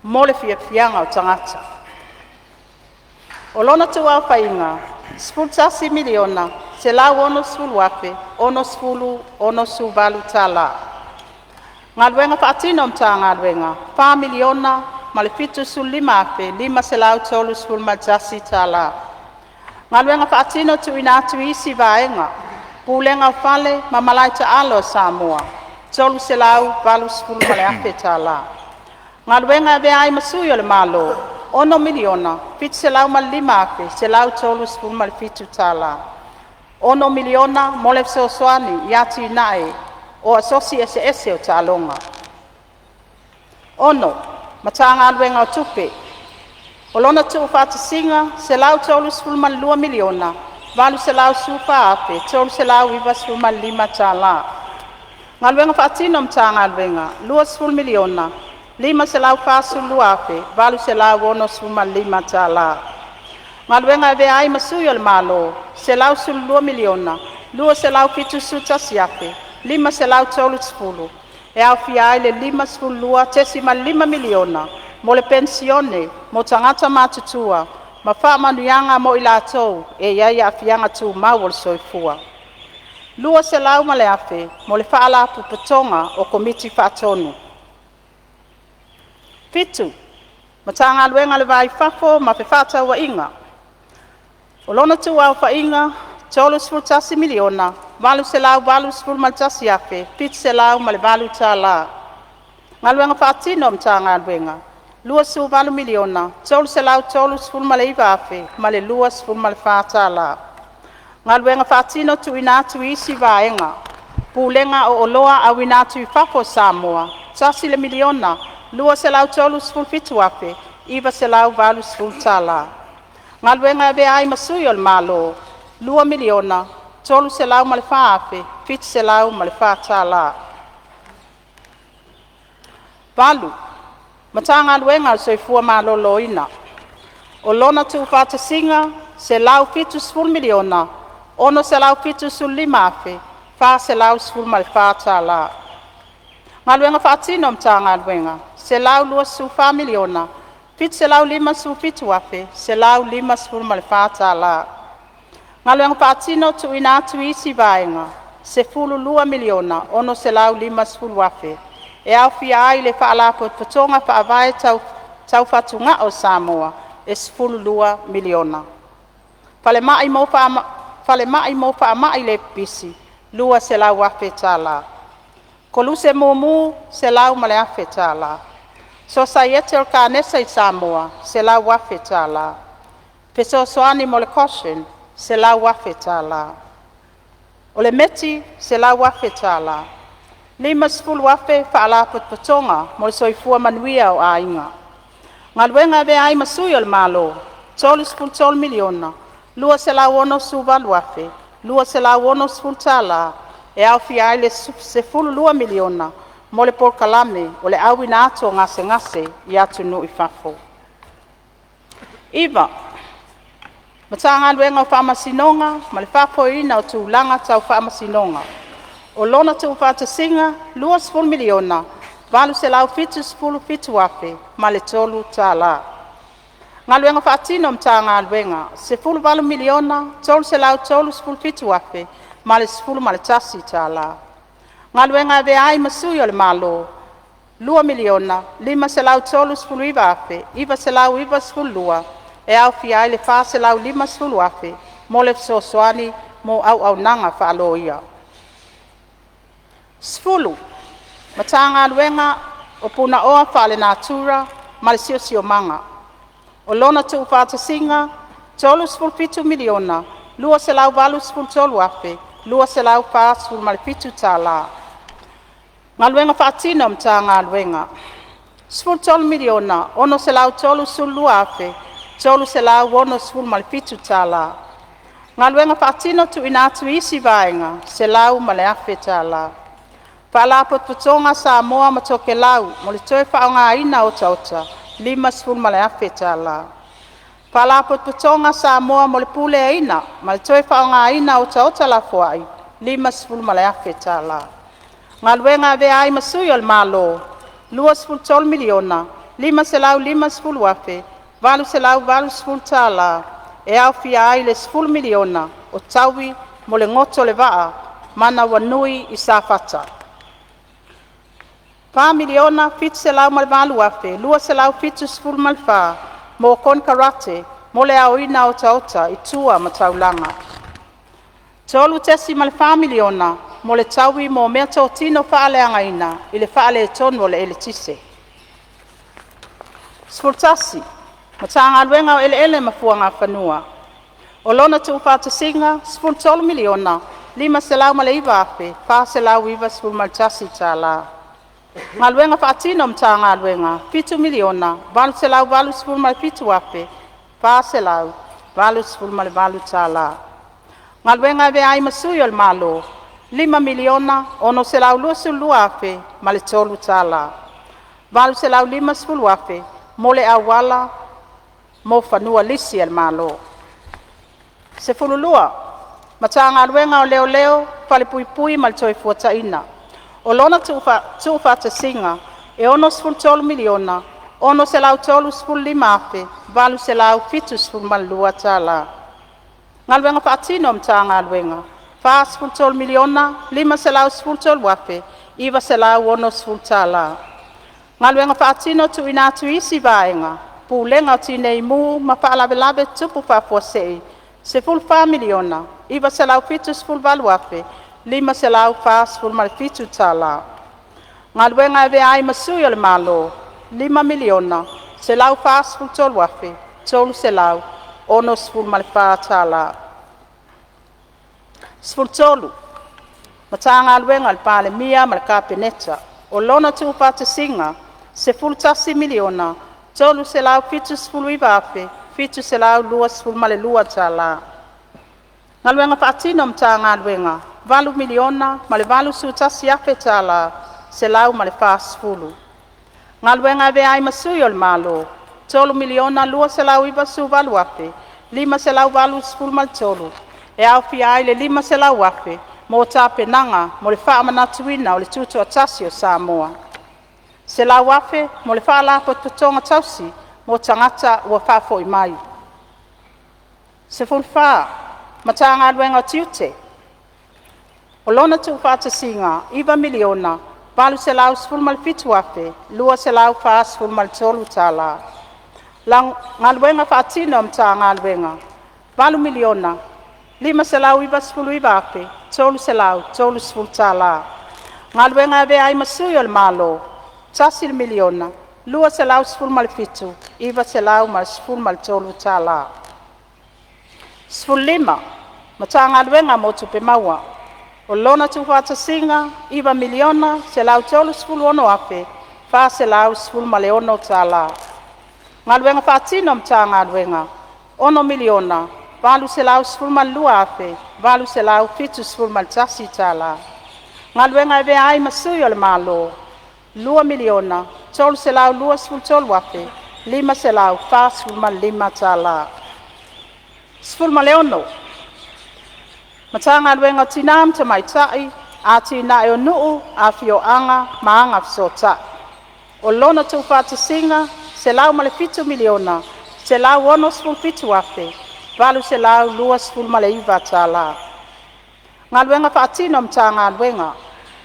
mole fiafianga o tangata. O lona tua whainga, spultasi miliona, se lau ono sfulu wape, ono sfulu, ono suvalu tala. Ngā luenga whaatino mta ngā luenga, 5 miliona, malefitu su 5 ape, 5 se lau tolu sfulu majasi tala. Ngā luenga whaatino tu inatu isi vaenga, pulenga fale, mamalaita alo Samoa, tolu se lau, valu sfulu male ape tala. Ngā luenga ve ai masuyo le malo, 1 miliona, fitu se lau male 5 ape, se lau tolu sfulu male fitu tala. 1 miliona, mole sosoani, yati nae, o asosi ese o tālonga. Ono, matanga luenga o tupe. O lona tu whātasinga, se lau tolu sfulman 2 miliona, valu se lau sufa ape, tolu se lau iwa sfulman 5 tāla. Ngā luenga whaatino mtanga luenga, 2 sful miliona, 5 se lau whāsulu ape, valu se lau ono sfulman 5 tāla. Ngā luenga ve ai masuyo le malo, se lau sulu 2 miliona, 2 se lau fitu suta siape, 5 se lau tolu sfulu. E au fia ai le 5 sfulu lua, tesima 5 miliona, mo le pensione, mo tangata matutua, ma wha manuianga mo ilatou, e iai a fianga tu mawal soifua. 2 se lau ma le afe, mo le whaala pupatonga o komiti whaatonu. Fitu, matanga luenga le vai whafo, ma fe whaatau wa inga. O lona tu au whainga, tolu sfultasi miliona, valu se lau valu sful maltasi afe, pit se lau ma le valu tala. Ngā luenga whaatino mta ngā luenga, 2 su valu miliona, tolu se lau tolu sful ma le iwa afe, ma le 2 sful ma le whaatala. Ngā luenga whaatino tu inatu isi vaenga, pulenga o oloa au inatu i whafo Samoa, tasi le miliona, 2 se lau tolu sful fitu afe, iwa se lau valu sful tala. Ngā luenga ve ai masuyo le malo, 2 miliona, tolu se lau ma le wha afe, fitu se lau ma le wha tala. Valu, matanga luenga o soifua malo loina. O lona tu whātasinga, se lau fitu sful miliona, ono se lau fitu sul 5 afe, wha se lau sful ma le wha tala. Ngā luenga whaatino mta ngā luenga, se lau 2 su 5 miliona, fitu se lau 5 su fitu afe, se lau 5 sful ma le wha tala. Ngā luenga whaatino tu inatu isi vaenga, se fulu 2 miliona, ono se lau 5 sfulu afe. E au fia ai le whaalapo patonga whaavae tau whatunga o Samoa, e sfulu 2 miliona. Fale mai mo whaamai le pisi, 2 se lau afe tala. Koluse mumu se lau ma le afe tala. Society o Kanesa i Samoa, se lau afe tala. Peso soani mo le caution, se lau afe tala. O le meti, se lau afe tala. 5 sfulu afe whaalapo patonga, mo le soifua manuia o ainga. Ngā luenga ve ai masuyo le malo, tolu sfulu 12 miliona, 2 se lau ono suvalu afe, 2 se lau ono sfulu tala, e au fia ai le se fulu 2 miliona, mo le porkalame, o le au ina ato ngase i atu nu i fafo. Iwa, matanga luenga o whaamasinonga, ma le whapoina o tūlanga tau whaamasinonga. O lona tu whaatasinga, 2 sfulu miliona, valu se lau fitu sfulu fitu afe, ma le tolu tala. Ngā luenga whaatino mta ngā luenga, se fulu valu miliona, tolu se lau tolu sfulu fitu afe, ma le sfulu ma le tasi tala. Ngā luenga ve ai masuyo le malo, 2 miliona, 5 se lau tolu sfulu iwa afe, iwa se lau iwa sfulu 2, e au fia ai le wha se lau 5 sfulu afe, mo le sosoani mo au nanga whaaloia. Sfulu, matanga luenga o puna oa whaale natura, ma le sio manga. O lona tu whaatasinga, tolu sfulu fitu miliona, 2 se lau valu sfulu tolu afe, 2 se lau wha sfulu ma le fitu tala. Ngā luenga whaatino mta ngā luenga. Sfulu 12 miliona, ono se lau tolu sulu afe, tolu se lau ono sfulu ma le fitu tala. Ngā luenga whaatino tu inatu isi vaenga, se lau ma le afe tala. Whaalapo patonga Samoa ma toke lau, mo le toe whaonga ina o tauta, 5 sfulu ma le afe tala. Whaalapo patonga Samoa mo le pule ina, ma le toe whaonga ina o tauta la fuai, 5 sfulu ma le afe tala. Ngaluenga ve ai masui al malo. 2 miliona. 5 selau 5 wafe. 4 selau 4 tala. E au fia ai le 10 miliona. O tawi mo le ngoto le waa. Mana wanui i sa fata. 4 miliona 7 selau mal valu wafe. 2 selau 7 mal fa. Mo kon karate. Mo le au ina o taota i tua mataulanga. 3 mal 4 miliona. Mo le tawi mo mea tō tino whaale angaina, i le whaale e tonu o le ele tise. Sfurtasi, ma tāngā luenga o ele mafua ngā whanua. O lona tu whātasinga, 10 miliona, 5 selau ma le iwa afe, 4 selau iwa 10 maltasi tā la. Ngā luenga whaatino ma tāngā luenga, 7 miliona, 4 selau 10 mal 7 afe, 4 selau 10 mal 10 tā la. Ngā luenga ve ai masui o le malo, 5 miliona, ono selau 2 afe, ma le tolu tala. 4 selau 5 afe, mo le awala, mo whanua lisi al malo. Se fululua, ma tāngā luenga o leo leo, pale pui pui ma le toi fuataina. O lona tu whātasinga, e ono 10 miliona, ono selau tolu 5 afe, 4 selau 7 ma le lua tala. Ngā luenga whaatino ma tāngā luenga, 10 miliona, 5 selau 10 wafe, 2 selau ono 10 tala. Ngā luenga whaatino tu ina tu isi vaenga, pūlenga o tinei mū, ma whaalawe tupu whafuasei, 10 miliona, 2 selau 7 wafe, 5 selau 10 mal 7 tala. Ngā luenga e ai masui o le malo, 5 miliona, selau 10 wafe, 3 selau, ono 10 mal 4 tala. Sfurtolu, ma tāngā luenga le Palemene ma le kapeneta, o lona tu whātasinga, 10 miliona, 3 selau 7 afe, 7 selau 2 ma le 2 tala. Ngā luenga whaatino ma tāngā luenga, 4 miliona ma le 8 afe tala, selau ma le 10. Ngā luenga ve ai masui o le malo, 3 miliona 2 selau 2 afe, 5 selau 10 ma le tolu. E au fia ai le 5 selau afe, mo tāpenanga, mo le whaamanatuina o le tutu atasi o Samoa. Selau afe, mo le whaalapo totonga tausi, mo tangata ua whaafo i mai. Se fulwha, ma tāngā luenga o tiute. O lona tu whātasinga, 2 miliona, 4 selau 10 mal 7 afe, 2 selau 10 mal 3 tala. Ngā luenga whaatino ma tāngā luenga, 4 miliona, 5 selau 10 afe, 3 selau 10 tala. Ngā luenga ve ai masui o le malo, 10 miliona, 2 selau 10 mal 7, 2 selau mal 10 mal 3 tala. 5, ma tāngā luenga mo tupe maua. O lona tu whātasinga, 2 miliona, selau 10 afe, 4 selau 10 mal 1 tala. Ngā luenga whaatino ma tāngā luenga, 1 miliona, 4 selau 10 mal 2 afe, 4 selau 7 mal 3 tala. Ngā luenga e ve ai masui o le malo, 2 miliona, 3 selau 2 afe, 5 selau 10 mal 5 tala. 10 mal 1. Ma tāngā luenga o tinam ta mai tai, a tina e o nuu, a fio anga, maanga fisota. O lona tu whātasinga, selau ma le 7 miliona, selau 7 afe, 4 selau 2 ma le 1 tala. Ngā luenga whaatino ma tāngā luenga,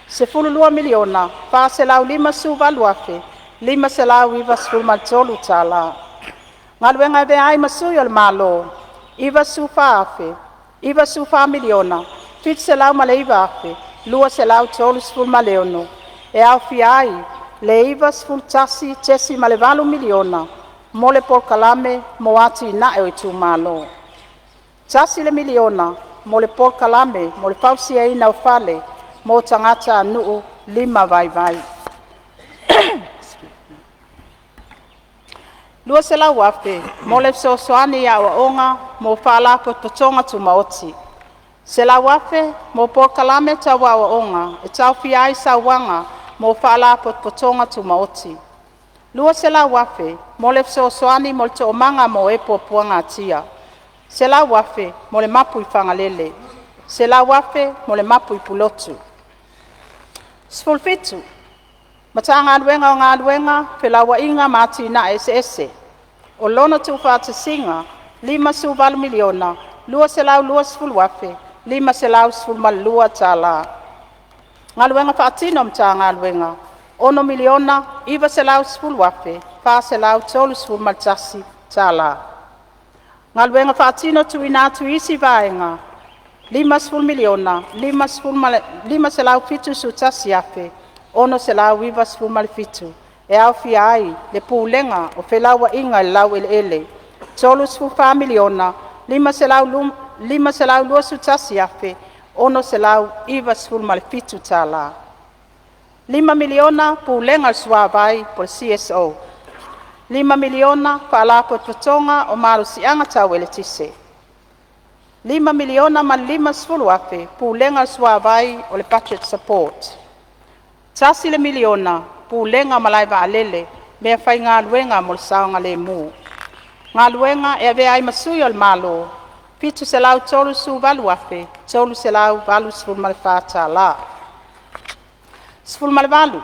10 miliona, 4 selau 5 afe, 5 selau 2 ma le 3 tala. Ngā luenga e ve ai masui o le malo, 2 afe, 2 miliona, 7 selau ma le 1 afe, 2 selau 3 ma le 1. E au fia ai, le 2 tesi ma le 4 miliona, mo le polkalame mo ati na e o tu malo. 10 miliona, mo le polkalame, mo le pausi e ina o fale, mo tangata anuu 5 vai. 2 selau afe, mo le sosoani a onga, mo whaalapo totonga tu maoti. Selau afe, mo polkalame tawa o onga, e tau fia ai sa wanga, mo whaalapo totonga tu maoti. 2 selau afe, mo le sosoani mo le to omanga mo e puanga atia. Selau afe, mo le mapu i whangalele. Selau afe, mo le mapu i pulotu. Sfulfitu. Matanga luenga o ngā luenga, whilawa inga mātina ese. O lona tu whātasinga, 5 miliona, lua se lau lua sfulwafe, 5 se lau sfulmalua tā la. Ngā luenga whātino mta ngā luenga, 1 miliona, 2 se lau sfulwafe, 4 se lau tolu sfulmaltasi tā la. Ngā luenga whātino tu ina tu isi vaenga, 5 miliona, 5 se lau fitu su tasi afe, 1 se lau 2 sfulmal fitu. E au fia ai, le pūlenga o whelawa inga le lau ele. Tolu sfulfa miliona, 5 se lau lua su tasi afe, 1 se lau 2 sfulmal fitu tā la. 5 miliona pūlenga suavai por CSO. 5 miliona whaala potpotonga o maru sianga tau ele tise. 5 miliona man 5 sfulu afe pūlenga suavai o le budget support. Tasi le miliona pūlenga malai wa alele mea whai ngā luenga mo le saonga le mū. Ngā luenga e ave ai masui o le malo. Fitu se lau tolu su valu afe, tolu se lau valu sfulu male whātā la. Sfulu male valu.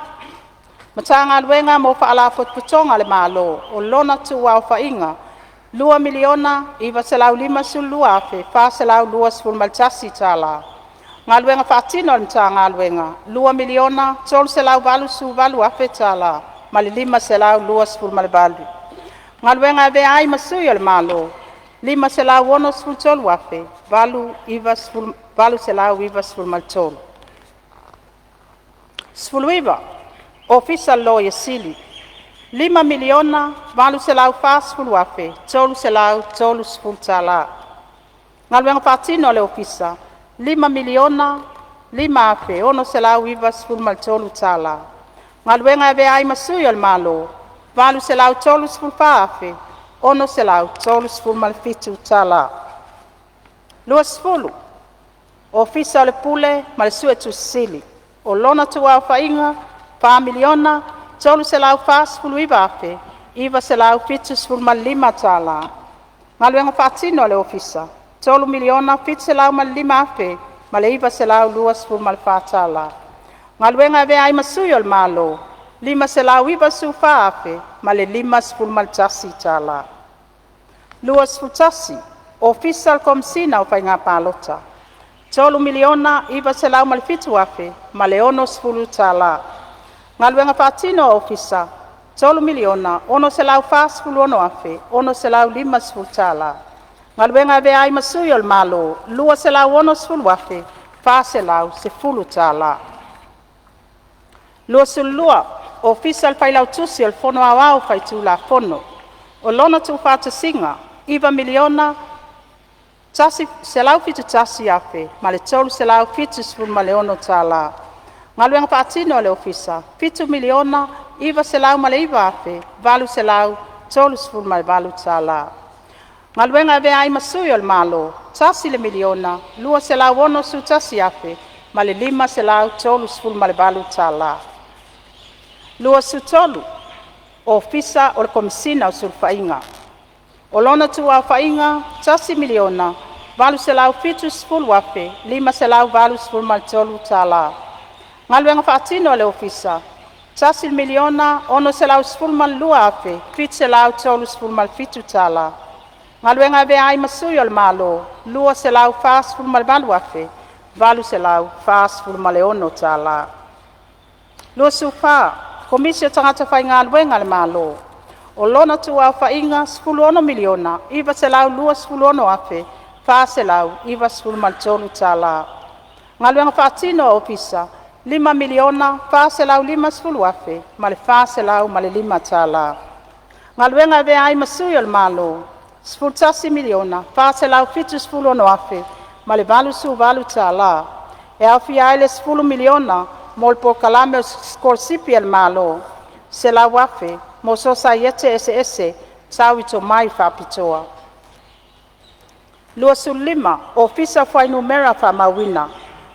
Mata ngā luenga mo whaala potpotonga le malo o lona tu wau whainga. 2 miliona, 2 se lau 5 su lua afe, 4 se lau 2 sfulu male tasi tā la. Ngā luenga whaatino le mta ngā luenga, 2 miliona, 3 se lau valu su valu afe tā la, mali 5 se lau 2 sfulu male valu. Ngā luenga e vea ai masui o le malo, 5 se lau 1 sfulu tolu afe, valu se lau 2 sfulu male tolu. Sfulu iwa, official lawyer sili, 5 miliona, valu se lau 4 sfulu afe, tolu se lau tolu sfulu tā la. Ngā luenga whaatino le ofisa, 5 miliona, 5 afe, 1 se lau 2 sfulu male tolu tā la. Ngā luenga e vea ai masui o le malo, valu se lau tolu sfulu wha afe, 1 se lau tolu sfulu male fitu tā la. Lua sfulu, ofisa o le pule ma le sue tu sili. O lona tu au whainga, 4 miliona, tolu se lau 4 sfulu 2 afe, 2 se lau fitu sfulu male 5 tā la. Ngā luenga whaatino le ofisa, 3 miliona, fitu se lau male 5 afe, male 2 se lau 2 sfulu male 4 tā la. Ngā luenga e vea ai masui o le malo, 5 se lau 2 su wha afe, male 5 sfulu male tasi tā la. Lua sfulu tasi, official komsina o whainga pālota. 3 miliona, 2 se lau male fitu afe, male 1 sfulu tā la. Ngā luenga whaatino o ofisa, 3 miliona, 1 se lau 4 sfulu 1 afe, 1 se lau 5 sfulu tā la. Ngā luenga e vea ai masui o le malo, 2 se lau 1 sfulu afe, 4 se lau se fulu tā la. Lua sulua, official whailau tusi o le fono au whai tū la fono. O lona tu whātasinga, 2 miliona, se lau fitu tasi afe, ma le tolu se lau fitu sfulu ma le 1 tā la. Ngā luenga whaatino o le ofisa, 7 miliona, 2 se lau ma le 2 afe, valu se lau tolu sfulu ma le valu tā la. Ngā luenga e vea ai masui o le malo, tasi le miliona, 2 se lau 1 su tasi afe, ma le 5 se lau tolu sfulu ma le valu tā la. Lua su tolu, ofisa o le komisina o sulfainga. O lona tu au whainga, tasi miliona, valu se lau fitu sfulu afe, 5 se lau valu sfulu male tolu tā la. Ngā luenga whaatino le ofisa, tasi miliona, 1 se lau sfulu male 2 afe, fitu se lau tolu sfulu male fitu tā la. Ngā luenga e vea ai masui o le malo, 2 se lau 4 sfulu male valu afe, valu se lau 4 sfulu male 1 tā la. Lua su wha, komisi o tangata whai ngā luenga le malo. O lona tu au whainga, 10 miliona, 2 se lau 2 sfulu 1 afe, 4 se lau 2 sfulu male tolu tā la. Ngā luenga whaatino o ofisa, 5 miliona, 4 se lau 5 sfulu afe, male 4 se lau male 5 tā la. Ngā luenga e vea ai masui o le malo, 10 miliona, 4 se lau fitu sfulu 1 afe, male valu su valu tā la. E au fia ai le 10 miliona, mo le pokalame o skorsipi el malo, se lau afe, mo sosa iete ese, sau i to mai whapitoa. Lua su 5, ofisa whai numera wha mawina.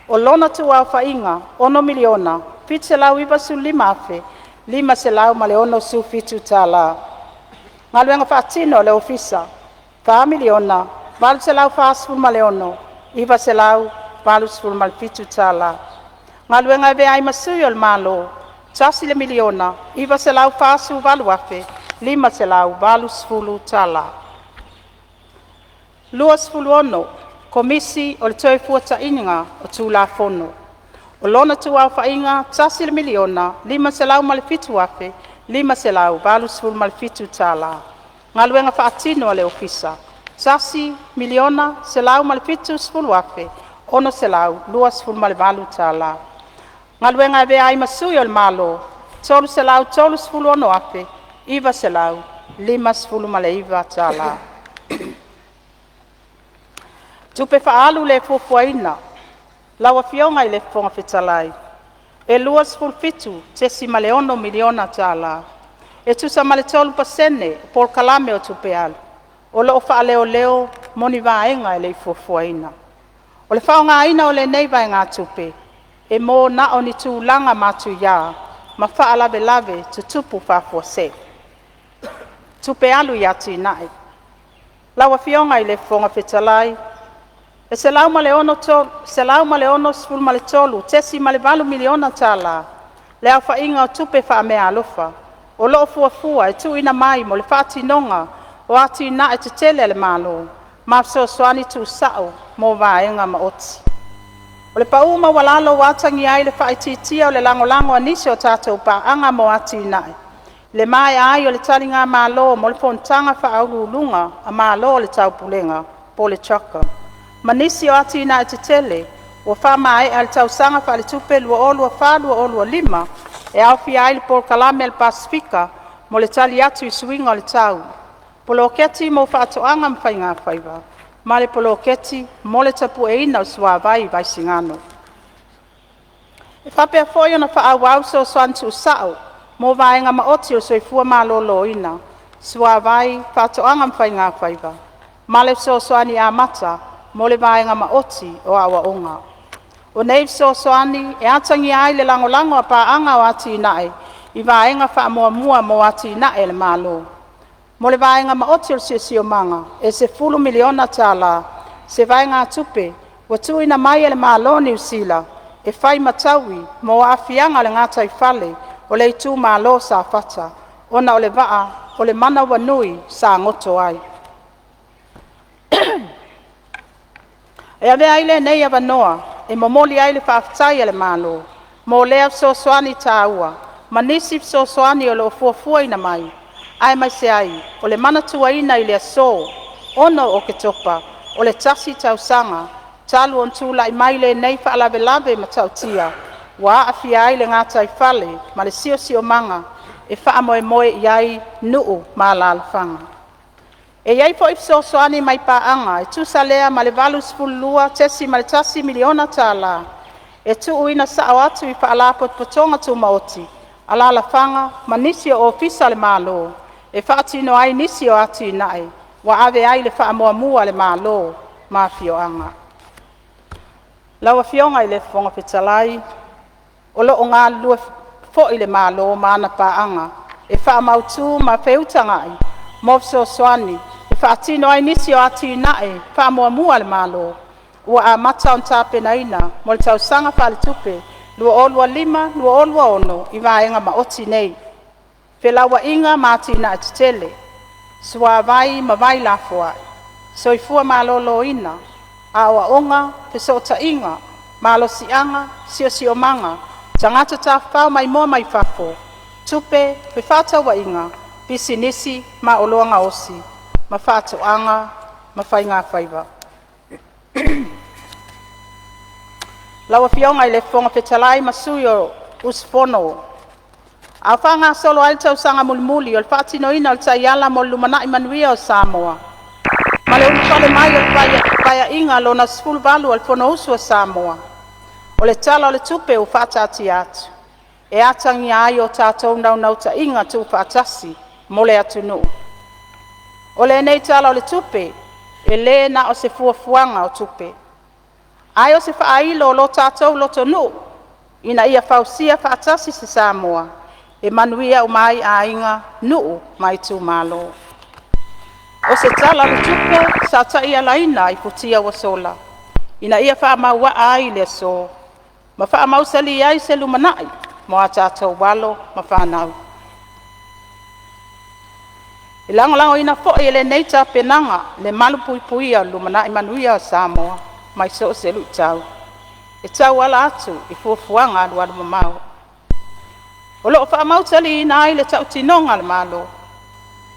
O lona tu au whainga, 1 miliona, fitu se lau 2 su 5 afe, 5 se lau male 1 su fitu tā la. Ngā luenga whaatino le ofisa, 4 miliona, valu se lau 4 sfulu male 1, 2 se lau valu sfulu male fitu tā la. Ngaluenga ve ai masui o le malo, tasi le miliona, iwa se lau fasu valu afe, 5 se lau valu sfulu tala. Lua sfulu ono, komisi o le toi fuata ininga o tula fono. O lona tu au whainga, tasi le miliona, 5 se lau malefitu afe, 5 se lau valu sfulu malefitu tala. Ngaluenga whaatino le ofisa, tasi miliona se lau malefitu sfulu afe, ono se lau, lua sfulu malevalu tala. Ngaluenga ve ai masui o le malo, tolu se lau tolu sfulu ono afe, iwa se lau, 5 sfulu maleiva tala. Tupe whaalu le fuafuaina, lawa fionga i le fonga fetalai. E lua sfulu fitu, tesi maleono miliona tala. E tusa male tolu pasene, por kalame o tupe alu. O loo wha leo leo, moni vaenga i le fuafuaina. O le whaonga aina o le neiva ngā tupe. E mo na o ni tu langa matu ya, ma wha lave lave tu tupu whafua se. Tupe alu ya ti nae. Lawa fionga i le fonga fetalai. E se lau male ono sfulu male tolu, tesi male valu miliona tala. Le au whainga o tupe wha mea alofa. O loo fuafua e tu ina mai mo le whaati nonga o ati na e te tele le malo. Ma so soani tu sao mo vaenga ma oti. O le pauma walalo watangi ai le whaititia o le lango anisi o tātou pa anga mo ati nae. Le mai ai o le talinga malo mo le fontanga whaurulunga a malo o le taupulenga po le chaka. Manisi o ati na e te tele, o wha mai al tau sanga wha le tupe lua olua wha lua olua 5, e au fi ai le por kalame al Pasifika, mo le tali atu i suinga o le tau. Polo keti mo wha atoanga mwhai ngā whaiva, ma le polo keti mo le tapu e ina o sua vai singano. E whapea foi ona wha au au so soantu sao, mo vaenga maoti o soifua malolo ina, sua vai wha atoanga mwhai ngā whaiva, ma le so soani a mata, mo le vaenga maoti o awa onga. O nei so soani e atangi ai le lango a paanga o ati nae, i vaenga wha mua mo ati nae le malo. Mo le vaenga maoti o sio manga, e se 10 miliona tala, se vaenga tupe, wa tuina mai le malo ni usila, e fai matawi mo afianga le ngata i fale, o le itu malo sa fata, ona o le vaa, o le mana wanui sa ngoto ai. E ave aile nei ava noa, e momoli aile whaafitai ale malo, mo lea so soani tāua, manisi so soani o lo fuafua ina mai, ai mai se ai, o le mana tua ina i lea so, ono o Oketopa, o le tasi tausanga, talu on tula i mai le nei whaalave ma tautia, wa afi aile ngata i fale, ma le sio manga, e wha moe iai nuu ma la alfanga. E iai po ifso soani mai paanga, e tu salea ma le valu sfulua, tesi ma le tasi miliona tala. E tu uina sao atu i whaala potonga tu maoti, ala la fanga, ma nisi o ofisa le malo, e whaatino ai nisi o atu nae, wa ave ai le wha mua le malo, ma fioanga. Lawa fionga i le fonga petalai, o lo o ngā lua fo i le malo ma ana paanga, e wha mautu ma feutangai, mofso soani, whaatino ai nisi o ati nae, wha mua le malo, ua a mata on tape na ina, mo le tau sanga whale tupe, lua olua 5, lua olua ono, i vaenga ma oti nei. Whelawa inga mati na atitele, sua vai ma vai la fuai, soifua malolo ina, awa onga, pesota inga, malo sianga, sio manga, tangata ta whao mai moa mai whafo, tupe, whewhata wa inga, pisi nisi, ma oloanga osi, ma whātu anga, ma whai ngā whaiva. Lawa fionga i le fonga petalai masui o usfono. A whanga solo ai tau sanga mulimuli o le whaatino ina o le taiala mo lumana i manuia o Samoa. Ma le unifale mai o le paya inga lo na skulu valu o le fono usu o Samoa. O le tala o le tupe u whaatati atu. E atangi ai o tātou nau ta inga tu whaatasi mo le atunu. O le nei tala o le tupe, e le na o se fuafuanga o tupe. Ai o se whaailo lo tātou lo tonu, ina ia whausia whaatasi se Samoa, e manuia o mai a inga nuu mai tu malo. O se tala le tupe, sa ta ia laina i putia wa sola, ina ia wha maua ai le so, Ma wha mau sali ai se lumanai, mo a tātou walo ma whanau. I lango ina fo i le nei tā penanga, le malu pui pui a lumanai manuia o Samoa, mai so se lu tau. E tau ala atu i fuafuanga alu alu mamau. O loo wha mau sali ina ai le tau tinonga le malo,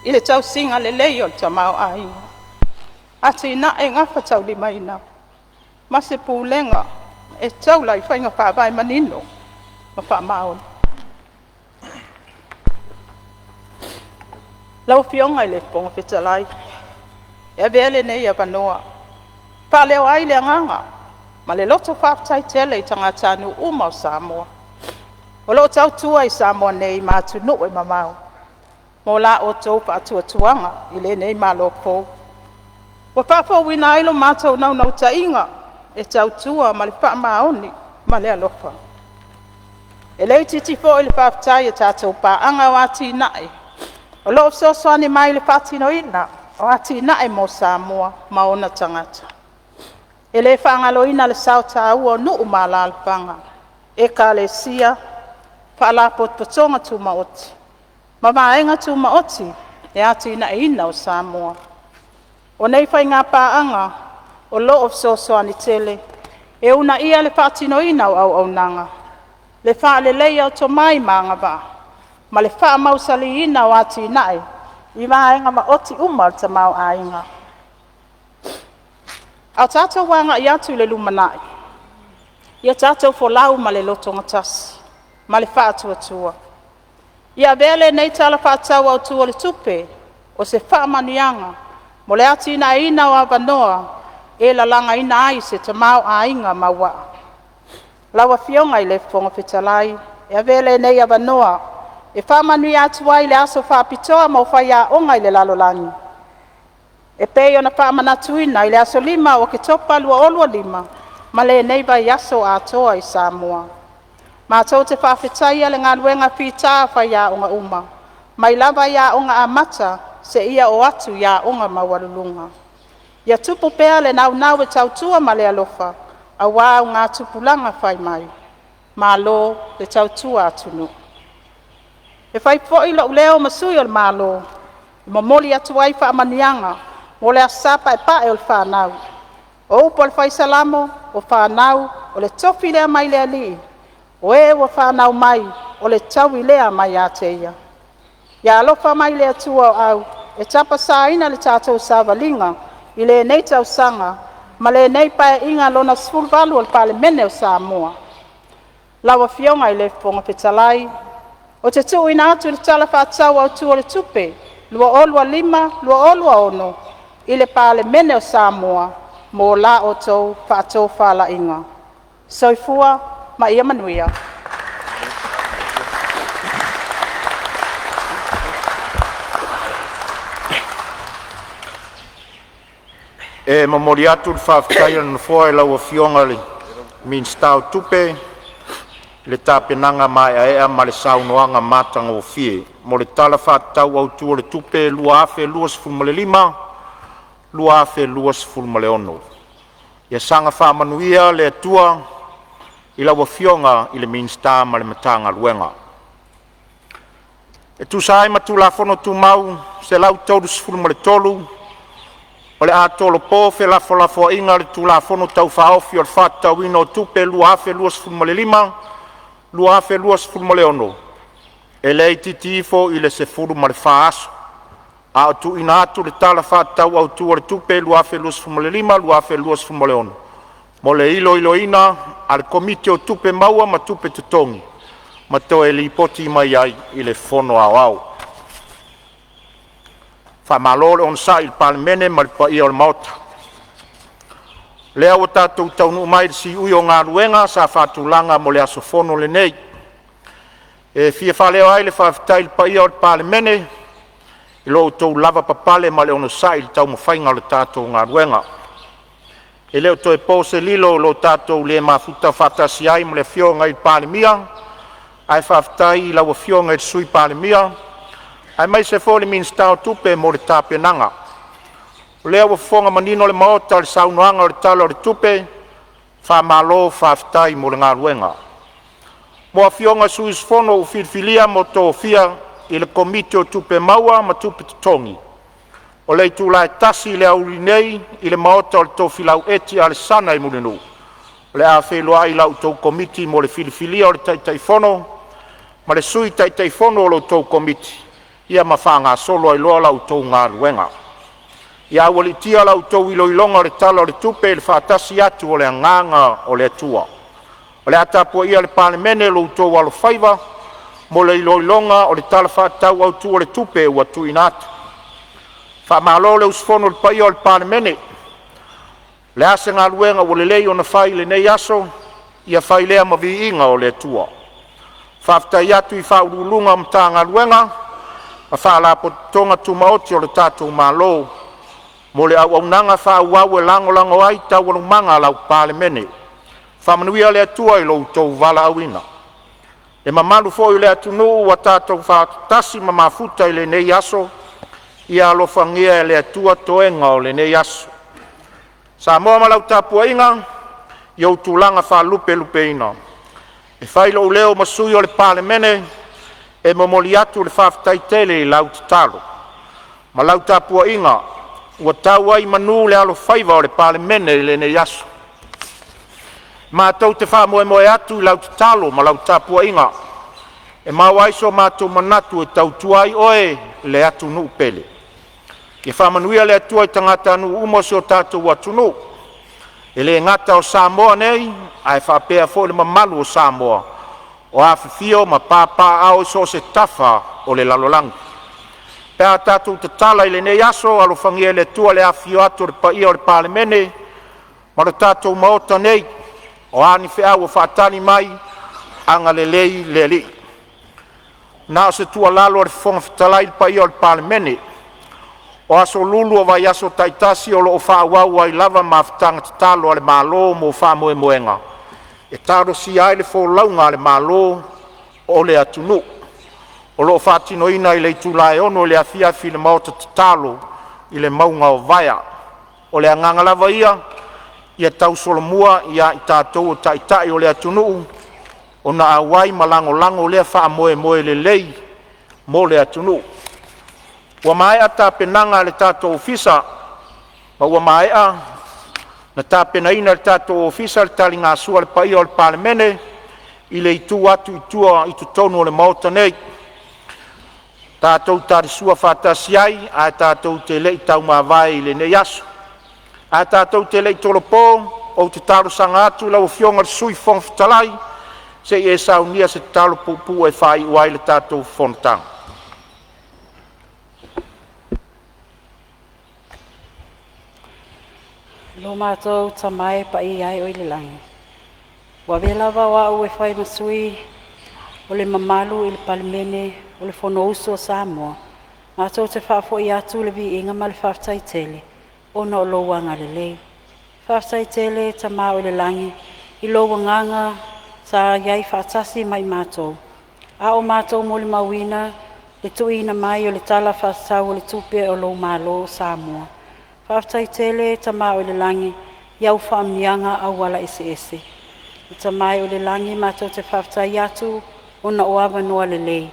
i le tau singa le leio le tamau a inga. Ati ina e ngafa tau lima ina. Ma se pūlenga e tau lai whainga whaavai manino. Ma wha maon. Lau fionga i le ponga whitalai. E vele nei a wanoa. Wha leo ai le nganga. Ma le loto whaapatai tele i tangatanu uma o Samoa. O lo tau tua i Samoa nei ma atu no e mamau. Mo la o tau pa atua tuanga i le nei ma lo pou. Wa papa wina ilo mātou nau ta inga e tau tua ma le wha maoni ma le alofa. E lei titi fo i le whaapatai e tātou pā anga o ati nae. O loo soani mai le whaatino ina o ati nae mo Samoa ma ona tangata. E le whaangalo ina le sao tā ua nuu ma la alpanga. E ka le sia wha la potpotonga tu maoti. Ma maenga tu maoti e ati nae ina o Samoa. O nei whai ngā pāanga, o lo of soani tele, e una ia le whaatino ina au nanga. Le wha le leia o to mai maanga ba, ma le wha mausali ina o ati nae, i maenga ma oti umal ta mau a inga. Au tātou wanga i atu le lumanai, ia tātou fo lau ma le lotonga tasi, ma le wha atua. Ia vele nei tala wha atau au tua le tupe, o se wha manianga, mo le ati ina o avanoa, e la langa ina ai se te mau a inga maua. Lawa fionga i le fonga whitalai, e vele nei avanoa, e whamanui atu ai le aso whaapitoa mo whaia onga i le lalolangi. E pei ona whaamanatuina i le aso 5 o Oketopa lua olua 5, ma le nei vai aso atoa i Samoa. Ma tau te whaawhitai le ngā luenga whita whaia onga uma, mai lava ia onga a mata, se ia o atu ia onga mawalulunga. Ia tupu pea le nau e tautua ma le alofa, a wā ngā tupulanga whai mai. Ma lo le tautua atunu. E whai po ilo uleo masui o le malo, ma moli atu ai wha amanianga, mo le asapa e pae o le whanau. O upo le whai salamo, o whanau, o le tofi lea mai lea li. O e o whanau mai, o le taui lea mai a te ia. Ia alofa mai lea tua au, e tapa sa ina le tātou sāwalinga, i le nei tau sanga, ma le nei pae inga lona sfulvalu al Palemene o Samoa. Lawa fionga i le fonga petalai, o te tu ina atu le tala whaatau au tua le tupe, lua olua 5, lua olua 1, i le Palemene o Samoa, mo la o tau whaatou whala inga. Soifua, ma ia manuia. E mamori atu le whaafetai ana fua e lau fionga le minstau tupe le tāpenanga mai a ea ma le saunoanga matanga o fie. Mo le tala whaatau au tua le tupe lua afe luas fulma le 5, lua afe luas fulma le 1. Ia sanga whaamanuia le atua i lau fionga i le minsta ma le matanga luenga. E tu sai ma tu la fono tu mau se lau taurus fulma le 3, o le atolo po fe la fola inga le tula fono tau faofi o le fata wino tupe lua afe luas fulma le 5, lua afe luas fulma le 1. E lei titifo i le se furu ma le faaso. A o tu ina atu le tala fata au tu le tupe lua afe luas fulma le 5, lua afe luas fulma le 1. Mo le ilo ina al komite o tupe maua ma tupe tutongi. Ma to e li poti mai ai i le fono au. Fa malole on sa il Palemene ma pa ia o mota. Le au tātou taunu mai si ui o ngā ruenga sa whātulanga mo le aso fono le nei. E fia whaleo ai le whawhitai il pa ia o Palemene, i lo tau lava papale ma le ono sa il tau mawhainga le tātou ngā ruenga. E leo toi pose lilo lo tātou le mafuta whatasi ai mo le fionga il Palemia, ai whawhitai lau fionga il sui Palemia, ai mai se fo le minstau tupe mo le tāpenanga. Lea wa fonga manino le maota le saunoanga le talo le tupe, whamalo whaftai mo le ngā ruenga. Moa fionga suis fono u filfilia mo tō fia i le komite o tupe maua ma tupe tutongi. O le tūlai tasi le auri nei i le maota o le tō filau eti a le sana i mulinu. O le a wheloa i lau tō komiti mo le filfilia o le taitai fono, ma le sui taitai fono o le tō komiti. Ia ma whanga solo i loa lau tō ngā ruenga. Ia wali tia lau tō iloilonga o le tala o le tupe le whaatasi atu o le nganga o le atua. O le atapua ia le Palemene lo tō walo whaiva, mo le iloilonga o le tala whaatau au tu o le tupe ua tu inatu. Whamalo le usfono le paia o le Palemene, le ase ngā ruenga o le lei o na whai le nei aso, ia whai lea ma vi inga o le atua. Whaftai atu i whaurulunga mta ngā ruenga, a whaalapo tonga tumaoti o le tātou malo, mo le au nanga whauau e lango ai tau anu manga lau Palemene. Whamanuia le atua i lo tau vala awina. E mamalu fo i le atunu wa tātou whaatasi ma mafuta i le nei aso, ia alofangia e le atua toenga o le nei aso. Samoa malau tapua inga, iau tūlanga whalupe lupe ina. E whailo u leo masui o le Palemene, e momoli atu le whaftai tele i lau tatalo. Malau tapua inga, ua tau ai manu le alo whaiva o le Palemene i le nei aso. Mātou te whamoe atu i lau tatalo ma lau tapua inga. E mawaiso mātou manatu e tau tuai oe le atu nuu pele. Ke whamanuia le atua i tangata anu umosi o tātou atunu. E le ngata o Samoa nei, ai whapea fo le mamalu o Samoa. O awhifio ma pāpā ao so se tafa o le lalolangi. Pea tātou te tala i le nei aso, alo whangia le tua le awhio atu le paia o le Palemene, ma le tātou maota nei, o ani whea o whaatani mai, anga le lei le li. Nā se tua lalo le whonga whatalai le paia o le Palemene, o aso lulu o vai aso taitasi o lo o whaawau ai lava ma whatanga tatalo ale malo mo whamoe moenga. E taro si ai le wholaunga ale malo o le atunu. O lo o whatino ina i le itulae ono le awhiawhi le maota tatalo i le maunga o vaia. O le anganga lava ia tau solomua ia i tātou o taitai o le atunu. O na awai malango le whaamoe moe le lei mo le atunu. Ua maea tā penanga le tātou ofisa, ma ua maea na tā penaina le tātou ofisa le tali ngā sua le paia o le Palemene i le itu atu i tutonu o le maota nei. Tātou tāri sua whātasi ai, a tātou te lei tau mawai i le nei aso. A tātou te lei tolopo o te taro sanga atu lau fionga le sui whongwhitalai, se i e saunia se talo pupu e whai uai le tātou Fonotaga. Lo mātou tamae pa i ai o i le langi. Wa velawa wa ue whai masui o le mamalu i le Palemene o le fono uso o Samoa. Mātou te whafo i atu le vi inga ma le whaftai tele o na o loa ngā le lei. Whaftai tele tama o le langi i loa nganga sa iai whaatasi mai mātou. A o mātou mo le mawina le tuina mai o le tala whaatau o le tupe o lo malo o Samoa. Whaftai tele tama o le langi, iau whaamianga au wala ese. I tamai o le langi mātou te whaftai atu o na oawa noa le lei.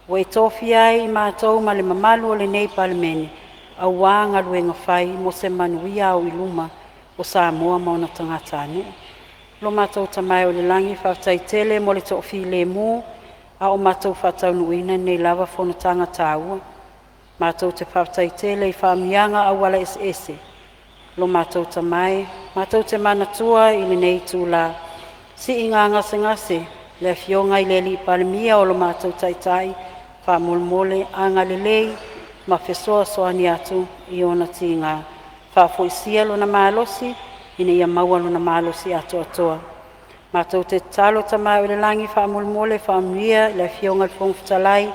O e tofi ai i mātou ma le mamalu o le nei Palemene, au wānga luenga whai mo se manuia au i luma o Samoa mauna tangata anu. Lo mātou tamai o le langi whaftai tele mo le tofi le mu, a o mātou whatau nuina nei lava Fonotaga tāua. Mātou te whaftai tele i whaamianga au wala ese. Lo mātou tamai, mātou te manatua i le nei tūla. Si i ngā ngase, le fionga i le li Palemia o lo mātou taitai, whamolmole anga le lei, ma fesoa soani atu i ona ti ngā. Whafoisia lo na mālosi, ina ia maua lo na mālosi atoa. Mātou te talo tamai o le langi whamolmole whamia le fionga le whongwhitalai,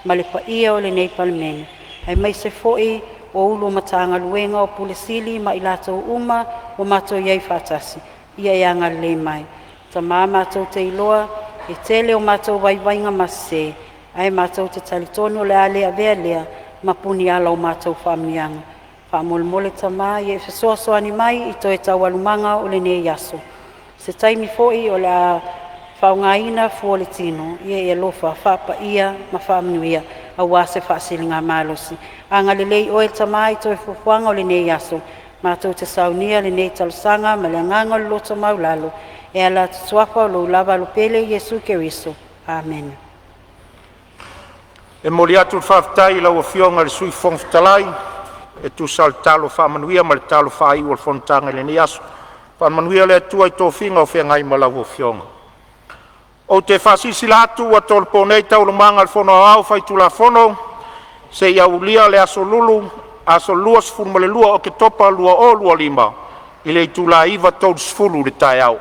ma le paia o le nei Palemene. Ai mai se foi o ulo matanga luenga o pulesili ma ilato uma o mato iei whatasi. Ia e anga le mai. Ta maa mātou te iloa e tele o mātou waiwainga mase. Ai mātou te talitono le alea vea lea ma puni ala o mātou whaamianga. Whaamolmole ta maa i e fesoasoani mai i toi tau alumanga o le ne yaso. Se taimi fo'i o la whaungaina fua le tino, ia e lofa whapa ia ma whaamanuia a wase whaasilinga malosi. Anga le lei oe tamai toi fufuanga o le nei aso, mātou te saunia le nei talusanga ma le anganga le loto maulalo, e ala tutuapa o lo lava lo pele Yesu Keriso. Amen. E moli atu le whaafitai lau a fionga le sui whongfitalai, e tu sal talo whaamanuia ma le talo whai o le Fonotaga le nei aso. Whaamanuia le atua i tō whinga o whiangai ma lau o fionga. O te whasisi la atu a tōle pōnei tau le manga le whono au whai tu la whono, se ia ulia le aso lulu, aso lua sifuru ma le lua Oketopa lua o lua lima, i le i tu la iwa tōle sifuru le tai au.